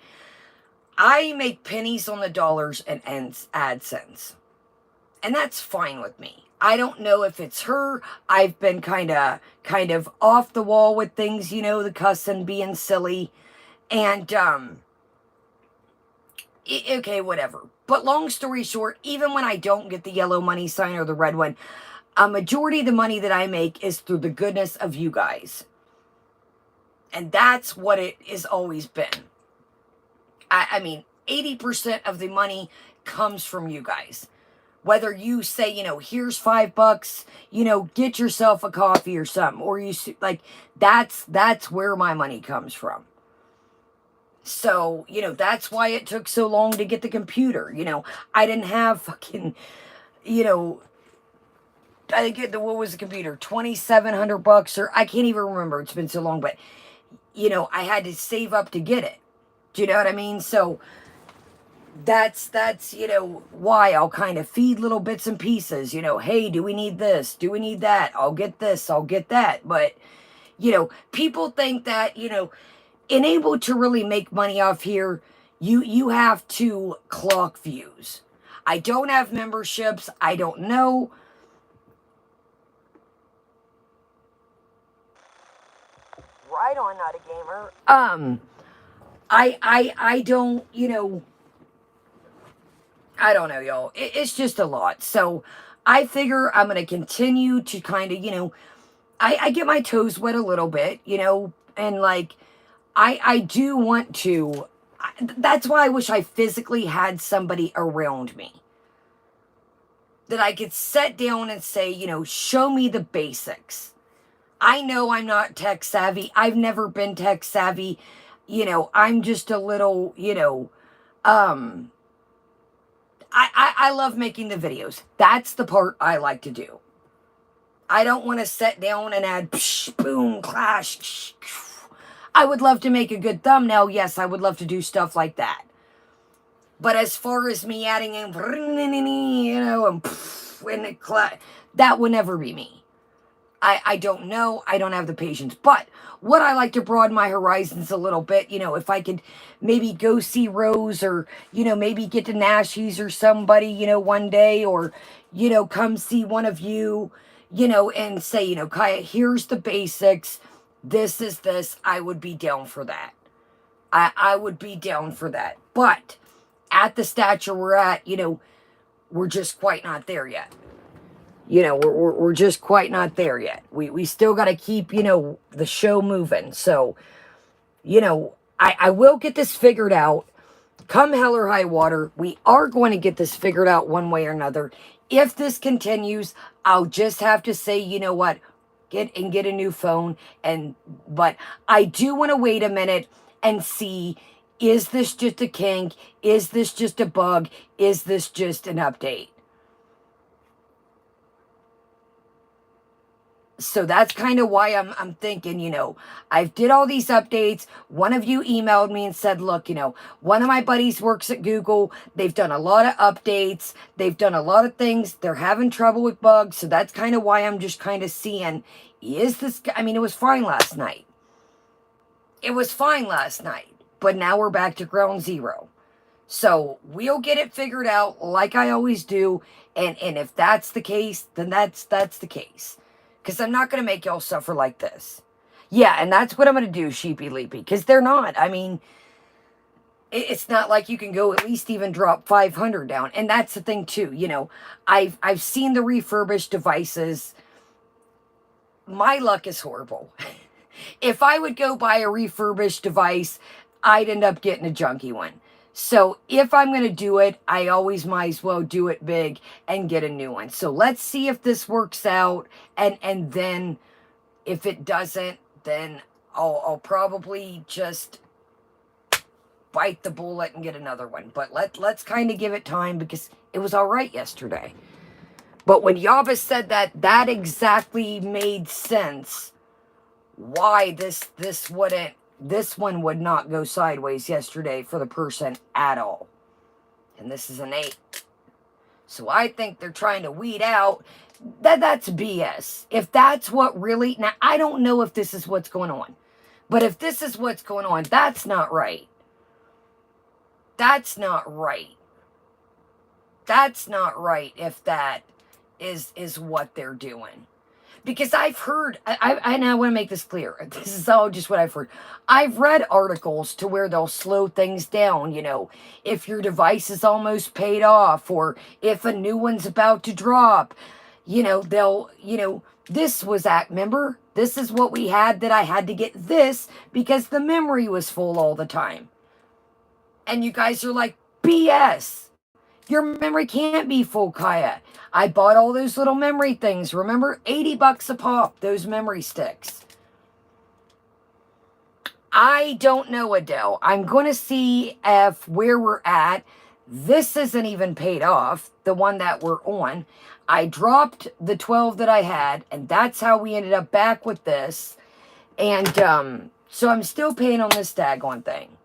A: I make pennies on the dollars and AdSense. And that's fine with me. I don't know if it's her. I've been kind of off the wall with things, the cussing, being silly. And, okay, whatever. But long story short, even when I don't get the yellow money sign or the red one, a majority of the money that I make is through the goodness of you guys. And that's what it has always been. I mean, 80% of the money comes from you guys. Whether you say, here's $5, get yourself a coffee or something. Or that's where my money comes from. So, that's why it took so long to get the computer. I didn't have fucking, I think what was the computer? $2,700 or I can't even remember. It's been so long, but I had to save up to get it. Do you know what I mean? So that's why I'll kind of feed little bits and pieces. Hey, do we need this? Do we need that? I'll get this. I'll get that. But people think that able to really make money off here, you have to clock views. I don't have memberships. I don't know. Right on, not a gamer. I don't, I don't know, y'all. It's just a lot. So I figure I'm going to continue to kind of, I get my toes wet a little bit, and I do want to, that's why I wish I physically had somebody around me that I could sit down and say, show me the basics. I know I'm not tech savvy. I've never been tech savvy. I'm just a little, I love making the videos. That's the part I like to do. I don't want to sit down and add psh, boom, clash. I would love to make a good thumbnail. Yes, I would love to do stuff like that. But as far as me adding in, and that would never be me. I don't know. I don't have the patience. But would I like to broaden my horizons a little bit? You know, if I could maybe go see Rose, or, you know, maybe get to Nashie's or somebody, you know, one day, or, you know, come see one of you, you know, and say, you know, Kaya, here's the basics. This is this. I would be down for that. I would be down for that. But at the stature we're at, you know, we're just quite not there yet. You know, we're just quite not there yet. We still got to keep, you know, the show moving. So, you know, I will get this figured out. Come hell or high water, we are going to get this figured out one way or another. If this continues, I'll just have to say, you know what, get a new phone. But I do want to wait a minute and see, is this just a kink? Is this just a bug? Is this just an update? So that's kind of why I'm thinking, you know, I've did all these updates. One of you emailed me and said, look, you know, one of my buddies works at Google. They've done a lot of updates. They've done a lot of things. They're having trouble with bugs. So that's kind of why I'm just kind of seeing, is this, I mean, it was fine last night. It was fine last night, but now we're back to ground zero. So we'll get it figured out like I always do. And if that's the case, then that's the case. Because I'm not going to make y'all suffer like this. Yeah, and that's what I'm going to do, Sheepy Leapy. Because they're not. I mean, it's not like you can go at least even drop 500 down. And that's the thing, too. You know, I've seen the refurbished devices. My luck is horrible. If I would go buy a refurbished device, I'd end up getting a junky one. So if I'm going to do it, I always might as well do it big and get a new one. So let's see if this works out. And then if it doesn't, then I'll probably just bite the bullet and get another one. But let's kind of give it time, because it was all right yesterday. But when Yava said that, that exactly made sense why this one would not go sideways yesterday for the person at all. And this is an 8. So I think they're trying to weed out that's BS. If that's what really, now I don't know if this is what's going on, but if this is what's going on, that's not right. That's not right. That's not right if that is what they're doing. Because I've heard, and I want to make this clear, this is all just what I've heard. I've read articles to where they'll slow things down, you know, if your device is almost paid off, or if a new one's about to drop, you know, they'll, you know, this was remember, this is what we had, that I had to get this because the memory was full all the time. And you guys are like, BS. Your memory can't be full, Kaya. I bought all those little memory things. Remember, $80 a pop, those memory sticks. I don't know, Adele. I'm going to see if where we're at. This isn't even paid off, the one that we're on. I dropped the 12 that I had, and that's how we ended up back with this. And so I'm still paying on this daggone thing.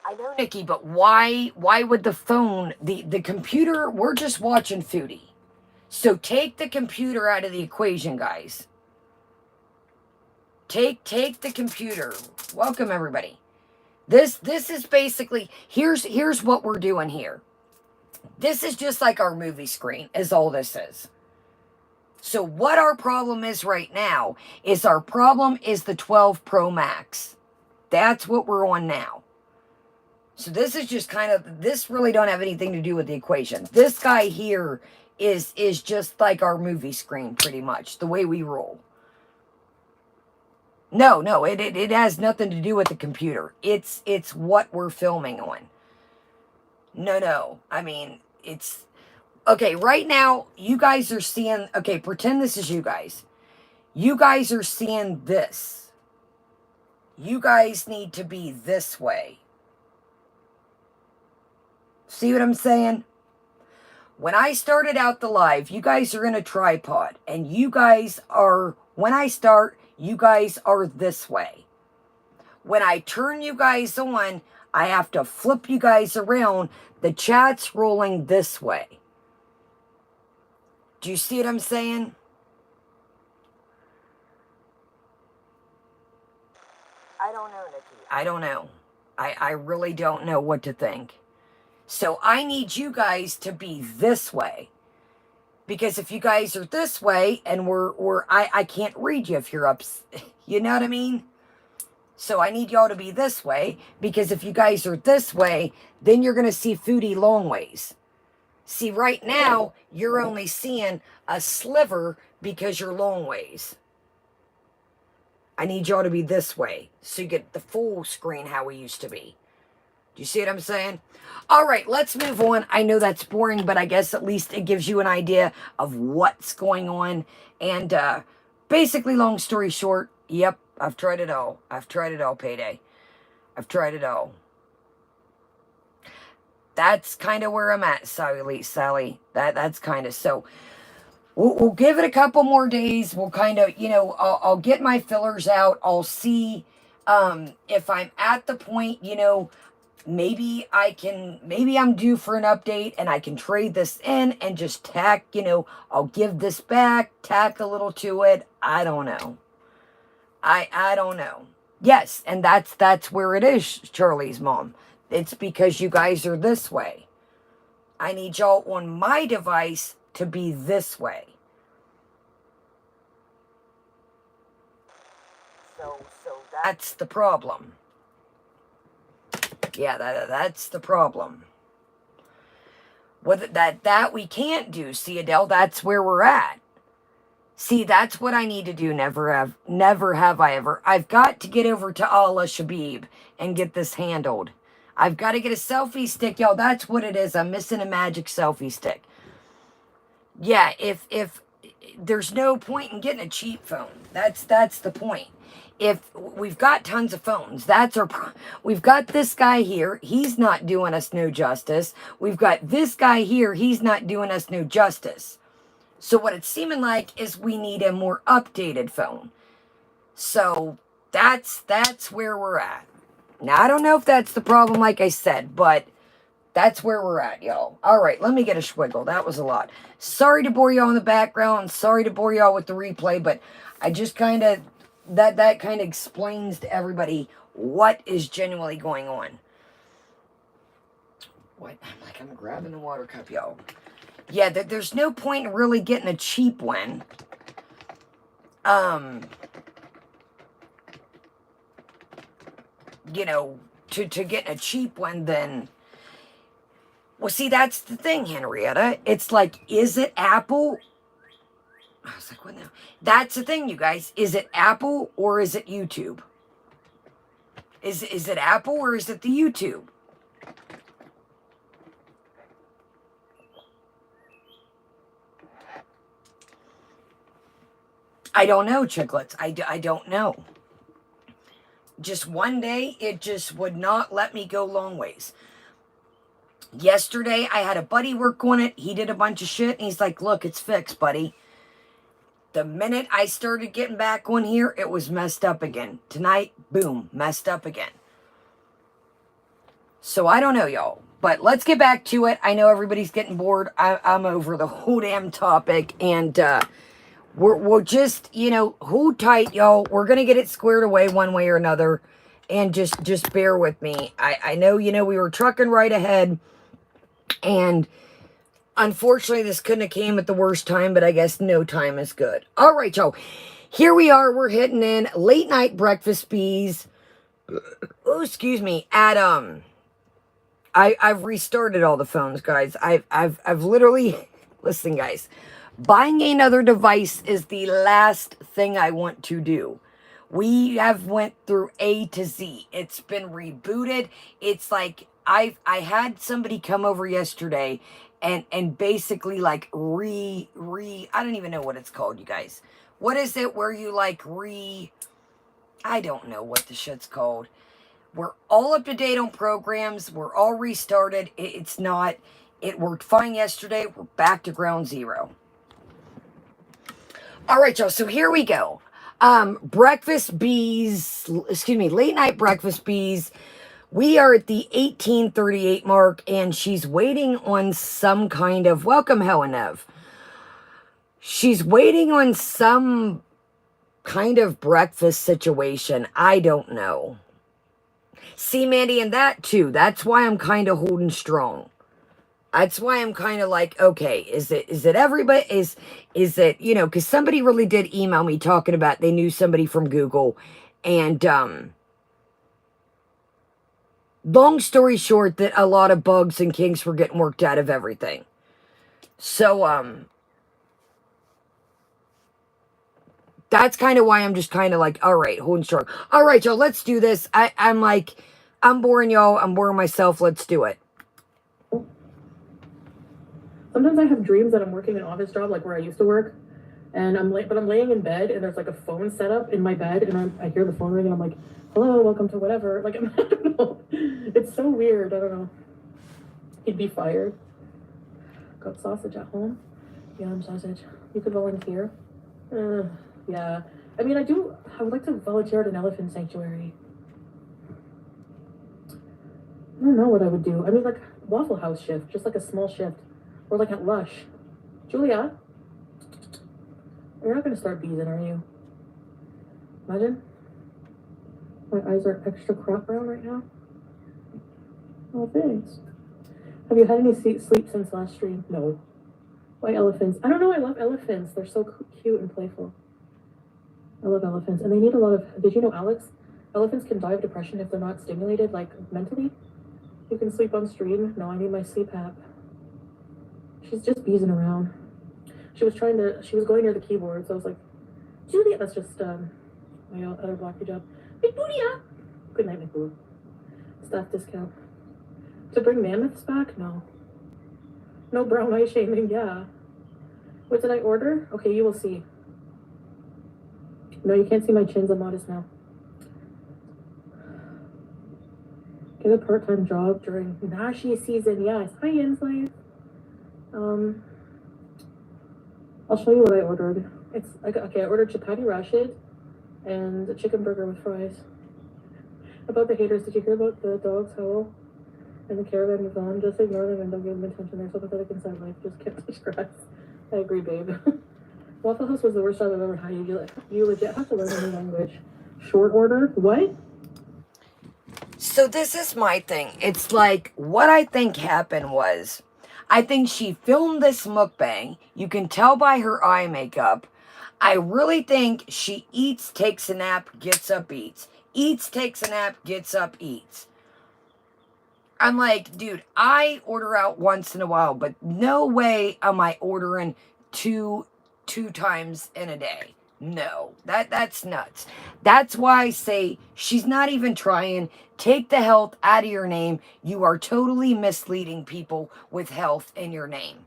A: I know, Nikki, but why would the phone, the computer, we're just watching Foodie. So take the computer out of the equation, guys. Take the computer. Welcome, everybody. This is basically, here's what we're doing here. This is just like our movie screen, is all this is. So what our problem is right now is our problem is the 12 Pro Max. That's what we're on now. So this is just kind of, this really don't have anything to do with the equation. This guy here is just like our movie screen, pretty much, the way we roll. No, it has nothing to do with the computer. It's what we're filming on. No, I mean, it's, okay, right now, you guys are seeing, okay, pretend this is you guys. You guys are seeing this. You guys need to be this way. See what I'm saying? When I started out the live, you guys are in a tripod. And you guys are, when I start, you guys are this way. When I turn you guys on, I have to flip you guys around. The chat's rolling this way. Do you see what I'm saying? I don't know, Nikki. I don't know. I really don't know what to think. So I need you guys to be this way. Because if you guys are this way and I can't read you if you're up, you know what I mean? So I need y'all to be this way, because if you guys are this way, then you're going to see Foodie long ways. See, right now, you're only seeing a sliver because you're long ways. I need y'all to be this way so you get the full screen how we used to be. Do you see what I'm saying? All right, let's move on. I know that's boring, but I guess at least it gives you an idea of what's going on. And basically, long story short, yep, I've tried it all. I've tried it all, Payday. I've tried it all. That's kind of where I'm at, Sally. That's kind of so. We'll give it a couple more days. We'll kind of, you know, I'll get my fillers out. I'll see if I'm at the point, you know, maybe I'm due for an update and I can trade this in and just tack, you know, I'll give this back, tack a little to it. I don't know. I don't know. Yes, and that's where it is, Charlie's mom. It's because you guys are this way. I need y'all on my device to be this way. So that's the problem. Yeah, that's the problem. What that we can't do, see, Adele, that's where we're at. See, that's what I need to do. Never have I ever. I've got to get over to Allah Shabib and get this handled. I've got to get a selfie stick, y'all. That's what it is. I'm missing a magic selfie stick. Yeah, if there's no point in getting a cheap phone. That's the point. If we've got tons of phones, we've got this guy here. He's not doing us no justice. We've got this guy here. He's not doing us no justice. So what it's seeming like is we need a more updated phone. So that's where we're at. Now, I don't know if that's the problem, like I said, but that's where we're at, y'all. All right, let me get a swiggle. That was a lot. Sorry to bore y'all in the background. Sorry to bore y'all with the replay, but I just kind of, that kind of explains to everybody what is genuinely going on. What? I'm grabbing the water cup, y'all. Yeah, there's no point in really getting a cheap one. You know, to get a cheap one, then... Well, see, that's the thing, Henrietta. It's like, is it Apple? I was like, what now? That's the thing, you guys. Is it Apple or is it YouTube? Is it Apple or is it the YouTube? I don't know, Chicklets. I don't know. Just one day, it just would not let me go long ways. Yesterday, I had a buddy work on it. He did a bunch of shit, and he's like, look, it's fixed, buddy. The minute I started getting back on here, it was messed up again. Tonight, boom, messed up again. So I don't know, y'all. But let's get back to it. I know everybody's getting bored. I'm over the whole damn topic, and we'll just, you know, hold tight, y'all. We're going to get it squared away one way or another, and just bear with me. I know, you know, we were trucking right ahead, and unfortunately, this couldn't have came at the worst time, but I guess no time is good. All right, y'all. Here we are. We're hitting in late night breakfast bees. Oh, excuse me. I've restarted all the phones, guys. I've literally, listen, guys. Buying another device is the last thing I want to do. We have went through A to Z. It's been rebooted. It's like I had somebody come over yesterday and basically like I don't even know what it's called, you guys. What is it where you like I don't know what the shit's called. We're all up to date on programs. We're all restarted. It worked fine yesterday. We're back to ground zero. All right, y'all. So here we go. Breakfast bees, excuse me, late night breakfast bees. We are at the 18:38 mark, and she's waiting on some kind of, welcome, Helenev. She's waiting on some kind of breakfast situation. I don't know. See, Mandy, and that too. That's why I'm kind of holding strong. That's why I'm kind of like, okay, is it everybody? Is it, you know, because somebody really did email me talking about they knew somebody from Google. And long story short, that a lot of bugs and kinks were getting worked out of everything. So that's kind of why I'm just kind of like, all right, holding strong. All right, y'all, let's do this. I'm like, I'm boring y'all. I'm boring myself. Let's do it.
B: Sometimes I have dreams that I'm working an office job, like where I used to work, and I'm laying in bed, and there's like a phone set up in my bed, and I hear the phone ring, and I'm like, hello, welcome to whatever. Like, I don't know. It's so weird. I don't know. He'd be fired. Got sausage at home. Yum sausage. You could volunteer. Yeah. I mean, I would like to volunteer at an elephant sanctuary. I don't know what I would do. I mean, like, Waffle House shift, just like a small shift. Or like at Lush. Julia? You're not going to start beezing, are you? Imagine. My eyes are extra crop brown right now. Oh, thanks. Have you had any sleep since last stream? No. Why elephants? I don't know, I love elephants. They're so cute and playful. I love elephants. And they need a lot of... Did you know, Alex? Elephants can die of depression if they're not stimulated, like, mentally. You can sleep on stream. No, I need my CPAP. She's just beezing around. She was going near the keyboard, so I was like, Julia, that's just my other black hijab. Victoria! Good night, McBoo. Staff discount. To bring mammoths back? No. No brown eye shaming, yeah. What did I order? Okay, you will see. No, you can't see my chins, I'm modest now. Get a part-time job during Nashi season, yes. Hi, Inslife. I'll show you what I ordered. I ordered chapati rashid and a chicken burger with fries. About the haters, did you hear about the dogs howl and the caravan moved on? Just ignore them and don't give them attention. They're so pathetic inside life. Just can't touch grass. I agree, babe. Waffle House was the worst job I've ever had. You legit have to learn a new language. Short order? What?
A: So this is my thing. It's like, what I think happened was, I think she filmed this mukbang. You can tell by her eye makeup. I really think she eats, takes a nap, gets up, eats. Eats, takes a nap, gets up, eats. I'm like, dude, I order out once in a while, but no way am I ordering two times in a day. No, that's nuts. That's why I say she's not even trying. Take the health out of your name. You are totally misleading people with health in your name.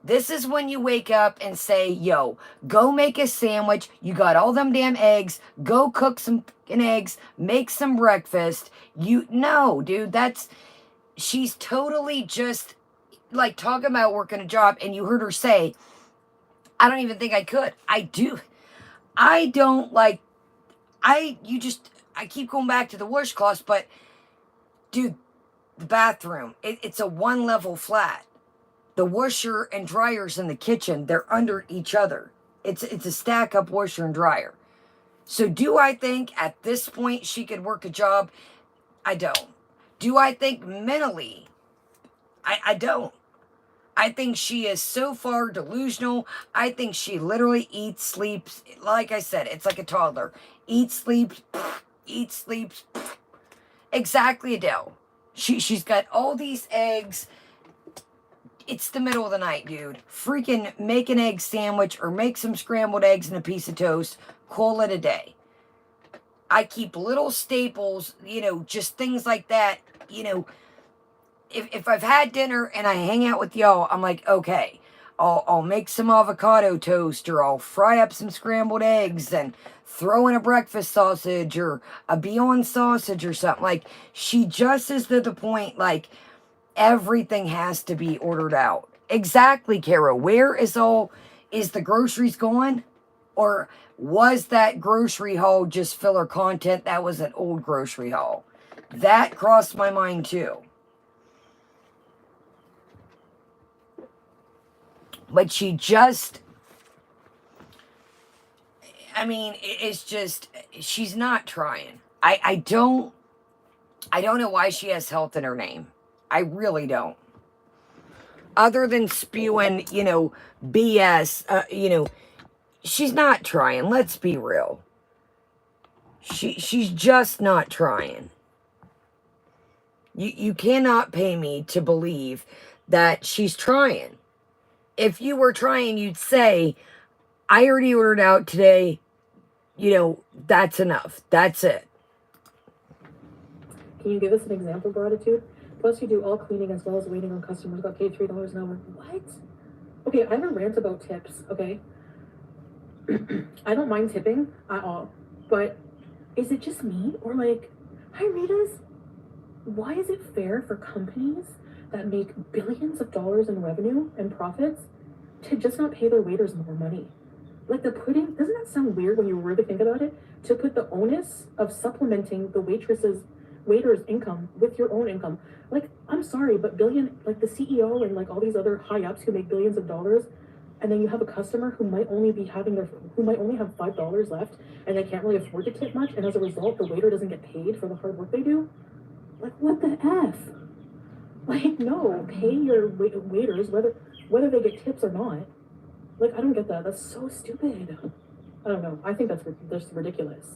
A: This is when you wake up and say, yo, go make a sandwich. You got all them damn eggs. Go cook some eggs. Make some breakfast. No, dude, she's totally just like talking about working a job. And you heard her say, I don't even think I could. I do. I don't like, I keep going back to the washcloths, but dude, the bathroom, it's a 1-level flat. The washer and dryers in the kitchen, they're under each other. It's a stack up washer and dryer. So do I think at this point she could work a job? I don't. Do I think mentally? I don't. I think she is so far delusional. I think she literally eats, sleeps. Like I said, it's like a toddler. Eats, sleeps, eats, sleeps. Exactly, Adele. She's got all these eggs. It's the middle of the night, dude. Freaking make an egg sandwich or make some scrambled eggs and a piece of toast. Call it a day. I keep little staples, just things like that, If I've had dinner and I hang out with y'all, I'm like, okay, I'll make some avocado toast, or I'll fry up some scrambled eggs and throw in a breakfast sausage or a Beyond sausage or something. Like, she just is to the point, like, everything has to be ordered out. Exactly, Kara. Where is the groceries going? Or was that grocery haul just filler content? That was an old grocery haul. That crossed my mind too. But she just, I mean, it's just, she's not trying. I don't know why she has health in her name. I really don't. Other than spewing, you know, BS, you know, she's not trying. Let's be real. She's just not trying. You cannot pay me to believe that she's trying. If you were trying, you'd say, I already ordered out today. You know, that's enough. That's it.
B: Can you give us an example of attitude? Plus, you do all cleaning as well as waiting on customers. Got paid $3 an hour. What? Okay, I have a rant about tips, okay? I don't mind tipping at all. But is it just me? Or like, hi, Ritas. Why is it fair for companies that make billions of dollars in revenue and profits to just not pay their waiters more money? Like the putting, doesn't that sound weird when you really think about it? To put the onus of supplementing the waiters' income with your own income. Like, I'm sorry, but like the CEO and like all these other high ups who make billions of dollars, and then you have a customer who might only have $5 left, and they can't really afford to tip much, and as a result, the waiter doesn't get paid for the hard work they do. Like, what the F? Like, no, pay your waiters whether they get tips or not. Like, I don't get that. That's so stupid. I don't know. I think that's ridiculous.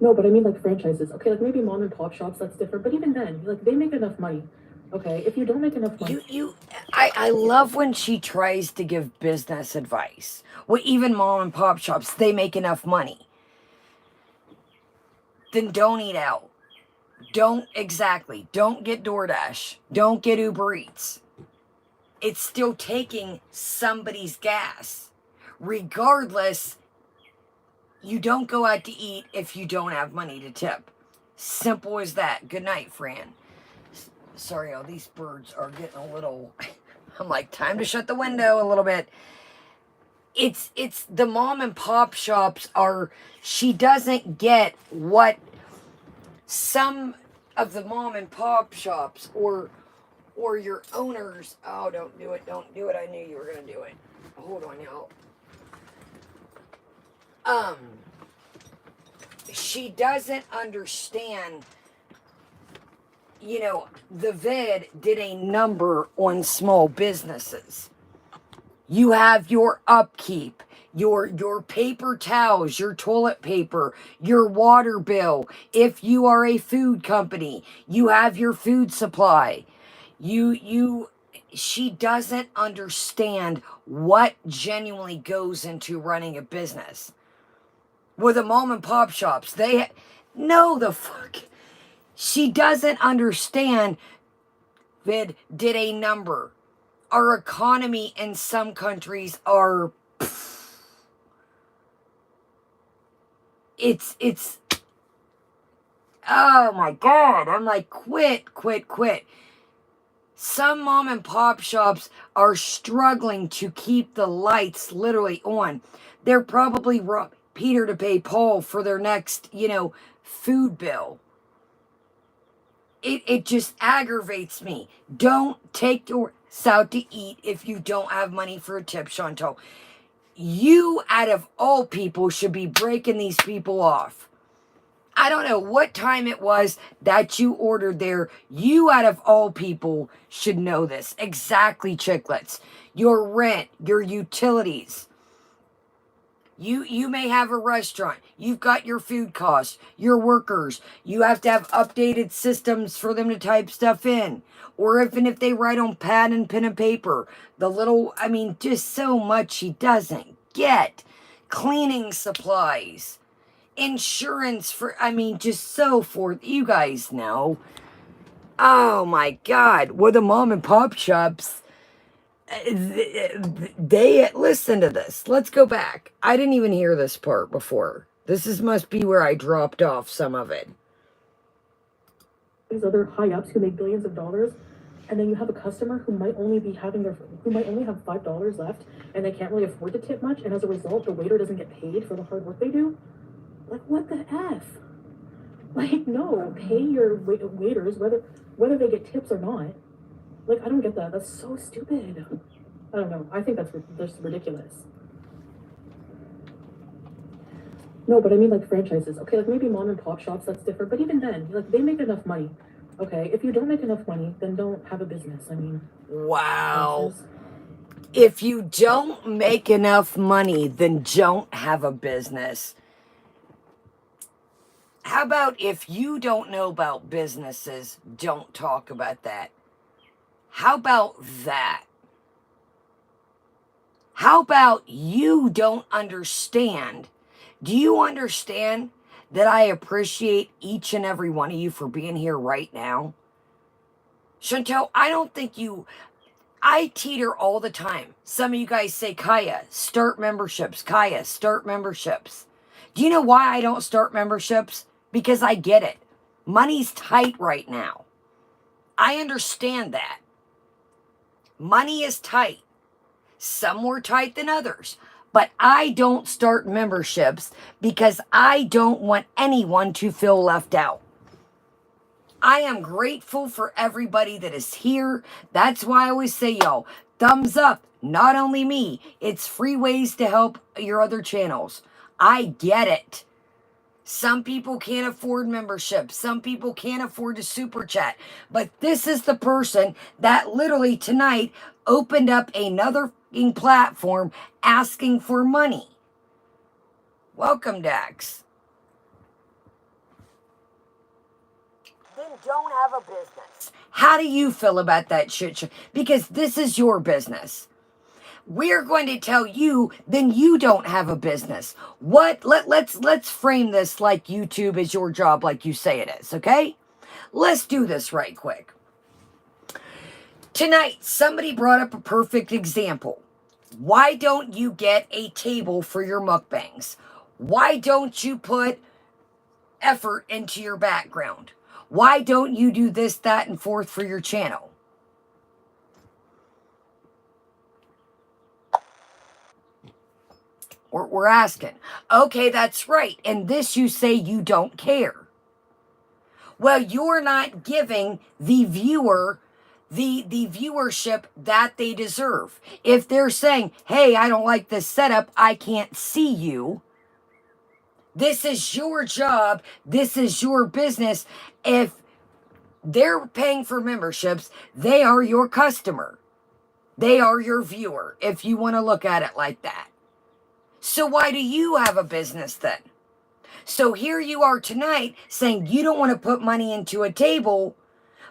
B: No, but I mean like franchises. Okay, like maybe mom and pop shops, that's different. But even then, like they make enough money. Okay, if you don't make enough money.
A: I love when she tries to give business advice. Well, even mom and pop shops, they make enough money. Then don't eat out. Don't get DoorDash. Don't get Uber Eats. It's still taking somebody's gas. Regardless, you don't go out to eat if you don't have money to tip. Simple as that. Good night, Fran. Sorry, all these birds are getting a little... I'm like, time to shut the window a little bit. It's the mom and pop shops are... She doesn't get what some of the mom and pop shops or your owners... Oh, don't do it. I knew you were going to do it. Hold on, y'all. She doesn't understand, you know, the vid did a number on small businesses. You have your upkeep, your paper towels, your toilet paper, your water bill. If you are a food company, you have your food supply. She doesn't understand what genuinely goes into running a business. With the mom and pop shops, she doesn't understand. Vid did a number. Our economy in some countries are, it's, oh my God. I'm like, quit. Some mom and pop shops are struggling to keep the lights literally on. They're probably Peter to pay Paul for their next, you know, food bill. It just aggravates me. Don't take yourself out to eat if you don't have money for a tip, Chantal. You, out of all people, should be breaking these people off. I don't know what time it was that you ordered there. You, out of all people, should know this. Exactly, chicklets. Your rent, your utilities. You may have a restaurant. You've got your food costs, your workers. You have to have updated systems for them to type stuff in. Or even if they write on pad and pen and paper. Just so much she doesn't get. Cleaning supplies. Insurance just so forth. You guys know. Oh my God. With the mom and pop shops... They listen to this. Let's go back. I didn't even hear this part before. Must be where I dropped off some of it.
B: These other high ups who make billions of dollars, and then you have a customer who might only have $5 left, and they can't really afford to tip much, and as a result, the waiter doesn't get paid for the hard work they do. Like, what the F? Like, no, pay your waiters whether they get tips or not. Like, I don't get that. That's so stupid. I don't know. I think that's ridiculous. No, but I mean, like, franchises. Okay, like, maybe mom and pop shops, that's different. But even then, like, they make enough money. Okay, if you don't make enough money, then don't have a business. I mean,
A: wow. If you don't make enough money, then don't have a business. How about if you don't know about businesses, don't talk about that? How about that? How about you don't understand? Do you understand that I appreciate each and every one of you for being here right now? Chantel, I don't think I teeter all the time. Some of you guys say, Kaya, start memberships. Kaya, start memberships. Do you know why I don't start memberships? Because I get it. Money's tight right now. I understand that. Money is tight. Some more tight than others. But I don't start memberships because I don't want anyone to feel left out. I am grateful for everybody that is here. That's why I always say, yo, thumbs up. Not only me, it's free ways to help your other channels. I get it. Some people can't afford membership. Some people can't afford to super chat. But this is the person that literally tonight opened up another platform asking for money. Welcome, Dax. Then don't have a business. How do you feel about that shit? Because this is your business. We're going to tell you, then you don't have a business. What? Let's frame this like YouTube is your job, like you say it is, okay? Let's do this right quick. Tonight, somebody brought up a perfect example. Why don't you get a table for your mukbangs? Why don't you put effort into your background? Why don't you do this, that, and fourth for your channel? We're asking. Okay, that's right. And this you say you don't care. Well, you're not giving the viewer the viewership that they deserve. If they're saying, hey, I don't like this setup, I can't see you. This is your job. This is your business. If they're paying for memberships, they are your customer. They are your viewer, if you want to look at it like that. So why do you have a business then? So here you are tonight saying you don't want to put money into a table,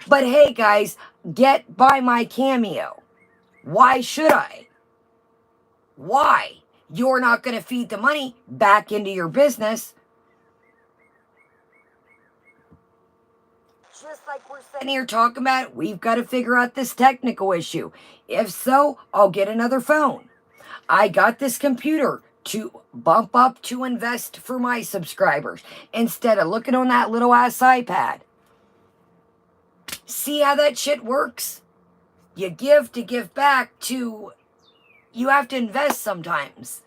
A: but hey guys, buy my Cameo. Why should I? Why? You're not going to feed the money back into your business. Just like we're sitting here talking about, we've got to figure out this technical issue. If so, I'll get another phone. I got this computer to bump up to invest for my subscribers instead of looking on that little ass iPad. See how that shit works? You give to give back to, you have to invest sometimes.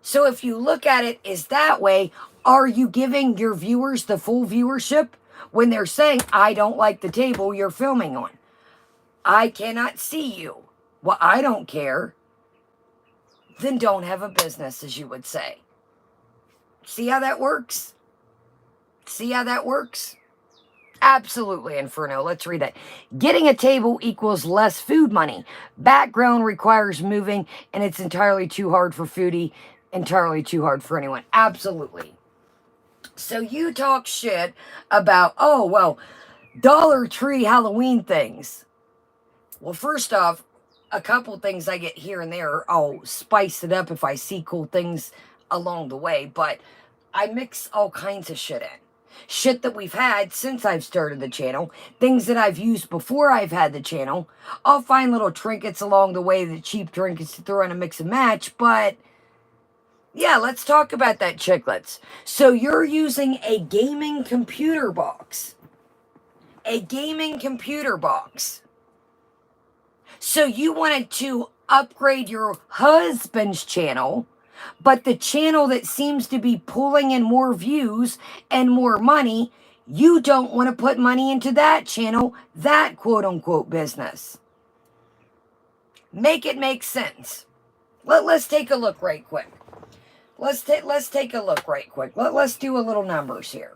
A: So if you look at it as that way, are you giving your viewers the full viewership when they're saying, I don't like the table you're filming on? I cannot see you. Well, I don't care. Then don't have a business, as you would say. See how that works? See how that works? Absolutely, Inferno. Let's read it. Getting a table equals less food money. Background requires moving, and it's entirely too hard for Foodie. Entirely too hard for anyone. Absolutely. So you talk shit about, oh, well, Dollar Tree Halloween things. Well, first off, a couple things I get here and there, I'll spice it up if I see cool things along the way, but I mix all kinds of shit in. Shit that we've had since I've started the channel, things that I've used before I've had the channel. I'll find little trinkets along the way, the cheap trinkets to throw in a mix and match, but yeah, let's talk about that, chicklets. So you're using a gaming computer box. A gaming computer box. So you wanted to upgrade your husband's channel But the channel that seems to be pulling in more views and more money, you don't want to put money into that channel, that quote unquote business. Make it make sense. Let's take a look right quick. Let's take a look right quick. Let's do a little numbers here.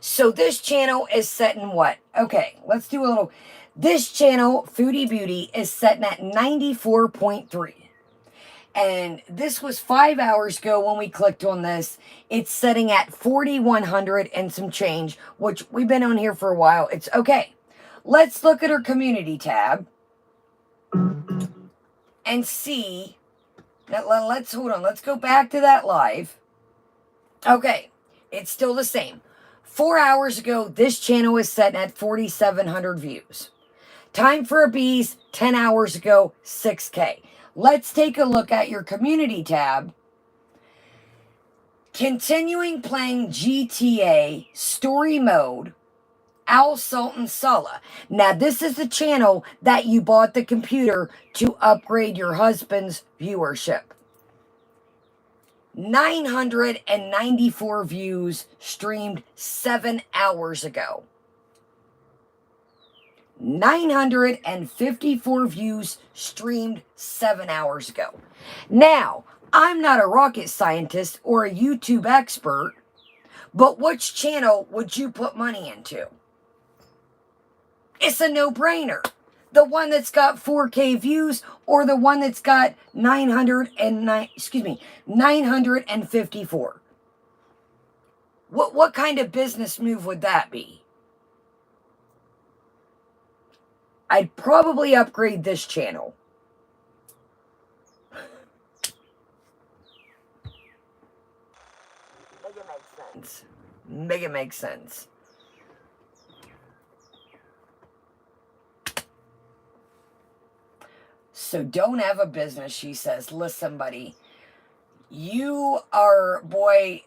A: So this channel is setting what? Okay, let's do a little. This channel, Foodie Beauty, is setting at 94.3. And this was 5 hours ago when we clicked on this. It's setting at 4,100 and some change, which we've been on here for a while. It's okay. Let's look at our community tab and see. Now, let's hold on. Let's go back to that live. Okay, it's still the same. 4 hours ago, this channel is setting at 4,700 views. Time for a Bees, 10 hours ago, 6K. Let's take a look at your community tab. Continuing playing GTA Story Mode, Al Sultan Sala. Now, this is the channel that you bought the computer to upgrade your husband's viewership. 994 views streamed 7 hours ago. 954 views streamed 7 hours ago. Now, I'm not a rocket scientist or a YouTube expert, but which channel would you put money into? It's a no-brainer. The one that's got 4K views or the one that's got 954. What kind of business move would that be? I'd probably upgrade this channel. Make it make sense. Make it make sense. So don't have a business, she says. Listen, buddy. You are, boy,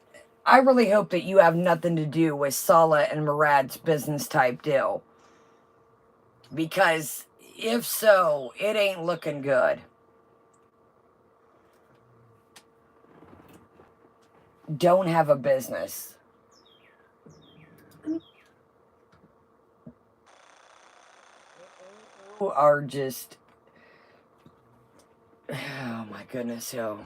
A: I really hope that you have nothing to do with Sala and Murad's business type deal. Because if so, it ain't looking good. Don't have a business. You are just... Oh my goodness, yo.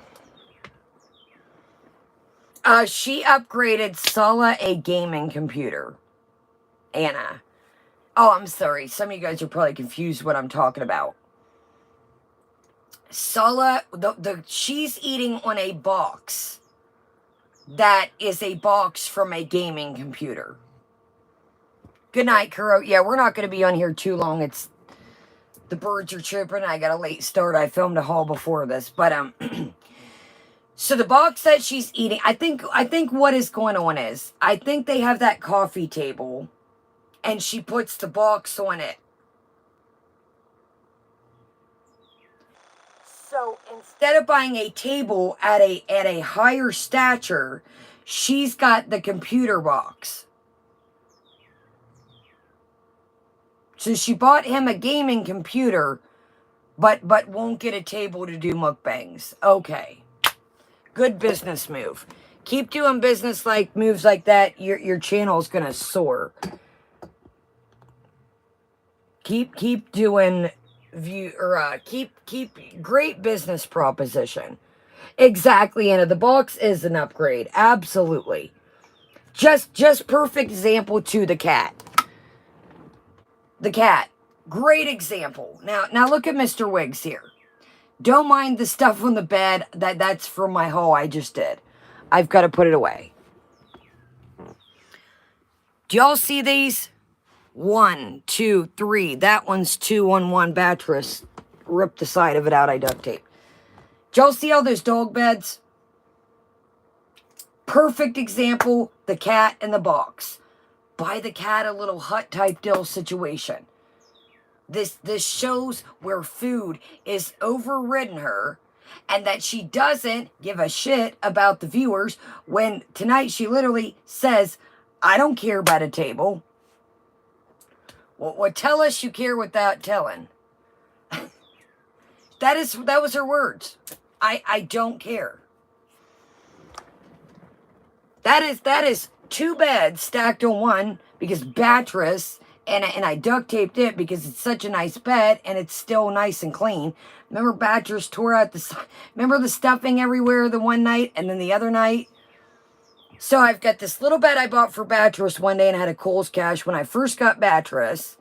A: She upgraded Sala a gaming computer. Anna. Oh, I'm sorry. Some of you guys are probably confused what I'm talking about. Sala, she's eating on a box. That is a box from a gaming computer. Good night, Kuro. Yeah, we're not going to be on here too long. It's the birds are chirping. I got a late start. I filmed a haul before this, but so the box that she's eating, I think what is going on is, I think they have that coffee table. And she puts the box on it. So instead of buying a table at a higher stature, she's got the computer box. So she bought him a gaming computer, but won't get a table to do mukbangs. Okay. Good business move. Keep doing business like moves like that. Your channel's gonna soar. Keep doing keep great business proposition. Exactly, Anna. The box is an upgrade. Absolutely. Just perfect example to the cat. The cat. Great example. Now look at Mr. Wiggs here. Don't mind the stuff on the bed. That's from my haul I just did. I've got to put it away. Do y'all see these? 1, 2, 3. That one's 2-on-1 mattress. Ripped the side of it out. I duct tape. Did y'all see all those dog beds? Perfect example. The cat in the box. Buy the cat a little hut type deal situation. This shows where food is overridden her, and that she doesn't give a shit about the viewers. When tonight she literally says, "I don't care about a table." Well, tell us you care without telling. That was her words. I don't care. That is 2 beds stacked on one because mattress, and I duct taped it because it's such a nice bed and it's still nice and clean. Remember Battress tore out remember the stuffing everywhere the one night and then the other night? So I've got this little bed I bought for Battress one day and I had a Kohl's Cash when I first got Battress.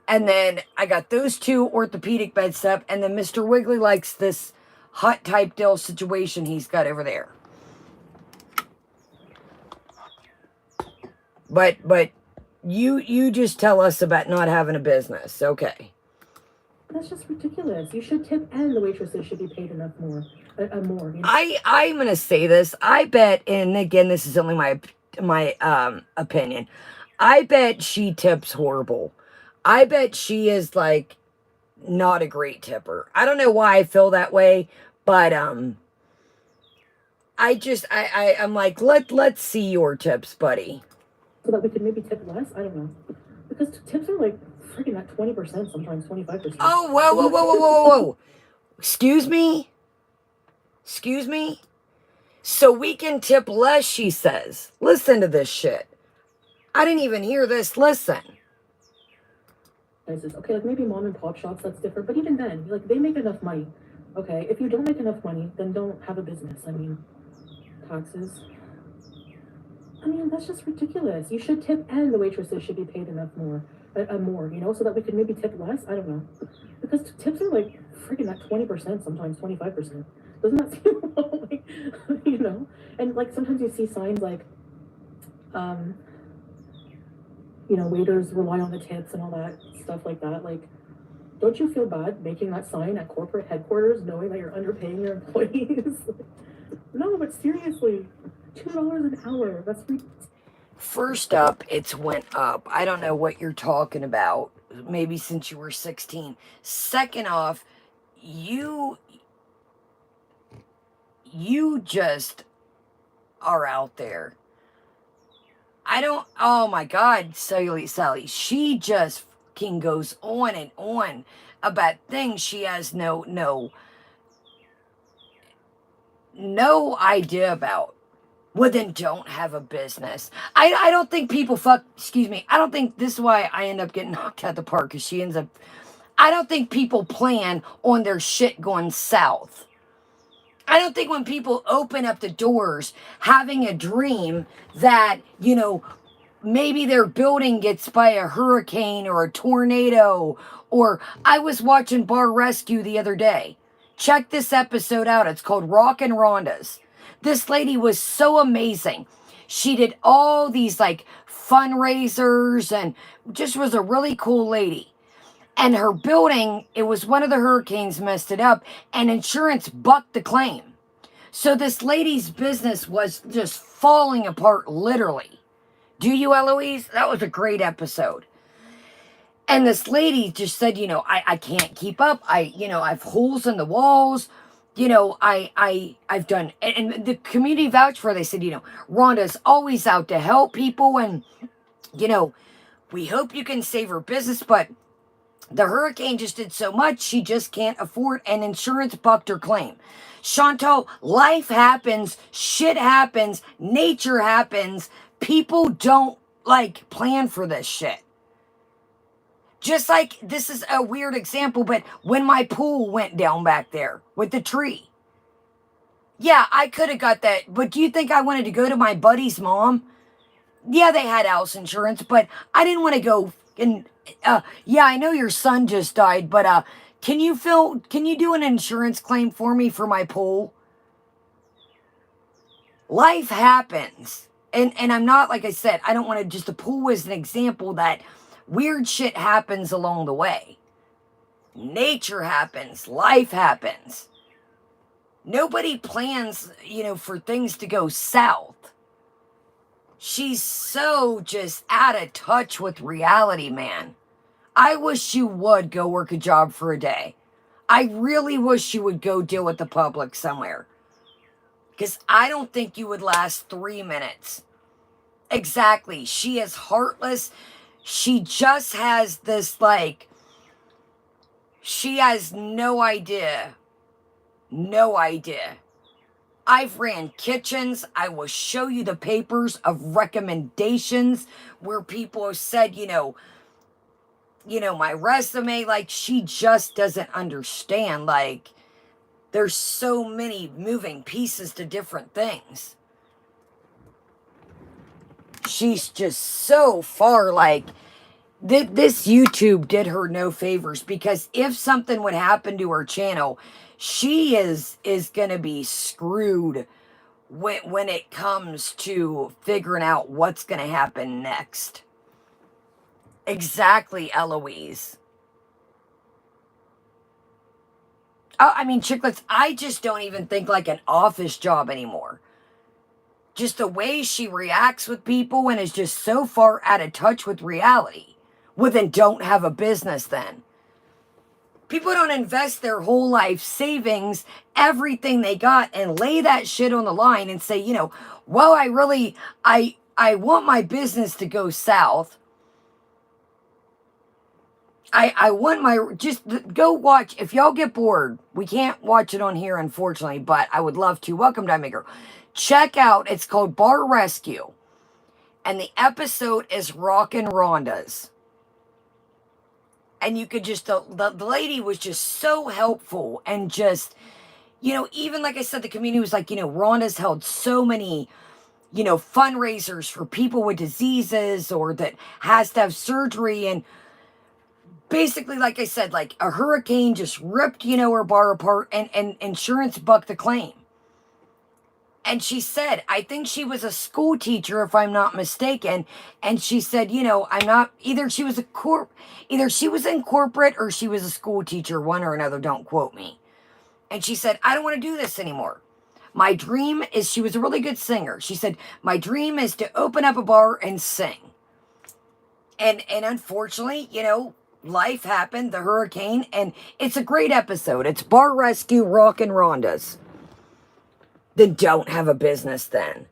A: And then I got those 2 orthopedic bed stuff, and then Mr. Wiggly likes this hut type deal situation he's got over there. But you just tell us about not having a business, okay?
B: That's just ridiculous. You should tip, and the waitresses should be paid enough more. More. You know?
A: I'm gonna say this. I bet, and again, this is only my opinion. I bet she tips horrible. I bet she is like not a great tipper. I don't know why I feel that way, but I'm like, let's see your tips, buddy.
B: So that we could maybe tip less? I don't know. Because tips are like freaking at 20%, sometimes 25%.
A: Oh, whoa. Excuse me? So we can tip less, she says. Listen to this shit. I didn't even hear this. Listen.
B: Okay, like maybe mom and pop shops, that's different. But even then, like they make enough money. Okay, if you don't make enough money, then don't have a business. I mean, taxes. I mean, that's just ridiculous. You should tip, and the waitresses should be paid enough more, you know, so that we could maybe tip less. I don't know, because tips are like freaking at 20%, sometimes 25%. Doesn't that seem low? Like, you know, and like sometimes you see signs like, you know, waiters rely on the tips and all that stuff like that. Like, don't you feel bad making that sign at corporate headquarters, knowing that you're underpaying your employees? No, but seriously, $2 an hour. That's ridiculous.
A: First up, it's went up. I don't know what you're talking about. Maybe since you were 16. Second off, you just are out there. Oh my God, Sally. She just fucking goes on and on about things she has no idea about. Well, then don't have a business. I don't think people I don't think this is why I end up getting knocked out the park, because she ends up, I don't think people plan on their shit going south. I don't think when people open up the doors having a dream that, you know, maybe their building gets by a hurricane or a tornado, or I was watching Bar Rescue the other day. Check this episode out. It's called Rockin' Rhonda's. This lady was so amazing. She did all these like fundraisers and just was a really cool lady. And her building, it was one of the hurricanes messed it up, and insurance bucked the claim. So this lady's business was just falling apart, literally. Do you, Eloise? That was a great episode. And this lady just said, you know, I can't keep up. I've holes in the walls. You know, I've done, and the community vouched for her. They said, you know, Rhonda's always out to help people, and, you know, we hope you can save her business, but the hurricane just did so much, she just can't afford, and insurance bucked her claim. Chantal, life happens, shit happens, nature happens. People don't, like, plan for this shit. Just like, this is a weird example, but when my pool went down back there with the tree. Yeah, I could have got that, but do you think I wanted to go to my buddy's mom? Yeah, they had house insurance, but I didn't want to go and... yeah, I know your son just died, but can you do an insurance claim for me for my pool? Life happens. And I'm not, like I said, I don't want to just, the pool was an example that weird shit happens along the way. Nature happens. Life happens. Nobody plans, you know, for things to go south. She's so just out of touch with reality, man. I wish you would go work a job for a day. I really wish you would go deal with the public somewhere. Because I don't think you would last 3 minutes. Exactly. She is heartless. She just has this, like, she has no idea No idea. I've ran kitchens. I will show you the papers of recommendations where people have said, my resume, like, she just doesn't understand. Like, there's so many moving pieces to different things. She's just so far, like, this YouTube did her no favors, because if something would happen to her channel, she is going to be screwed when it comes to figuring out what's going to happen next. Exactly, Eloise. Oh, I mean, Chicklets, I just don't even think like an office job anymore. Just the way she reacts with people and is just so far out of touch with reality. Well, then don't have a business then. People don't invest their whole life savings, everything they got, and lay that shit on the line and say, well, I want my business to go south. I want just go watch. If y'all get bored, we can't watch it on here, unfortunately, but I would love to. Welcome, Maker. Check out, it's called Bar Rescue. And the episode is Rockin' Rhonda's. And you could just, the lady was just so helpful and just, even like I said, the community was like, Rhonda's held so many, fundraisers for people with diseases or that has to have surgery. And basically, like I said, like a hurricane just ripped, her bar apart and insurance bucked the claim. And she said, I think she was a school teacher, if I'm not mistaken. And she said, I'm not, either she was in corporate or she was a school teacher, one or another, don't quote me. And she said, I don't want to do this anymore. My dream is, she was a really good singer. She said, my dream is to open up a bar and sing. And unfortunately, life happened, the hurricane, and it's a great episode. It's Bar Rescue, Rockin' Rhonda's. Then don't have a business then.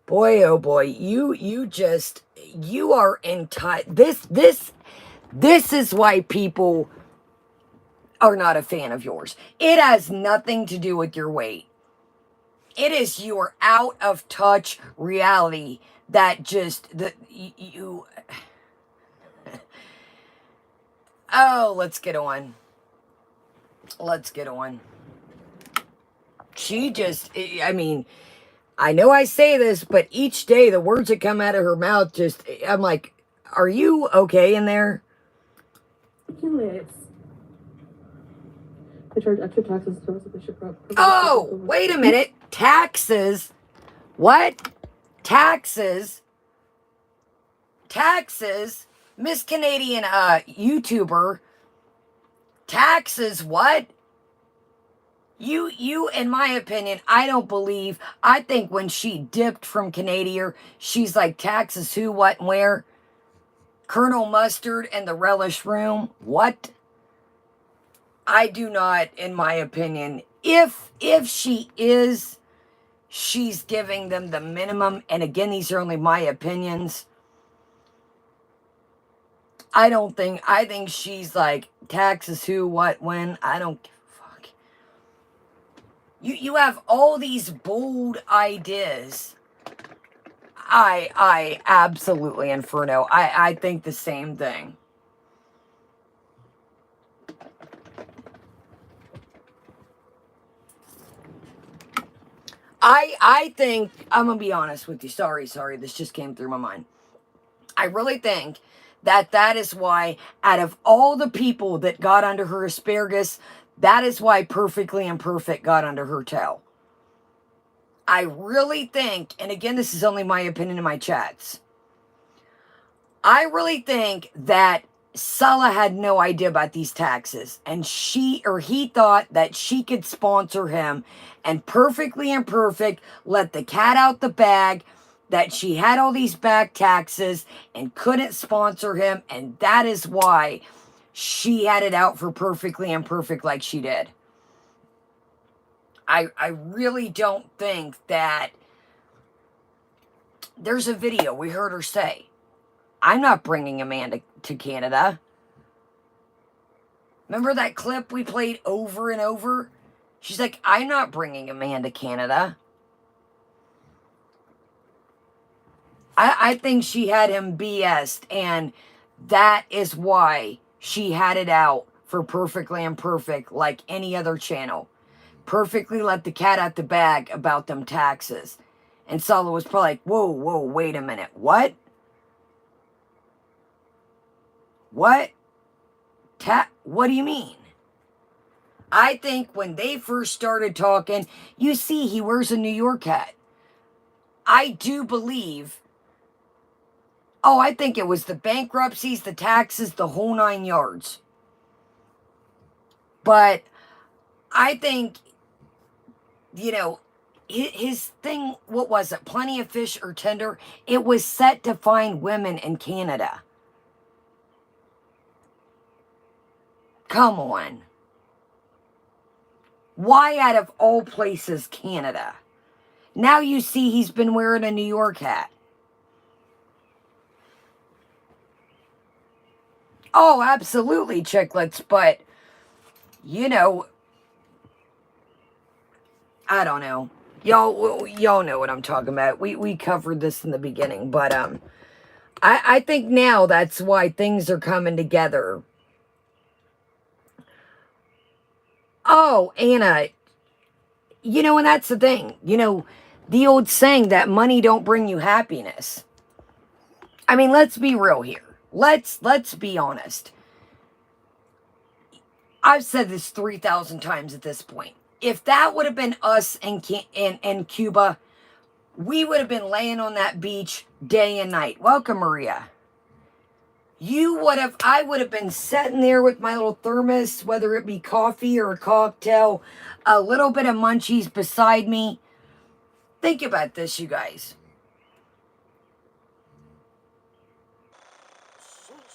A: Boy, oh boy, you are in touch. This is why people are not a fan of yours. It has nothing to do with your weight. It is your out of touch reality that just, you... Oh, let's get on. Let's get on. She just, I mean, I know I say this, but each day the words that come out of her mouth just, I'm like, are you okay in there?
B: They charge extra taxes to us if they ship out.
A: Oh, wait a minute. Taxes? What? Taxes? Taxes? Miss Canadian YouTuber. Taxes, what? You, in my opinion, I think when she dipped from Canadian, she's like, taxes who, what, and where? Colonel Mustard and the relish room? What? I do not, in my opinion. If she is, she's giving them the minimum. And again, these are only my opinions. I think she's like, taxes who, what, when? I don't give a fuck. You have all these bold ideas. I absolutely, Inferno. I think the same thing. I think, I'm going to be honest with you. Sorry. This just came through my mind. I really think that is why, out of all the people that got under her asparagus, that is why Perfectly Imperfect got under her tail. I really think, and again, this is only my opinion in my chats, I really think that Sala had no idea about these taxes, and he thought that she could sponsor him, and Perfectly Imperfect let the cat out the bag, that she had all these back taxes and couldn't sponsor him, and that is why she had it out for Perfectly Imperfect like she did. I really don't think that... There's a video we heard her say, I'm not bringing a man to Canada. Remember that clip we played over and over? She's like, I'm not bringing a man to Canada. I think she had him BS'd, and that is why she had it out for Perfectly Imperfect like any other channel. Perfectly let the cat out the bag about them taxes. And Solo was probably like, whoa, wait a minute. What? What? What do you mean? I think when they first started talking, you see he wears a New York hat. I do believe, I think it was the bankruptcies, the taxes, the whole 9 yards. But I think, his thing, what was it? Plenty of Fish or Tender? It was set to find women in Canada. Come on. Why out of all places, Canada? Now you see he's been wearing a New York hat. Oh, absolutely, chicklets, but, I don't know. Y'all know what I'm talking about. We covered this in the beginning, but, I think now that's why things are coming together. Oh, Anna, and that's the thing, the old saying that money don't bring you happiness. I mean, let's be real here. Let's be honest. I've said this 3,000 times at this point. If that would have been us in Cuba, we would have been laying on that beach day and night. Welcome, Maria. I would have been sitting there with my little thermos, whether it be coffee or a cocktail, a little bit of munchies beside me. Think about this, you guys.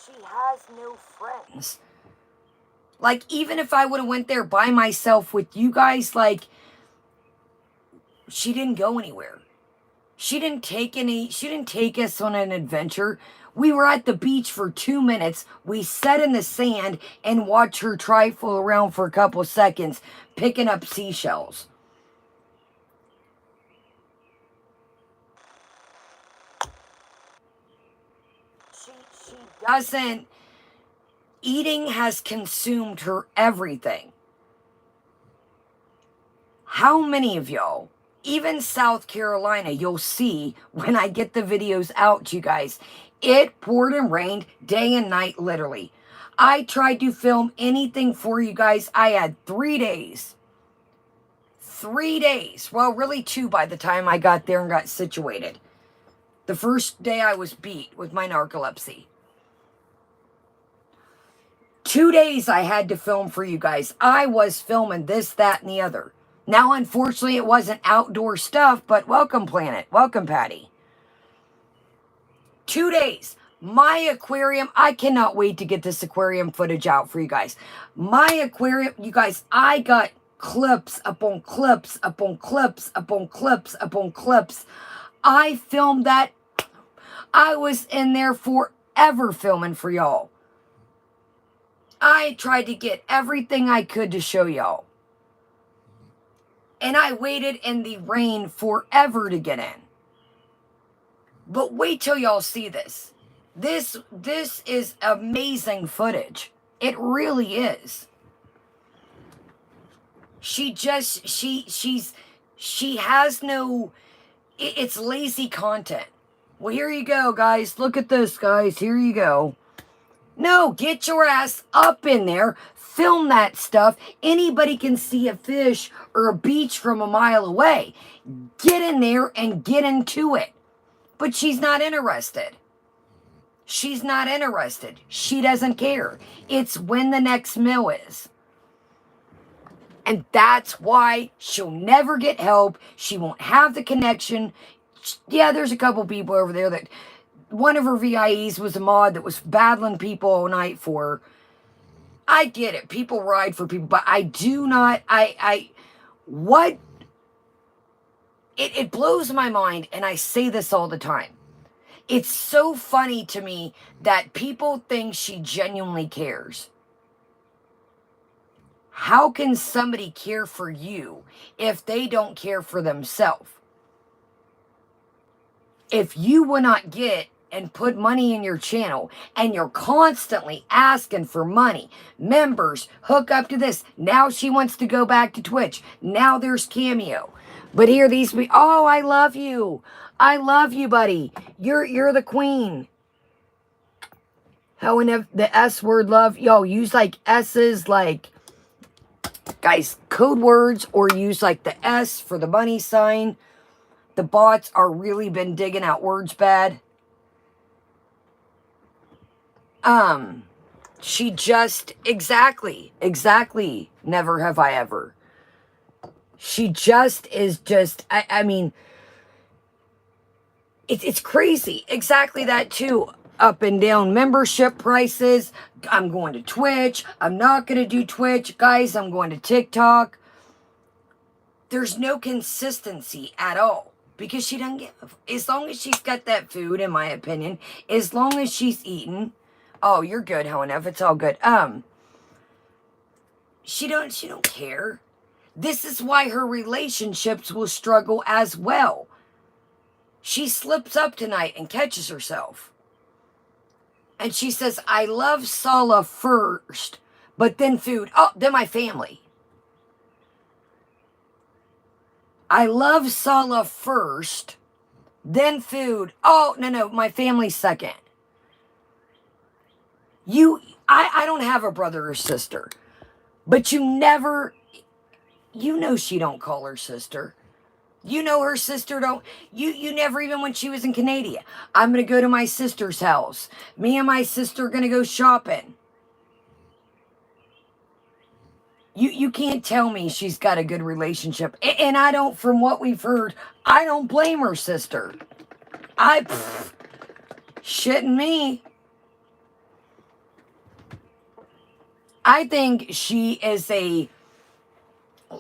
A: She has no friends. Like, even if I would have went there by myself with you guys, like, she didn't go anywhere. She didn't take us on an adventure. We were at the beach for 2 minutes. We sat in the sand and watched her trifle around for a couple seconds, picking up seashells. She doesn't. Eating has consumed her everything. How many of y'all, even South Carolina, you'll see when I get the videos out to you guys, it poured and rained day and night, literally. I tried to film anything for you guys. I had 3 days. 3 days. Well, really 2 by the time I got there and got situated. The first day I was beat with my narcolepsy. 2 days I had to film for you guys. I was filming this, that, and the other. Now, unfortunately, it wasn't outdoor stuff, but welcome, Planet. Welcome, Patty. 2 days. My aquarium, I cannot wait to get this aquarium footage out for you guys. My aquarium, you guys, I got clips upon clips upon clips upon clips upon clips. I filmed that. I was in there forever filming for y'all. I tried to get everything I could to show y'all. And I waited in the rain forever to get in. But wait till y'all see this. This is amazing footage. It really is. She has no, it's lazy content. Well, here you go, guys. Look at this, guys. Here you go. No, get your ass up in there. Film that stuff. Anybody can see a fish or a beach from a mile away. Get in there and get into it. But she's not interested. She's not interested. She doesn't care. It's when the next meal is. And that's why she'll never get help. She won't have the connection. Yeah, there's a couple people over there that... One of her VIEs was a mod that was battling people all night for her. I get it. People ride for people. But I do not... What... It blows my mind, and I say this all the time. It's so funny to me that people think she genuinely cares. How can somebody care for you if they don't care for themselves? If you will not get and put money in your channel and you're constantly asking for money, members, hook up to this. Now she wants to go back to Twitch. Now there's Cameo. But here these be, oh, I love you. I love you, buddy. You're the queen. How in the S word love, yo, use like S's, like, guys, code words, or use like the S for the money sign. The bots are really been digging out words bad. She just, exactly, never have I ever. She just is just, I mean, it's crazy. Exactly that too. Up and down membership prices. I'm going to Twitch. I'm not going to do Twitch. Guys, I'm going to TikTok. There's no consistency at all. Because she doesn't give. As long as she's got that food, in my opinion. As long as she's eating. Oh, you're good, Honev. It's all good. She don't care. This is why her relationships will struggle as well. She slips up tonight and catches herself. And she says, I love Sala first, but then food. Oh, then my family. I love Sala first, then food. Oh, no, my family second. I don't have a brother or sister, but you know she don't call her sister. You know her sister don't, you never, even when she was in Canada, I'm going to go to my sister's house. Me and my sister are going to go shopping. You can't tell me she's got a good relationship. And I don't, from what we've heard, I don't blame her sister. Shitting me. I think she is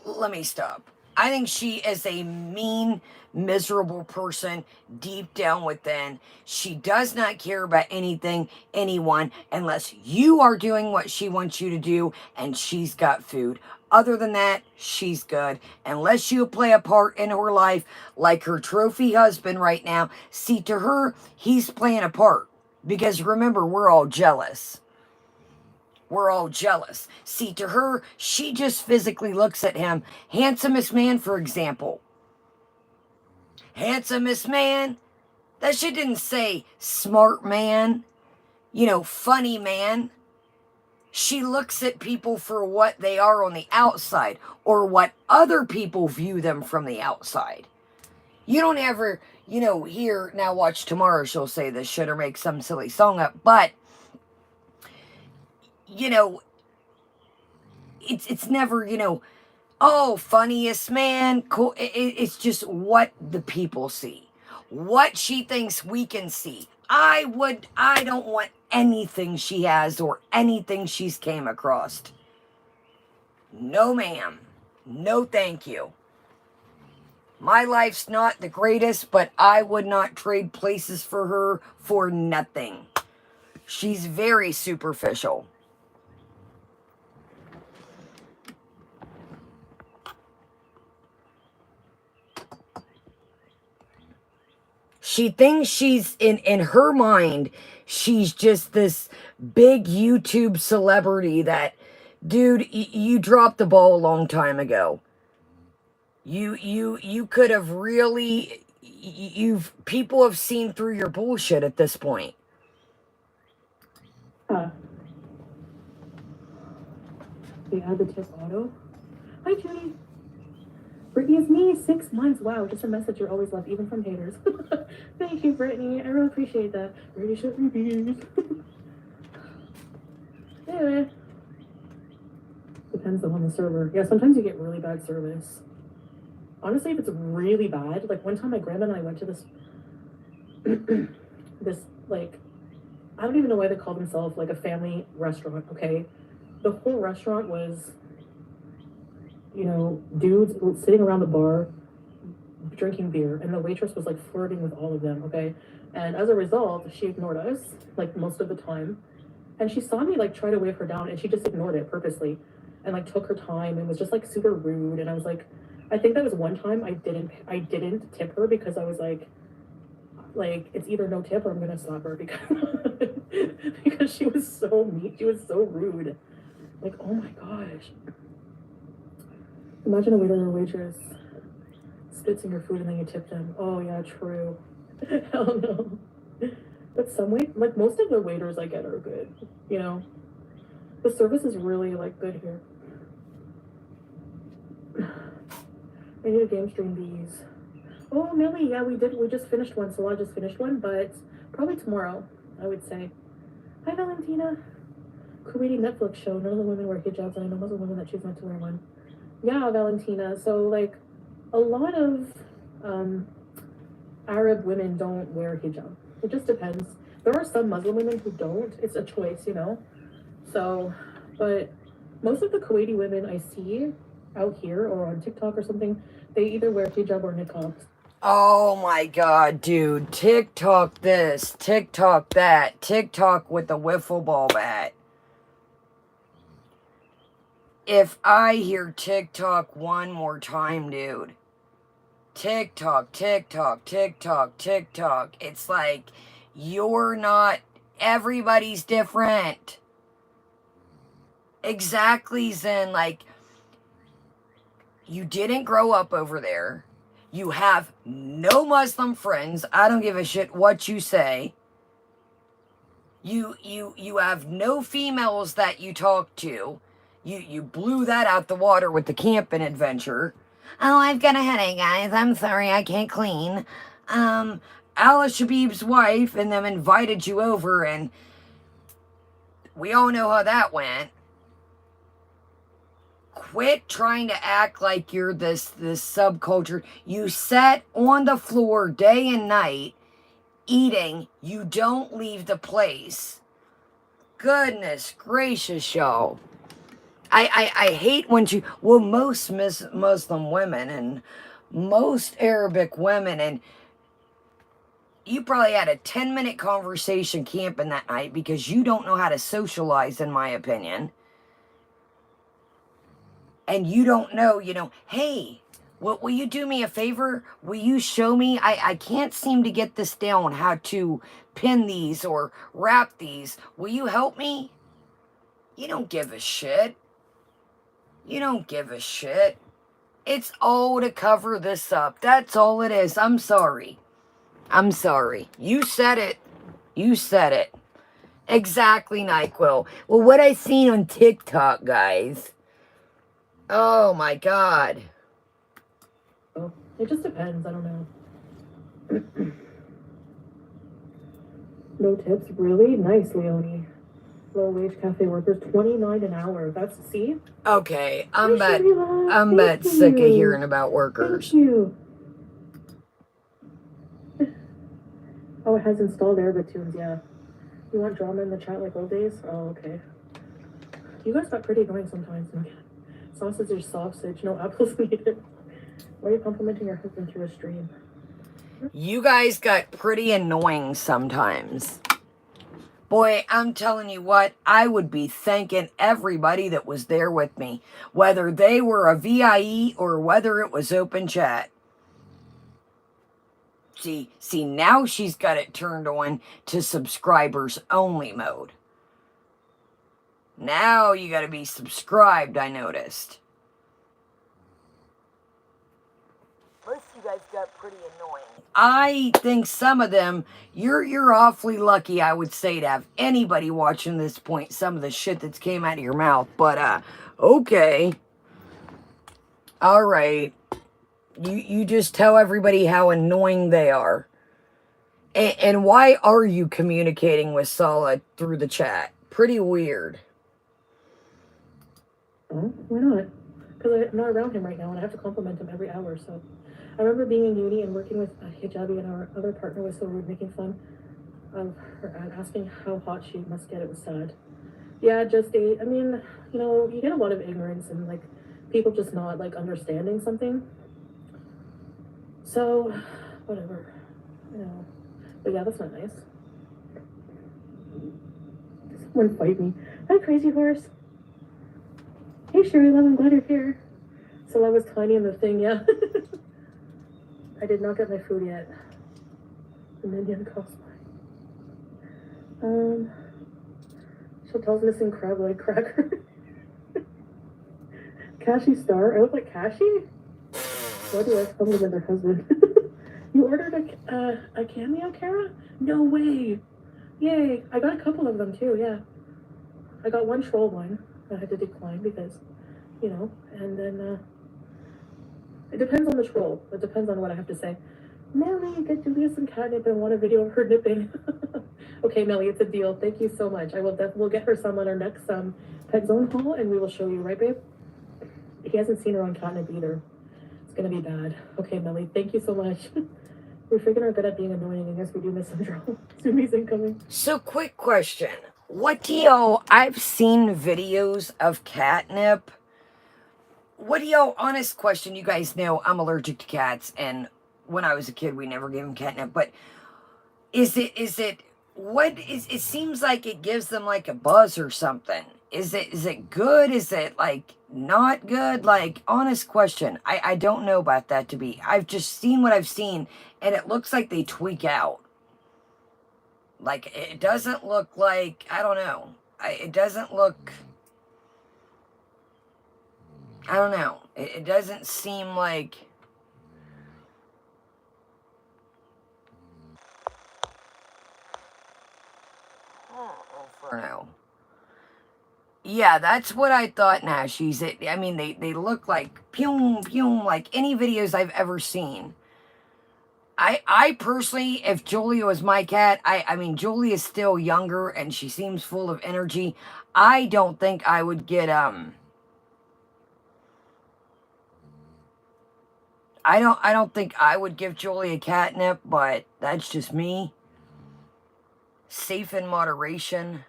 A: let me stop. I think she is a mean, miserable person deep down within. She does not care about anyone, unless you are doing what she wants you to do and she's got food. Other than that, she's good. Unless you play a part in her life, like her trophy husband right now. See, to her, he's playing a part. Because remember, we're all jealous. We're all jealous. See, to her, she just physically looks at him. Handsomest man, for example. Handsomest man. That shit didn't say smart man. Funny man. She looks at people for what they are on the outside, or what other people view them from the outside. You don't ever, hear, now watch tomorrow, she'll say this shit or make some silly song up, but it's never, oh, funniest man, cool. It's just what the people see. What she thinks we can see. I don't want anything she has or anything she's came across. No, ma'am. No, thank you. My life's not the greatest, but I would not trade places for her for nothing. She's very superficial. She thinks she's, in her mind, she's just this big YouTube celebrity that, dude, you dropped the ball a long time ago. You could have really, people have seen through your bullshit at this point.
B: We add the tip auto. Hi, Judy. Brittany, it's me, 6 months. Wow, just a message you're always love, even from haters. Thank you, Brittany. I really appreciate that. Really should reviews. Anyway. Depends on the server. Yeah, sometimes you get really bad service. Honestly, if it's really bad, like one time my grandma and I went to this, like, I don't even know why they call themselves like a family restaurant, okay? The whole restaurant was, dudes sitting around the bar drinking beer, and the waitress was like flirting with all of them, okay? And as a result, she ignored us like most of the time, and she saw me like try to wave her down, and she just ignored it purposely. and like took her time and was just like super rude. And I was like, I think that was one time I didn't tip her because I was like it's either no tip or I'm gonna slap her because because she was so mean. She was so rude. Like, oh my gosh. Imagine a waiter or a waitress spits in your food and then you tip them. Oh yeah, true. Hell no. But some like most of the waiters I get are good. You know, the service is really like good here. I need a game stream these. Oh, Millie, yeah, we did. We just finished one. So I just finished one, but probably tomorrow, I would say. Hi, Valentina. Kuwaiti Netflix show. None of the women wear hijabs, and I know most of the women that choose not to wear one. Yeah, Valentina. So, like, a lot of Arab women don't wear hijab. It just depends. There are some Muslim women who don't. It's a choice, you know? So, but most of the Kuwaiti women I see out here or on TikTok or something, they either wear hijab or niqab.
A: Oh my god, dude. TikTok this, TikTok that, TikTok with the wiffle ball bat. If I hear TikTok one more time, dude. TikTok, TikTok, TikTok, TikTok. It's like, you're not, everybody's different. Exactly, Zen. Like, you didn't grow up over there. You have no Muslim friends. I don't give a shit what you say. You have no females that you talk to. You blew that out the water with the camping adventure. Oh, I've got a headache, guys. I'm sorry, I can't clean. Alice Shabib's wife and them invited you over, and we all know how that went. Quit trying to act like you're this subculture. You sat on the floor day and night eating. You don't leave the place. Goodness gracious, y'all. I hate when you, well, most Muslim women and most Arabic women, and you probably had a 10-minute conversation camping that night because you don't know how to socialize, in my opinion. And you don't know, hey, will you do me a favor? Will you show me? I can't seem to get this down, how to pin these or wrap these. Will you help me? You don't give a shit. You don't give a shit. It's all to cover this up. That's all it is. I'm sorry. I'm sorry. You said it. You said it. Exactly, NyQuil. Well, what I seen on TikTok, guys. Oh my god.
B: Oh, it just depends. I don't know. No tips, really? Nice, Leonie. Low wage cafe workers, $29 an hour. That's, see?
A: Okay, I'm about sick of hearing about workers.
B: Thank you. Oh, it has installed Airbotunes, yeah. You want drama in the chat like old days? Oh, okay. You guys got pretty annoying sometimes. Sausage is sausage, no apples needed. Why are you complimenting your husband through a stream?
A: You guys got pretty annoying sometimes. Boy, I'm telling you what, I would be thanking everybody that was there with me, whether they were a VIE or whether it was open chat. See, now she's got it turned on to subscribers only mode. Now you got to be subscribed, I noticed. Most of you guys got pretty annoying. I think some of them, you're awfully lucky, I would say, to have anybody watching this point some of the shit that's came out of your mouth. But, okay. All right. You just tell everybody how annoying they are. And why are you communicating with Sala through the chat? Pretty weird.
B: Oh, why not? Because I'm not around him right now and I have to compliment him every hour, so. I remember being in uni and working with a hijabi, and our other partner was so rude, making fun of her and asking how hot she must get. It was sad. Yeah, I mean, you get a lot of ignorance and, like, people just not, like, understanding something. So, whatever. But yeah, that's not nice. Someone fight me. Hi, crazy horse. Hey, Sherry Love, I'm glad you're here. So I was tiny in the thing, yeah. I did not get my food yet. The Minion cosplay. Chantel's missing crab leg cracker. Cassie Star. I look like Cassie? Why do I compliment her husband? You ordered a Cameo, Kara? No way. Yay. I got a couple of them too, yeah. I got one troll one. I had to decline because, you know, and then, it depends on the troll. It depends on what I have to say. Melly, get Julia some catnip and want a video of her nipping. Okay, Melly, it's a deal. Thank you so much. We'll get her some on our next Pet Zone haul, and we will show you, right, babe? He hasn't seen her on catnip either. It's gonna be bad. Okay, Melly, thank you so much. We're freaking are good at being annoying. I guess we do miss some drama. Sumi's incoming.
A: So, quick question. What do y'all... I've seen videos of catnip. What do y'all... Honest question. You guys know I'm allergic to cats, and when I was a kid, we never gave them catnip. But is it... It seems like it gives them like a buzz or something. Is it good? Is it like not good? Like, honest question. I don't know about that to be. I've just seen what I've seen, and it looks like they tweak out. Like, it doesn't look like, I don't know. It doesn't look, I don't know. It doesn't seem like... No. Yeah, that's what I thought, Nashies. I mean, they look like pew, pew, like any videos I've ever seen. I personally, if Julia was my cat, I mean, Julia is still younger and she seems full of energy. I don't think I would get, I don't think I would give Julia catnip, but that's just me. Safe in moderation.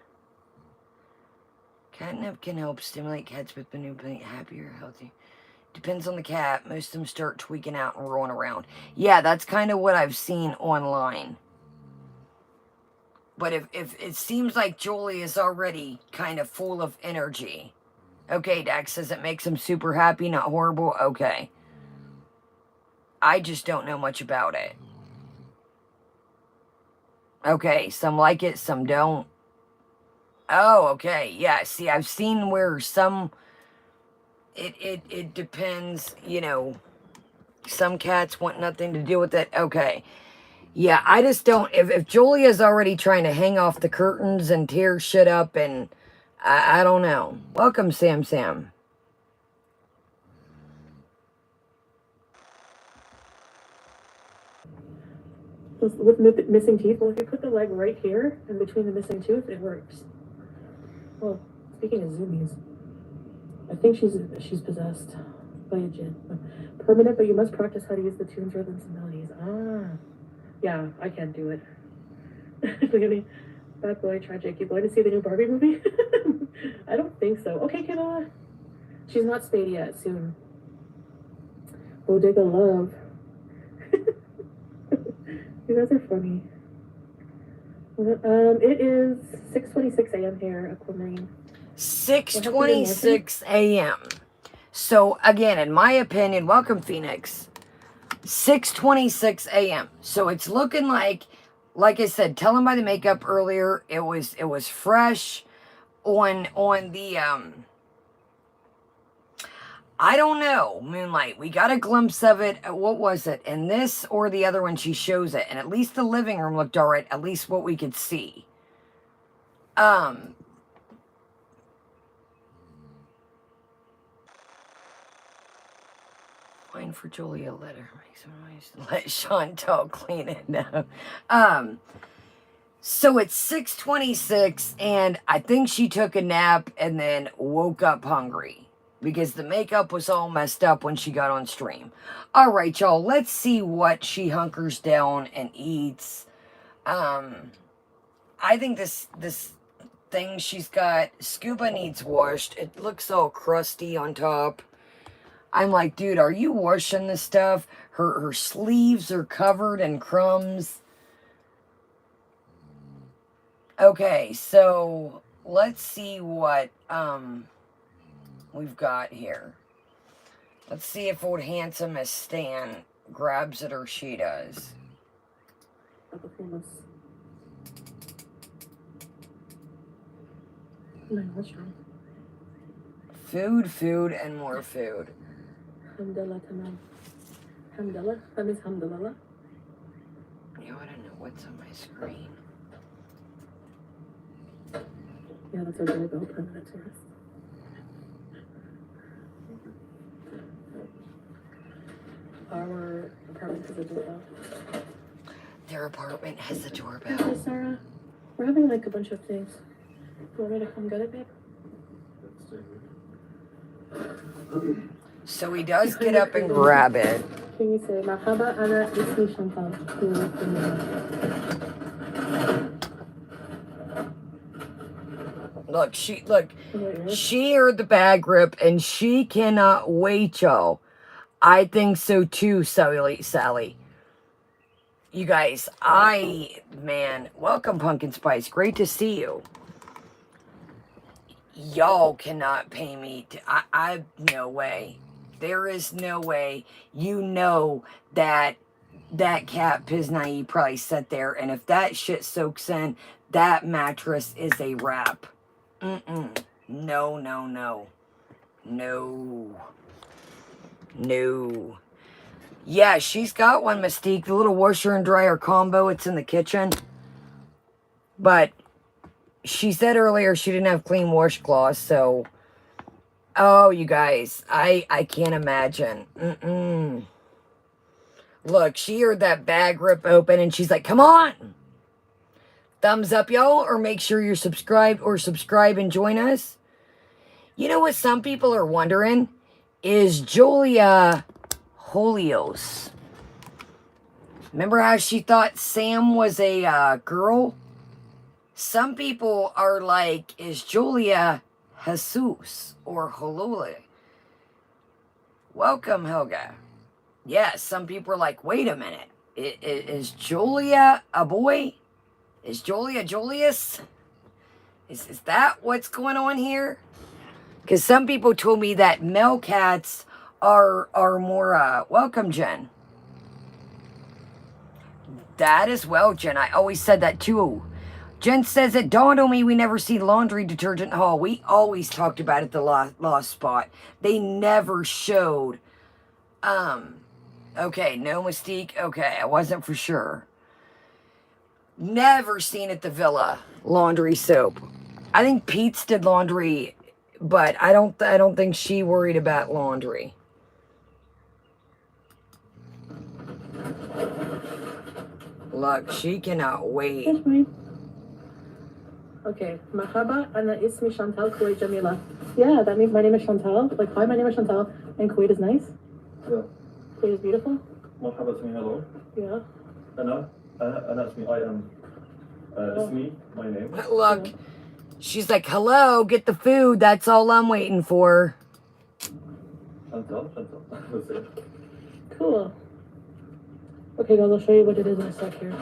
A: Catnip can help stimulate cats with being happier, healthy. Depends on the cat. Most of them start tweaking out and rolling around. Yeah, that's kind of what I've seen online. But if it seems like Jolie is already kind of full of energy. Okay, Dax says it makes him super happy, not horrible. Okay. I just don't know much about it. Okay, some like it, some don't. Oh, okay. Yeah, see, I've seen where some... It depends, you know. Some cats want nothing to do with it. Okay. Yeah, I just don't... If Julia's already trying to hang off the curtains and tear shit up and... I don't know. Welcome, Sam.
B: With missing teeth, well, if you put the leg right here in between the missing tooth, it works. Well, speaking of zoomies, I think she's possessed by a jinn. Permanent, but you must practice how to use the tunes, rhythms, and melodies. Ah, yeah, I can't do it. Look at me. Bad boy, tragic. You going to see the new Barbie movie? I don't think so. Okay, Camilla. She's not spayed yet. Soon. Bodega love. You guys are funny. It is 6:26 a.m. here, Aquamarine.
A: 6:26 a.m. So, again, in my opinion, welcome, Phoenix. 6:26 a.m. So, it's looking like I said, telling by the makeup earlier, it was fresh on the, I don't know, Moonlight. We got a glimpse of it. What was it? In this or the other one, she shows it. And at least the living room looked all right. At least what we could see. Fine for Julia. Let her make some noise. Let Chantal clean it now. So it's 6:26, and I think she took a nap and then woke up hungry because the makeup was all messed up when she got on stream. All right, y'all, let's see what she hunkers down and eats. I think this thing she's got, Scuba needs washed. It looks all crusty on top. I'm like, dude, are you washing this stuff? Her sleeves are covered in crumbs. Okay, so let's see what we've got here. Let's see if old handsome as Stan grabs it or she does. Food, food, and more food.
B: Hamdallah tamam. Hamdallah? That means hamdallah?
A: I don't know what's on my screen.
B: Yeah, that's our doorbell, permanent tourist. Our apartment has a doorbell.
A: Their apartment has a doorbell.
B: Okay, Sarah, we're having like a bunch of things. You want me to come get it, babe?
A: So he does get up and grab it.
B: Can you say, Marhaba, ana ismi Chantal.
A: Look, she heard the bag grip and she cannot wait, y'all. I think so too, Sally. You guys, man, welcome Pumpkin Spice. Great to see you. Y'all cannot pay me to, no way. There is no way. You know that cat Piznai probably sat there, and if that shit soaks in, that mattress is a wrap. No. Yeah, she's got one, Mystique. The little washer and dryer combo. It's in the kitchen. But she said earlier she didn't have clean washcloths, so... Oh, you guys. I can't imagine. Look, she heard that bag rip open, and she's like, come on! Thumbs up, y'all, or make sure you're subscribed, or subscribe and join us. You know what some people are wondering? Is Julia Holios? Remember how she thought Sam was a girl? Some people are like, is Julia Jesus or Holula? Welcome, Helga. Yes, some people are like, wait a minute. Is Julia a boy? Is Julia Julius? Is that what's going on here? Because some people told me that male cats are more, welcome, Jen. That as well, Jen. I always said that too. Jen says it dawned on me we never see laundry detergent haul. We always talked about it the Lost Spot. They never showed. Okay, no Mystique. Okay, I wasn't for sure. Never seen at the Villa laundry soap. I think Pete's did laundry, but I don't think she worried about laundry. Look, she cannot wait.
B: Okay, Mahaba, ana ismi Chantal, Kuwait Jamila. Yeah, that means my name is Chantal. Like, hi, my name is Chantal, and Kuwait is nice.
C: Yeah.
B: Kuwait is beautiful.
C: Marhaba to me, hello.
B: Yeah.
C: And that's me, I am. It's me, my name.
A: Look, she's like, hello, get the food. That's all I'm waiting for.
C: Chantal. That's it.
B: Cool. Okay, guys, I'll show you what it is in a sec here.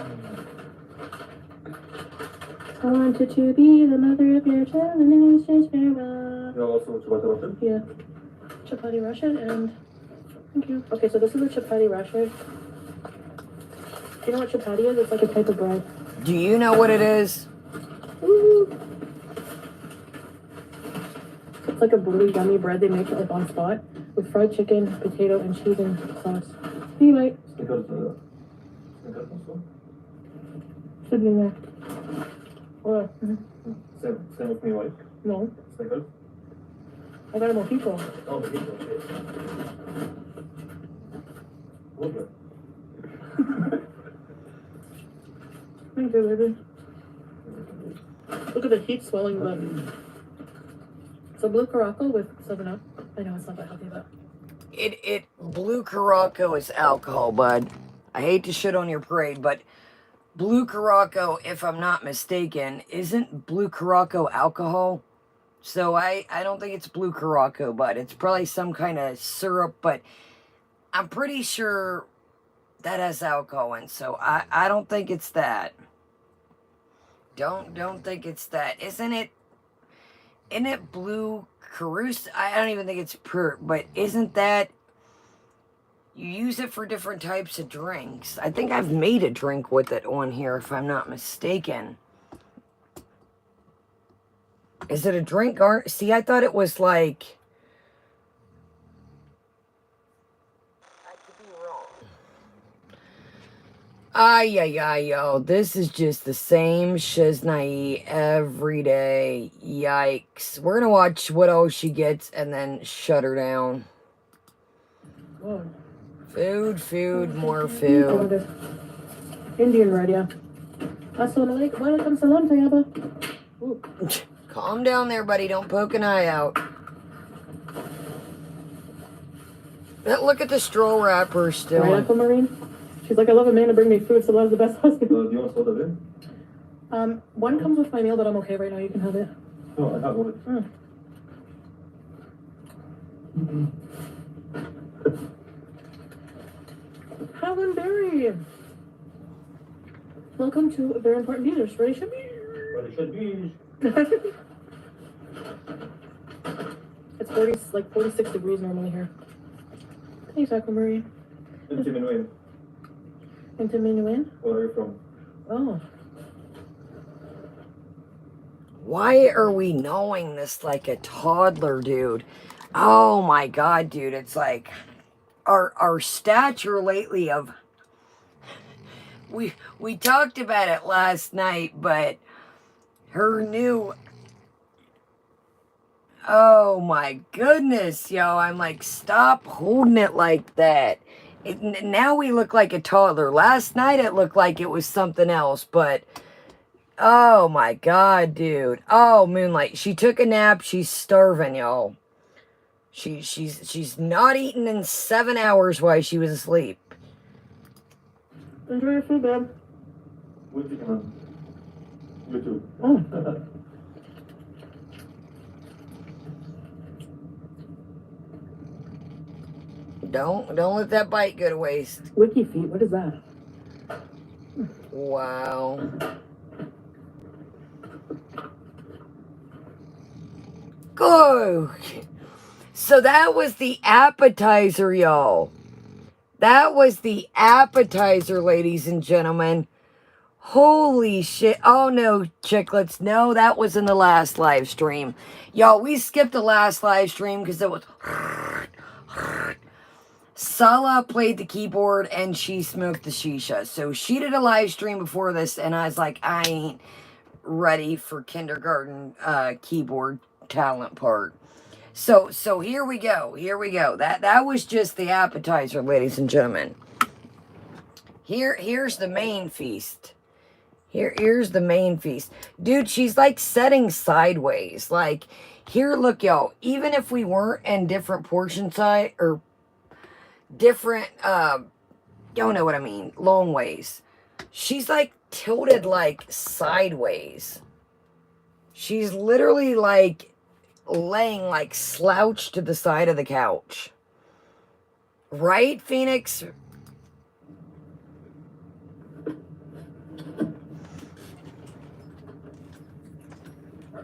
B: I wanted to be the mother of your child and in exchange farewell.
C: You're also chapati Russian?
B: Yeah. Chapati Russian and... Thank you. Okay, so this is a chapati Russian. Do you know what chapati is? It's like a type of bread.
A: Do you know what it is?
B: Ooh. It's like a really yummy bread they make it like on spot with fried chicken, potato, and cheese and sauce. Anyway.
C: Snickers also?
B: Should be there. Or,
C: Same with me, like?
B: no.
C: Snickers?
B: I got a mojito.
C: Oh, the heat, okay. Okay.
B: Thank you, baby. Look at the heat swelling the... So blue Caracal with 7-Up. I know it's not that healthy, but...
A: Blue Caraco is alcohol, bud. I hate to shit on your parade, but Blue Caraco, if I'm not mistaken, isn't Blue Caraco alcohol? So I don't think it's Blue Caraco, but it's probably some kind of syrup, but I'm pretty sure that has alcohol in, so I don't think it's that. Don't think it's that. isn't it blue Caruso? I don't even think it's pure, but isn't that, you use it for different types of drinks. I think I've made a drink with it on here, if I'm not mistaken. Is it a drink? See, I thought it was like... I could be wrong. Ay, yo. This is just the same shiznai every day. Yikes. We're going to watch what all she gets and then shut her down.
B: Whoa.
A: Food, more food.
B: Indian red, yeah. Assalamualaikum. Waalaikumsalam, Tayyaba.
A: Calm down there, buddy. Don't poke an eye out. Look at the straw wrapper still.
B: Right, Aquamarine? She's like, I love a man to bring me food, so that's the best husband.
C: Do you want soda then?
B: One comes with my meal, but I'm okay right now. You can have it.
C: No, I have one.
B: Helen Berry. Welcome to Very Important Users. Ready should be.
C: Ready should be.
B: It's 46 degrees normally here. Thanks, Aquamarine.
C: Into Minuin.
B: Into Minuin?
C: Where are you from?
B: Oh.
A: Why are we knowing this like a toddler, dude? Oh my god, dude. It's like our stature lately of... We talked about it last night, but her new... Oh my goodness, yo. I'm like, stop holding it like that. Now we look like a toddler. Last night it looked like it was something else, but... Oh my god, dude. Oh, Moonlight. She took a nap. She's starving, y'all. She's not eaten in 7 hours while she was asleep.
B: Enjoy your food, babe.
C: With you, man. You too.
B: Oh.
A: Don't let that bite go to waste.
B: Wiki feet, what is that?
A: Wow. Go. So that was the appetizer, y'all. That was the appetizer, ladies and gentlemen. Holy shit. Oh, no, chicklets. No, that was in the last live stream. Y'all, we skipped the last live stream because it was... Salah played the keyboard and she smoked the shisha. So she did a live stream before this and I was like, I ain't ready for kindergarten keyboard talent part. So here we go. That was just the appetizer, ladies and gentlemen. Here's the main feast. Here's the main feast. Dude, she's like setting sideways. Like, here, look, y'all. Even if we weren't in different portion size or different, y'all know what I mean, long ways. She's like tilted like sideways. She's literally like laying like slouched to the side of the couch. Right, Phoenix?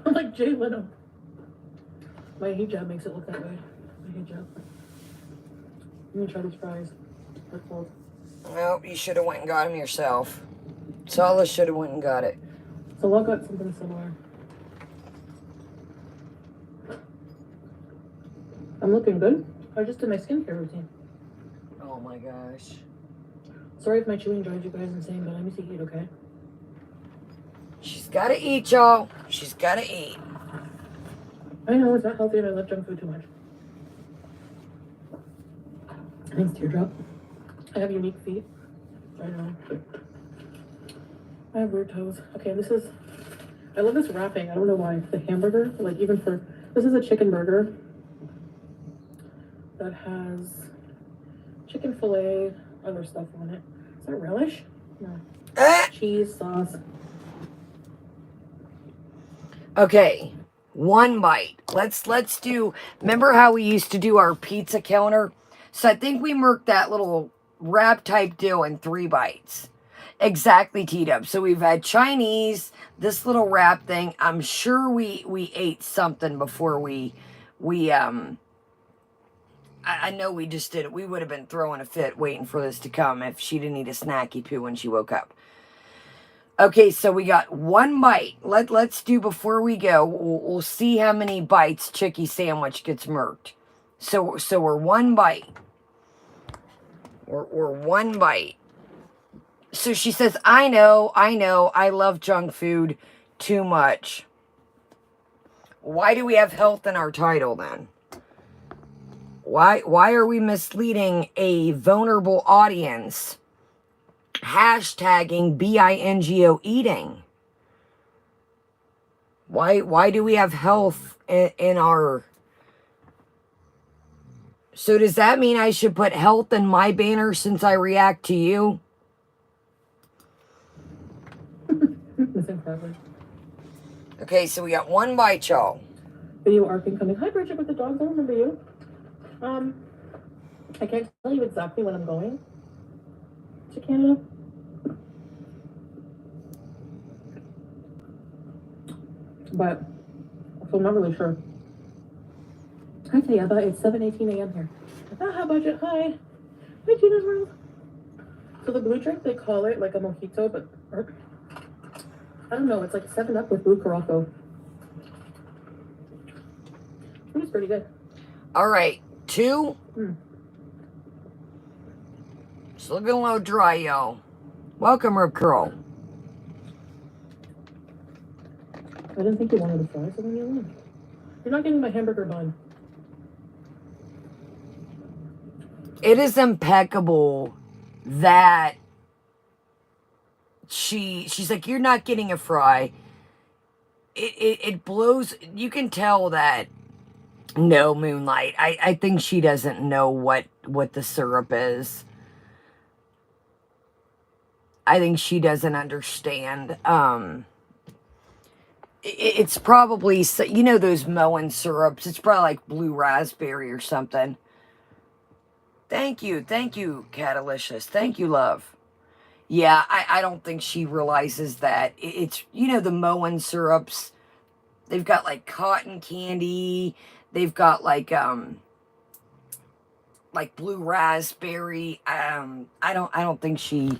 B: I'm like Jay Leno. My hijab makes it look that way. My hijab. Let me try these fries. They're cold.
A: Nope, you should have went and got them yourself. Salah should have went and got it.
B: So I got something similar. I'm looking good. I just did my skincare routine.
A: Oh my gosh.
B: Sorry if my chewing drives you guys insane, but I need to eat, okay?
A: She's got to eat, y'all. She's got to eat.
B: I know, it's not healthy and I love junk food too much. Thanks, Teardrop. I have unique feet. I know. I have weird toes. Okay, this is... I love this wrapping. I don't know why. The hamburger, like even for... This is a chicken burger that has chicken fillet, other stuff on it. Is that relish? No. Cheese, sauce.
A: Okay, one bite. Let's do... Remember how we used to do our pizza counter? So I think we marked that little wrap type deal in 3 bites. Exactly, T-Dub. So we've had Chinese, this little wrap thing. I'm sure we ate something before I know we just did it. We would have been throwing a fit waiting for this to come if she didn't eat a snacky poo when she woke up. Okay, so we got one bite. Let's do before we go. We'll see how many bites Chicky Sandwich gets murked. So we're one bite. We're one bite. So she says, I know, I love junk food too much. Why do we have health in our title then? Why are we misleading a vulnerable audience? Hashtagging bingo eating. Why do we have health in our... So does that mean I should put health in my banner since I react to you?
B: Missing forever.
A: Okay, so we got one bite, y'all.
B: Video arc incoming. Hi, Bridget with the dogs. I remember you. I can't tell you exactly when I'm going to Canada. But so I'm not really sure. Hi, Tayaba. It's 7:18 a.m. here. Hi, Budget. Hi. Hi, Gina's World. So the blue drink, they call it like a mojito, but I don't know. It's like 7-Up with blue Caraco. It's pretty good.
A: All right, 2. It's looking a little dry, y'all. Welcome, Rip Curl.
B: I didn't think you wanted the fries, so then you're in. You're not getting my hamburger bun.
A: It is impeccable that she's like, you're not getting a fry. It blows. You can tell that. No, Moonlight. I think she doesn't know what the syrup is. I think she doesn't understand. It's probably, you know, those Moen syrups. It's probably like blue raspberry or something. Thank you, Catalicious. Thank you, love. Yeah, I don't think she realizes that it's, you know, the Moen syrups. They've got like cotton candy. They've got like blue raspberry. I don't think she...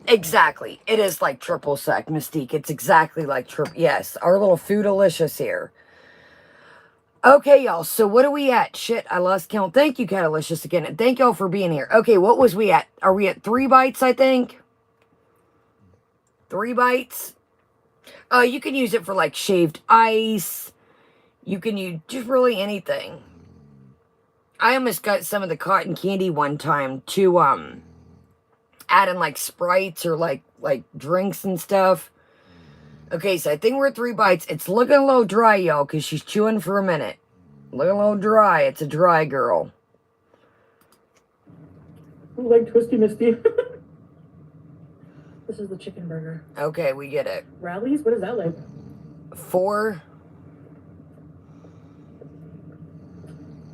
A: Exactly. It is like triple sec, Mystique. It's exactly like triple... Yes, our little Foodalicious here. Okay, y'all. So what are we at? Shit, I lost count. Thank you, Catalicious, again. And thank y'all for being here. Okay, what was we at? Are we at 3 bites, I think? 3 bites? You can use it for like shaved ice. You can use just really anything. I almost got some of the cotton candy one time to add in like Sprites or like drinks and stuff. Okay, so I think we're at 3 bites. It's looking a little dry, y'all, because she's chewing for a minute. Looking a little dry. It's a dry girl.
B: Ooh, like Twisty Misty. This is the chicken burger.
A: Okay, we get it.
B: Rallies? What is that like?
A: 4.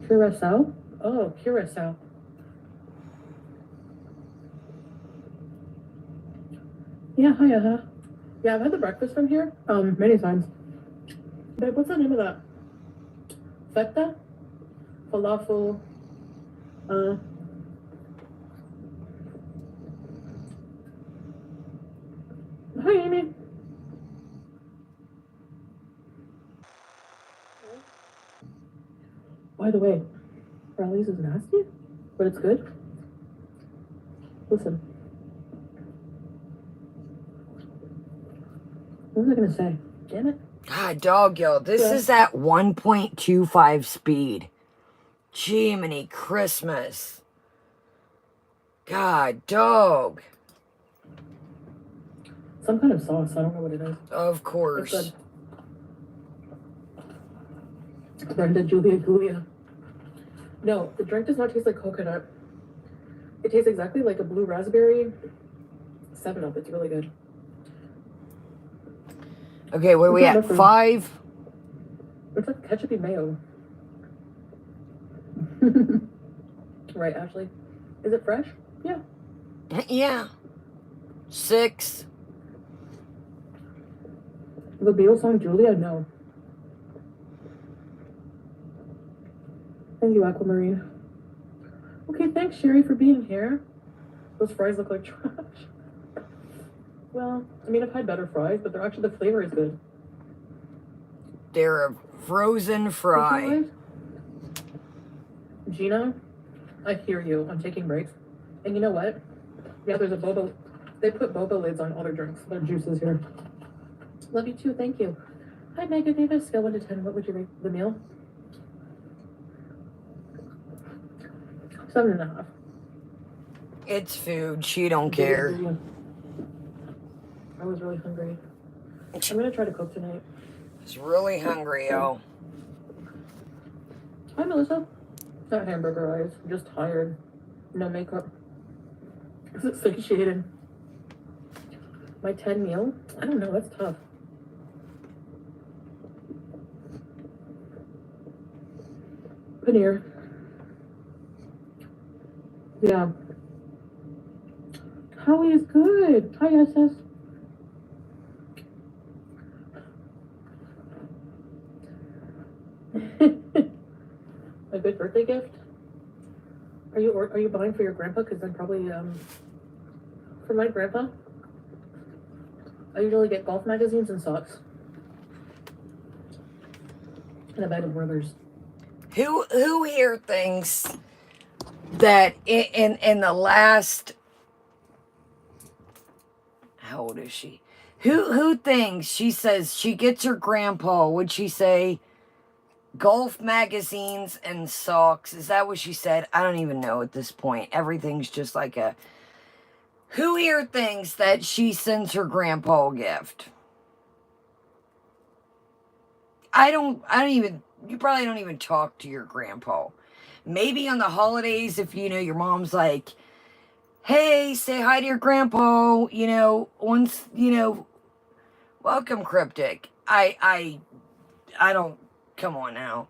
B: Curacao? Oh, Curacao. Yeah, hi, Yeah, I've had the breakfast from here, many times. Babe, what's the name of that? Feta? Falafel, Hi, Amy. By the way, Rallies is nasty, but it's good. Listen. What was I gonna say? Damn it.
A: God, dog, yo. This is at 1.25 speed. Jiminy Christmas. God, dog.
B: Some kind of sauce. I don't know what it is.
A: Of course.
B: It's good. Brenda, Julia. No, the drink does not taste like coconut. It tastes exactly like a blue raspberry 7-Up. It's really good.
A: Okay, where are we at? 5?
B: It's like ketchupy mayo. Right, Ashley? Is it fresh? Yeah.
A: Yeah. 6.
B: The Beatles song Julia? No. Thank you, Aquamarine. Okay, thanks, Sherry, for being here. Those fries look like trash. Well, I mean, I've had better fries, but they're actually, the flavor is good.
A: They're a frozen fry.
B: Gina, I hear you. I'm taking breaks. And you know what? Yeah, there's a boba. They put boba lids on all their drinks. Their juices here. Love you too. Thank you. Hi, Megan Davis. Scale 1 to 10. What would you rate the meal? 7.5.
A: It's food. She don't care.
B: I was really hungry. I'm gonna try to cook tonight.
A: It's really hungry, yo.
B: Hi, Melissa. Not hamburger eyes. I'm just tired. No makeup. It's satiated. My 10 meal? I don't know. That's tough. Paneer. Yeah. Howie is good. Hi, SS. A good birthday gift? Are you buying for your grandpa? Because then probably for my grandpa, I usually get golf magazines and socks and a bag of Werther's.
A: Who here thinks that in the last, how old is she? Who thinks, she says she gets her grandpa, would she say golf magazines and socks? Is that what she said? I don't even know at this point. Everything's just like a, who here thinks that she sends her grandpa a gift? You probably don't even talk to your grandpa. Maybe on the holidays, if your mom's like, hey, say hi to your grandpa, once, welcome, Cryptic. I don't, come on now.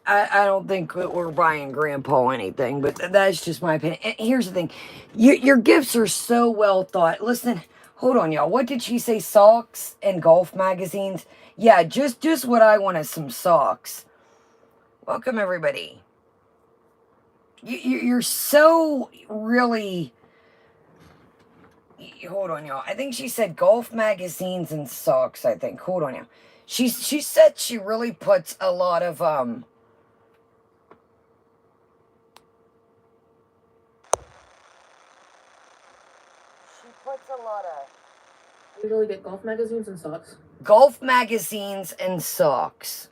A: I don't think that we're buying grandpa anything, but that's just my opinion. And here's the thing. Your gifts are so well thought. Listen, hold on, y'all. What did she say? Socks and golf magazines? Yeah, just what I want is some socks. Welcome, everybody. You're so really... Hold on, y'all. I think she said golf magazines and socks, I think. Hold on, y'all. She said she really puts a lot of... She puts a lot of...
B: I usually get golf magazines and socks.
A: Golf magazines and socks.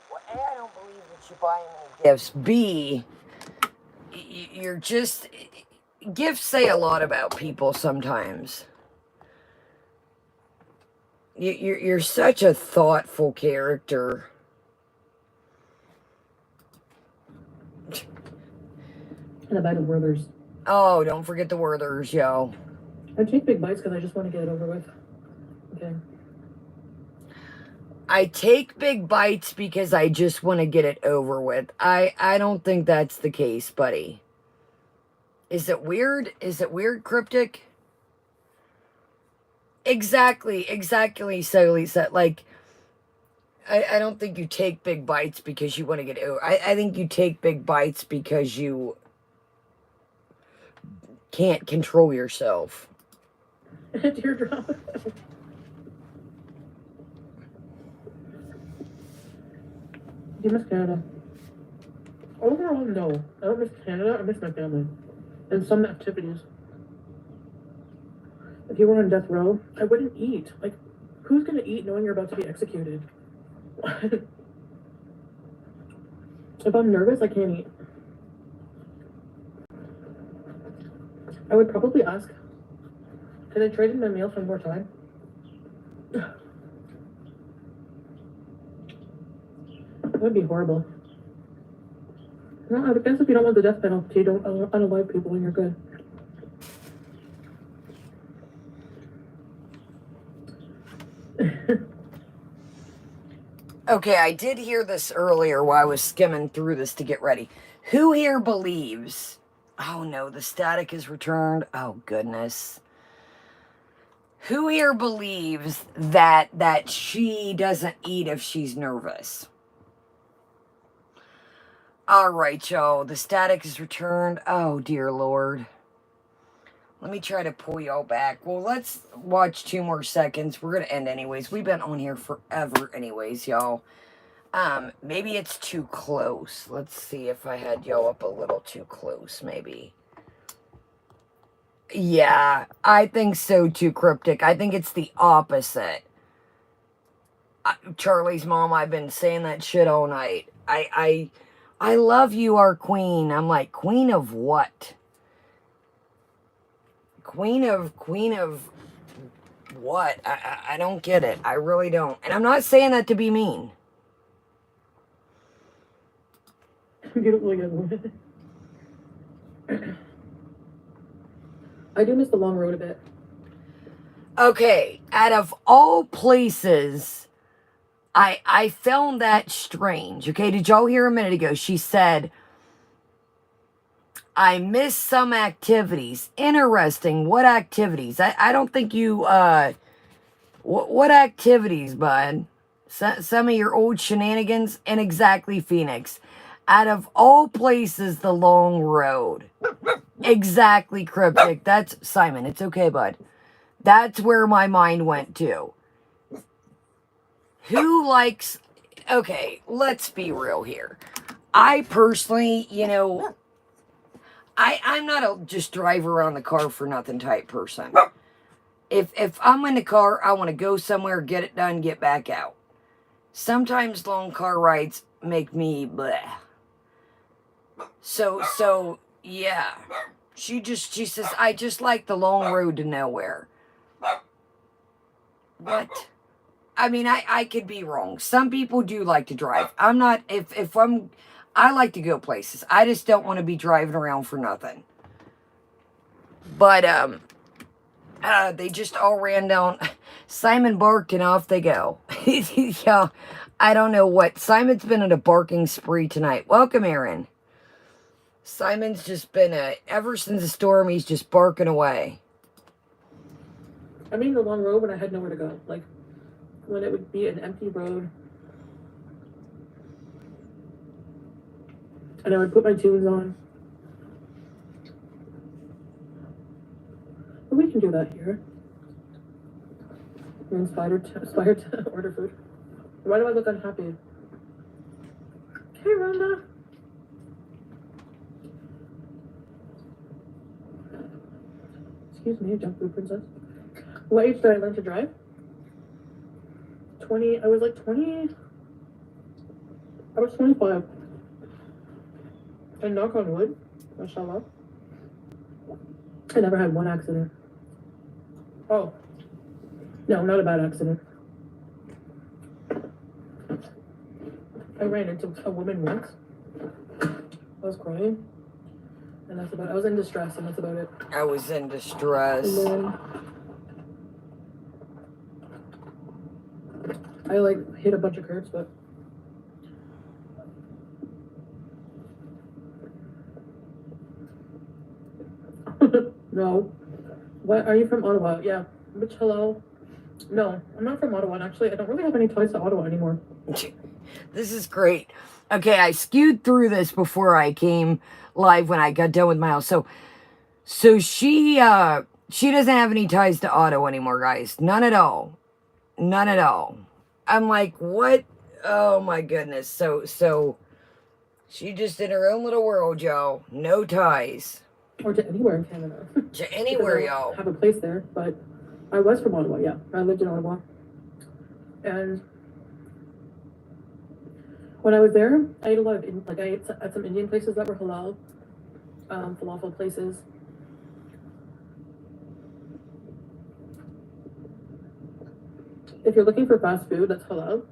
A: Well, A, I don't believe that you buy any gifts. B, you're just... Gifts say a lot about people sometimes. You're such a thoughtful character.
B: And a bag of Werther's.
A: Oh, don't forget the Werther's, yo.
B: I take big bites because I just want to get it over with. Okay.
A: I take big bites because I just want to get it over with. I don't think that's the case, buddy. Is it weird? Is it weird, Cryptic? Exactly, so Lisa. Like, I don't think you take big bites because you want to get it over. I think you take big bites because you can't control yourself.
B: Teardrop. Do you miss Canada? Overall, no. I don't miss Canada. I miss my family. And some activities. If you were on death row, I wouldn't eat. Like, who's gonna eat knowing you're about to be executed? If I'm nervous, I can't eat. I would probably ask, can I trade in my meal for more time? That would be horrible. No, I guess if you don't want the death penalty, don't unalive people and you're good.
A: Okay, I did hear this earlier while I was skimming through this to get ready. Who here believes? Oh no, the static is returned. Oh goodness. Who here believes that she doesn't eat if she's nervous? All right, y'all. The static is returned. Oh dear Lord. Let me try to pull y'all back. Well, let's watch 2 more seconds. We're gonna end anyways. We've been on here forever anyways, y'all. Maybe it's too close. Let's see if I had y'all up a little too close, maybe. Yeah, I think so too, Cryptic. I think it's the opposite. Charlie's mom, I've been saying that shit all night. I love you, our queen. I'm like, queen of what? Queen of what? I don't get it. I really don't. And I'm not saying that to be mean.
B: Beautiful again. I do miss the long road a bit.
A: Okay, out of all places, I found that strange. Okay, did y'all hear a minute ago? She said, I miss some activities. Interesting. What activities? I don't think you, what activities, bud? Some of your old shenanigans? And exactly, Phoenix. Out of all places, the long road. Exactly, Cryptic. That's Simon. It's okay, bud. That's where my mind went to. Who likes... Okay, let's be real here. I personally, you know... I'm not a just drive around the car for nothing type person. If I'm in the car, I want to go somewhere, get it done, get back out. Sometimes long car rides make me bleh. So yeah. She says, I just like the long road to nowhere. What? I mean, I could be wrong. Some people do like to drive. I'm not, I like to go places. I just don't want to be driving around for nothing. But, they just all ran down. Simon barked and off they go. Yeah, I don't know what. Simon's been on a barking spree tonight. Welcome, Aaron. Simon's just been ever since the storm, he's just barking away.
B: I mean the long road when I had nowhere to go. Like, when it would be an empty road. And I would put my tunes on. But we can do that here. You're inspired to order food. Why do I look unhappy? Hey, Rhonda. Excuse me, junk food princess. What age did I learn to drive? 20. I was like 20. I was 25. And knock on wood, mashallah, I never had one accident. Oh. No, not a bad accident. I ran into a woman once. I was crying. And that's about it. I was in distress, and that's about it.
A: I was in distress.
B: And then I like hit a bunch of curbs, but no. What, are you from Ottawa? Yeah. Which, hello? No, I'm not from Ottawa. And actually, I don't really have any ties to Ottawa anymore.
A: This is great. Okay, I skewed through this before I came live when I got done with Miles. So she doesn't have any ties to Ottawa anymore, guys. None at all. None at all. I'm like, what? Oh my goodness. So she just in her own little world, y'all. No ties.
B: Or to anywhere in Canada.
A: To anywhere, y'all.
B: I have a place there, but I was from Ottawa, yeah. I lived in Ottawa. And when I was there, I ate a lot of, I ate at some Indian places that were halal, falafel places. If you're looking for fast food that's halal,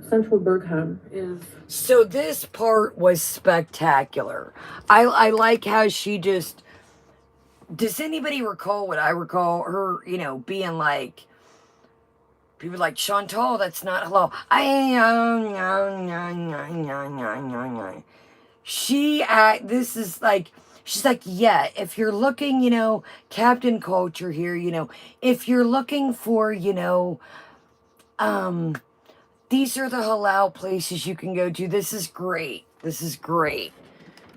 B: Central Berkham is...
A: So this part was spectacular. I like how she just... Does anybody recall what I recall? Her, being like... People like, Chantal, that's not hello. This is like, she's like, yeah, if you're looking, Captain Culture here, if you're looking for, these are the halal places you can go to. This is great. This is great.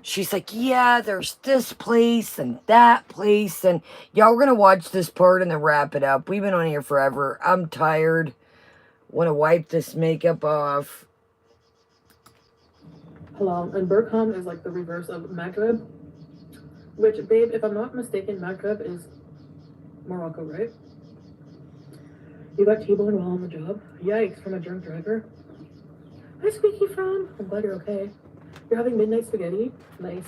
A: She's like, yeah, there's this place and that place. And y'all, we're going to watch this part and then wrap it up. We've been on here forever. I'm tired. Want to wipe this makeup off.
B: Halal. And Burkham is like the reverse of Maghreb. Which, babe, if I'm not mistaken, Maghreb is Morocco, right? You got T-boned while on the job? Yikes, from a drunk driver. Hi, Squeaky Fran. I'm glad you're okay. You're having midnight spaghetti? Nice.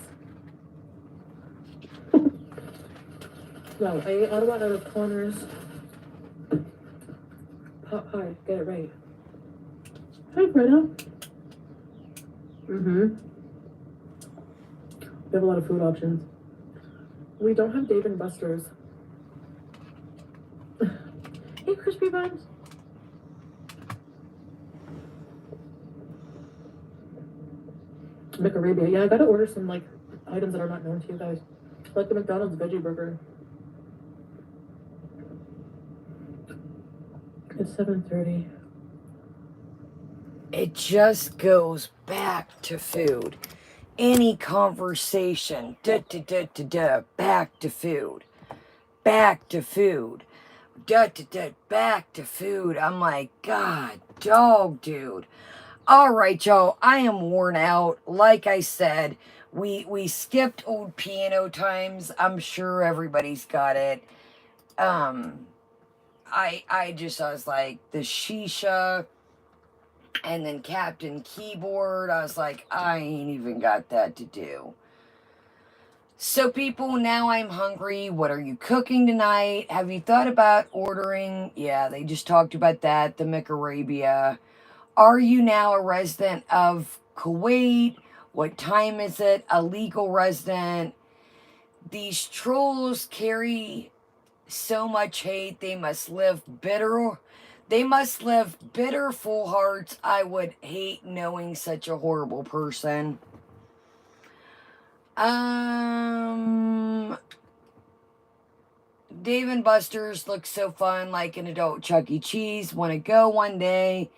B: No, I ate Ottawa out of corners. Pot pie, get it right. Hi, Greta. We have a lot of food options. We don't have Dave and Buster's. Hey, crispy buns. McArabia. Yeah, I gotta order some like items that are not known to you guys. Like the McDonald's veggie burger. It's 7:30.
A: It just goes back to food. Any conversation, back to food. Back to food. Back to food. I'm like, God, dog, dude. All right, y'all, I am worn out. Like I said, we skipped old piano times. I'm sure everybody's got it. I was like, the shisha and then Captain Keyboard. I was like, I ain't even got that to do. So people, now I'm hungry. What are you cooking tonight? Have you thought about ordering? Yeah, they just talked about that, the McArabia. Are you now a resident of Kuwait? What time is it? A legal resident? These trolls carry so much hate. They must live bitter. They must live bitter, full hearts. I would hate knowing such a horrible person. Dave and Buster's looks so fun, like an adult Chuck E. Cheese. Want to go one day.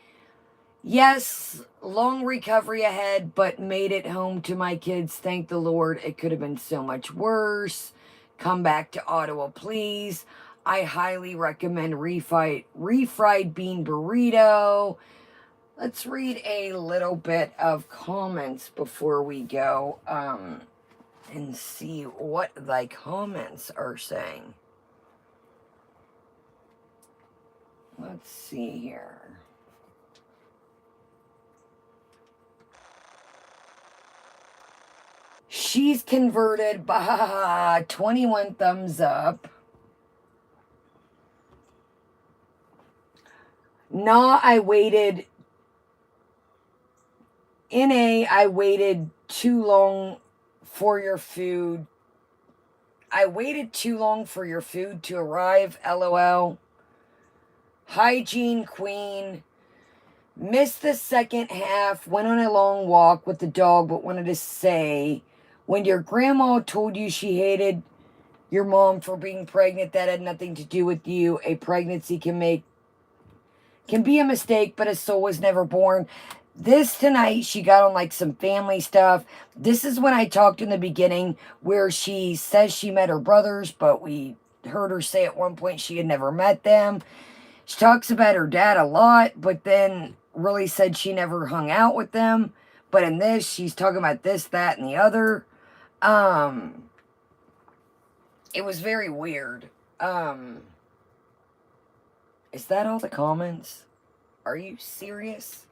A: Yes, long recovery ahead, but made it home to my kids. Thank the Lord. It could have been so much worse. Come back to Ottawa, please. I highly recommend refried bean burrito. Let's read a little bit of comments before we go and see what the comments are saying. Let's see here. She's converted. Bah, 21 thumbs up. Nah, I waited. I waited too long for your food. I waited too long for your food to arrive. LOL. Hygiene Queen. Missed the second half. Went on a long walk with the dog, but wanted to say, when your grandma told you she hated your mom for being pregnant, that had nothing to do with you. A pregnancy can be a mistake, but a soul was never born. This tonight, she got on like some family stuff. This is when I talked in the beginning where she says she met her brothers, but we heard her say at one point she had never met them. She talks about her dad a lot, but then really said she never hung out with them. But in this, she's talking about this, that, and the other. It was very weird. Is that all the comments? Are you serious?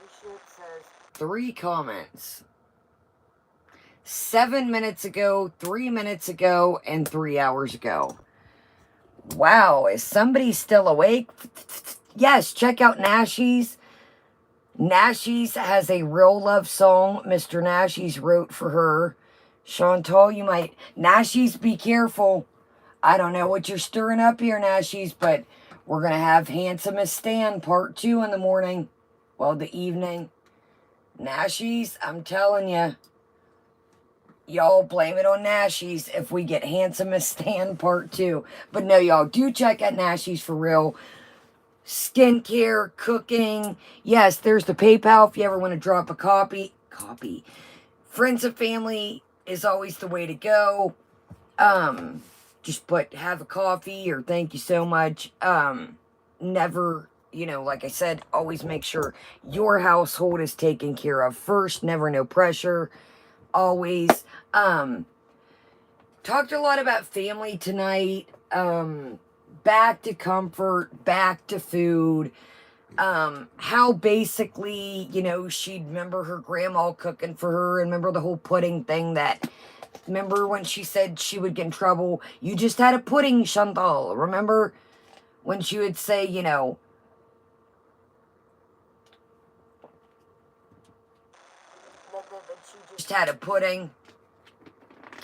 A: This shit says 3 comments. 7 minutes ago, 3 minutes ago, and 3 hours ago. Wow, is somebody still awake? Yes, check out Nashies. Nashies has a real love song Mr. Nashies wrote for her. Chantal, you might... Nashies, be careful. I don't know what you're stirring up here, Nashies, but we're going to have Handsomest Stan Part 2 in the morning. Well, the evening. Nashies, I'm telling you. Y'all blame it on Nashies if we get Handsomest Stan Part 2. But no, y'all, do check out Nashies for real. Skincare, cooking. Yes, there's the PayPal if you ever want to drop a copy. Friends and family is always the way to go. Just put have a coffee or thank you so much. Never, you know, like I said, always make sure your household is taken care of first. Never no pressure. Always. Talked a lot about family tonight. Back to comfort, back to food. How basically, you know, she'd remember her grandma cooking for her and remember the whole pudding thing that... Remember when she said she would get in trouble? You just had a pudding, Chantal. Remember when she would say, you know... She just had a pudding.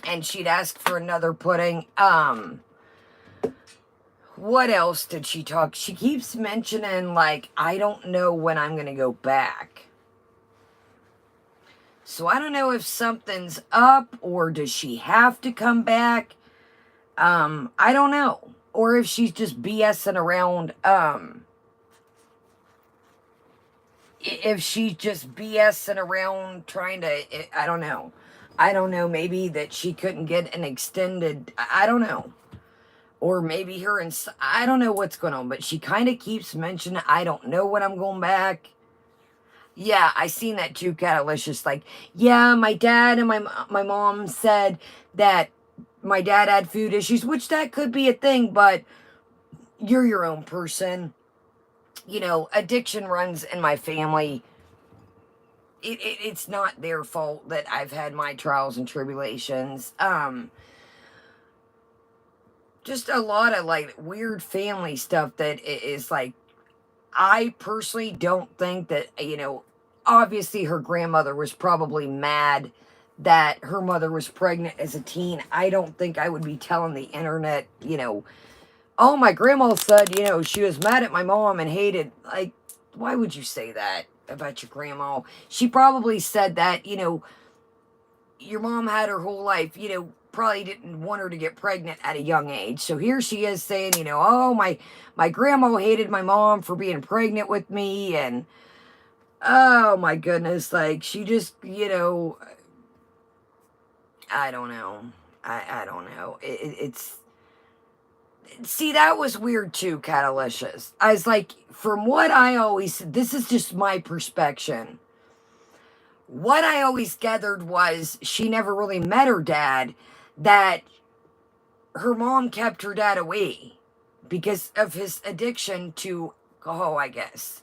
A: And she'd ask for another pudding. What else did she talk? She keeps mentioning, like, I don't know when I'm going to go back. So I don't know if something's up or does she have to come back. I don't know. Or if she's just BSing around. If she's just BSing around trying to, I don't know. I don't know. Maybe that she couldn't get an extended, I don't know. Or maybe her and, I don't know what's going on. But she kind of keeps mentioning, I don't know when I'm going back. Yeah, I seen that too, Catalicious. Like, yeah, my dad and my mom said that my dad had food issues, which that could be a thing, but you're your own person. You know, addiction runs in my family. It's not their fault that I've had my trials and tribulations. Just a lot of, like, weird family stuff that is, like, I personally don't think that, you know, obviously her grandmother was probably mad that her mother was pregnant as a teen. I don't think I would be telling the internet, you know, oh, my grandma said, you know, she was mad at my mom and hated, like, why would you say that about your grandma? She probably said that, you know, your mom had her whole life, you know, probably didn't want her to get pregnant at a young age. So here she is saying, you know, oh, my grandma hated my mom for being pregnant with me. And, oh, my goodness, like, she just, you know, I don't know. I don't know. It's, see, that was weird too, Catalicious. I was like, from what I always, this is just my perspective. What I always gathered was she never really met her dad, that her mom kept her dad away because of his addiction to alcohol, I guess.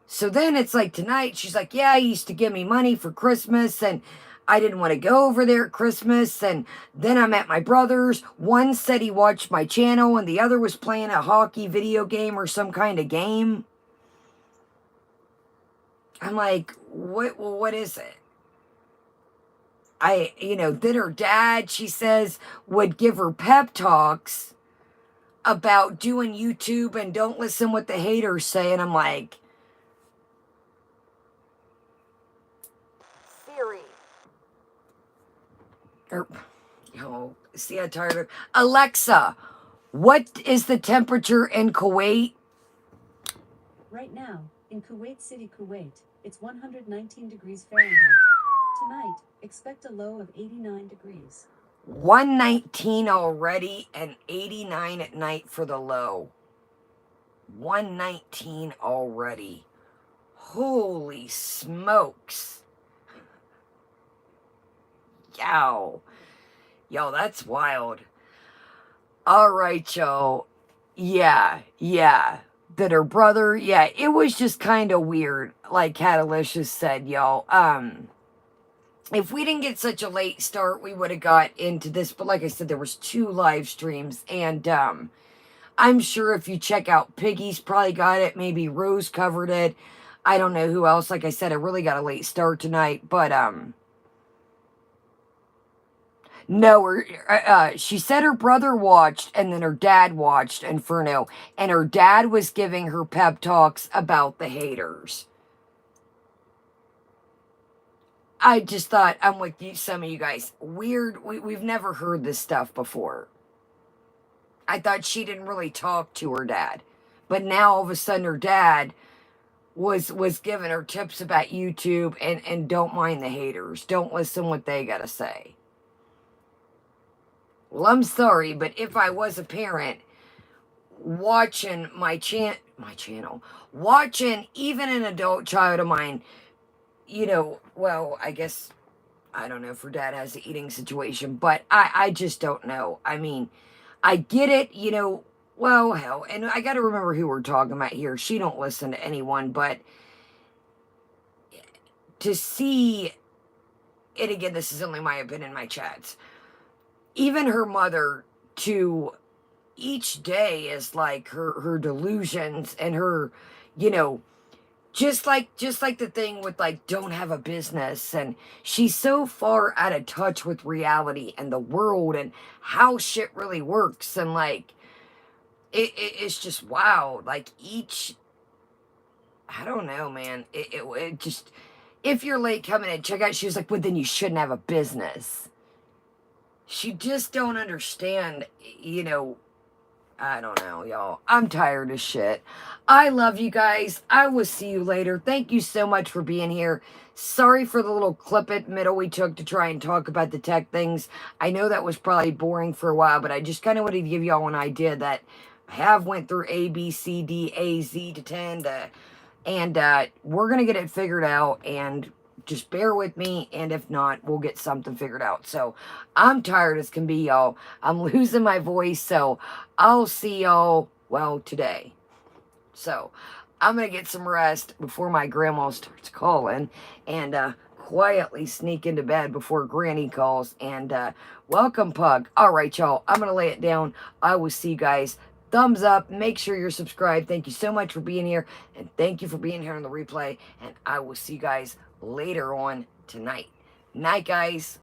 A: So then it's like tonight, she's like, yeah, he used to give me money for Christmas, and I didn't want to go over there at Christmas, and then I'm at my brother's. One said he watched my channel, and the other was playing a hockey video game or some kind of game. I'm like, what is it? You know, then her dad, she says, would give her pep talks about doing YouTube and don't listen what the haters say. And I'm like, Siri. Oh, see how tired of Alexa, what is the temperature in Kuwait?
D: Right now, in Kuwait City, Kuwait, it's 119 degrees Fahrenheit. Tonight, expect a low of 89 degrees.
A: 119 already and 89 at night for the low. 119 already. Holy smokes. Yo, that's wild. All right, y'all. Yeah. That her brother, yeah, it was just kind of weird, like Catalicious said, y'all. If we didn't get such a late start, we would have got into this. But like I said, there was 2 live streams. And I'm sure if you check out Piggy's probably got it. Maybe Rose covered it. I don't know who else. Like I said, I really got a late start tonight, but no, she said her brother watched and then her dad watched Inferno, and her dad was giving her pep talks about the haters. I just thought, I'm with you, some of you guys. Weird. We've never heard this stuff before. I thought she didn't really talk to her dad. But now all of a sudden her dad was giving her tips about YouTube and don't mind the haters. Don't listen what they gotta say. Well, I'm sorry, but if I was a parent watching my channel, watching even an adult child of mine, you know, well, I guess, I don't know if her dad has an eating situation, but I just don't know. I mean, I get it, you know, well, hell, and I got to remember who we're talking about here. She don't listen to anyone, but to see, and again, this is only my opinion, my chats, even her mother, to each day is like her delusions and her, you know, just like the thing with like don't have a business, and she's so far out of touch with reality and the world and how shit really works, and like it's just wow. Like each, I don't know, man. It just, if you're late coming in, check out. She was like, well, then you shouldn't have a business. She just don't understand, you know. I don't know, y'all. I'm tired of shit. I love you guys. I will see you later. Thank you so much for being here. Sorry for the little clip it middle we took to try and talk about the tech things. I know that was probably boring for a while, but I just kind of wanted to give y'all an idea that I have went through A, B, C, D, A, Z to 10 to, and we're going to get it figured out, and just bear with me, and if not, we'll get something figured out. So I'm tired as can be, y'all. I'm losing my voice, so I'll see y'all, well, today. So I'm gonna get some rest before my grandma starts calling, and quietly sneak into bed before Granny calls. And welcome, Pug. All right, y'all, I'm gonna lay it down. I will see you guys. Thumbs up, make sure you're subscribed. Thank you so much for being here, and thank you for being here on the replay, and I will see you guys later on tonight. Night, guys.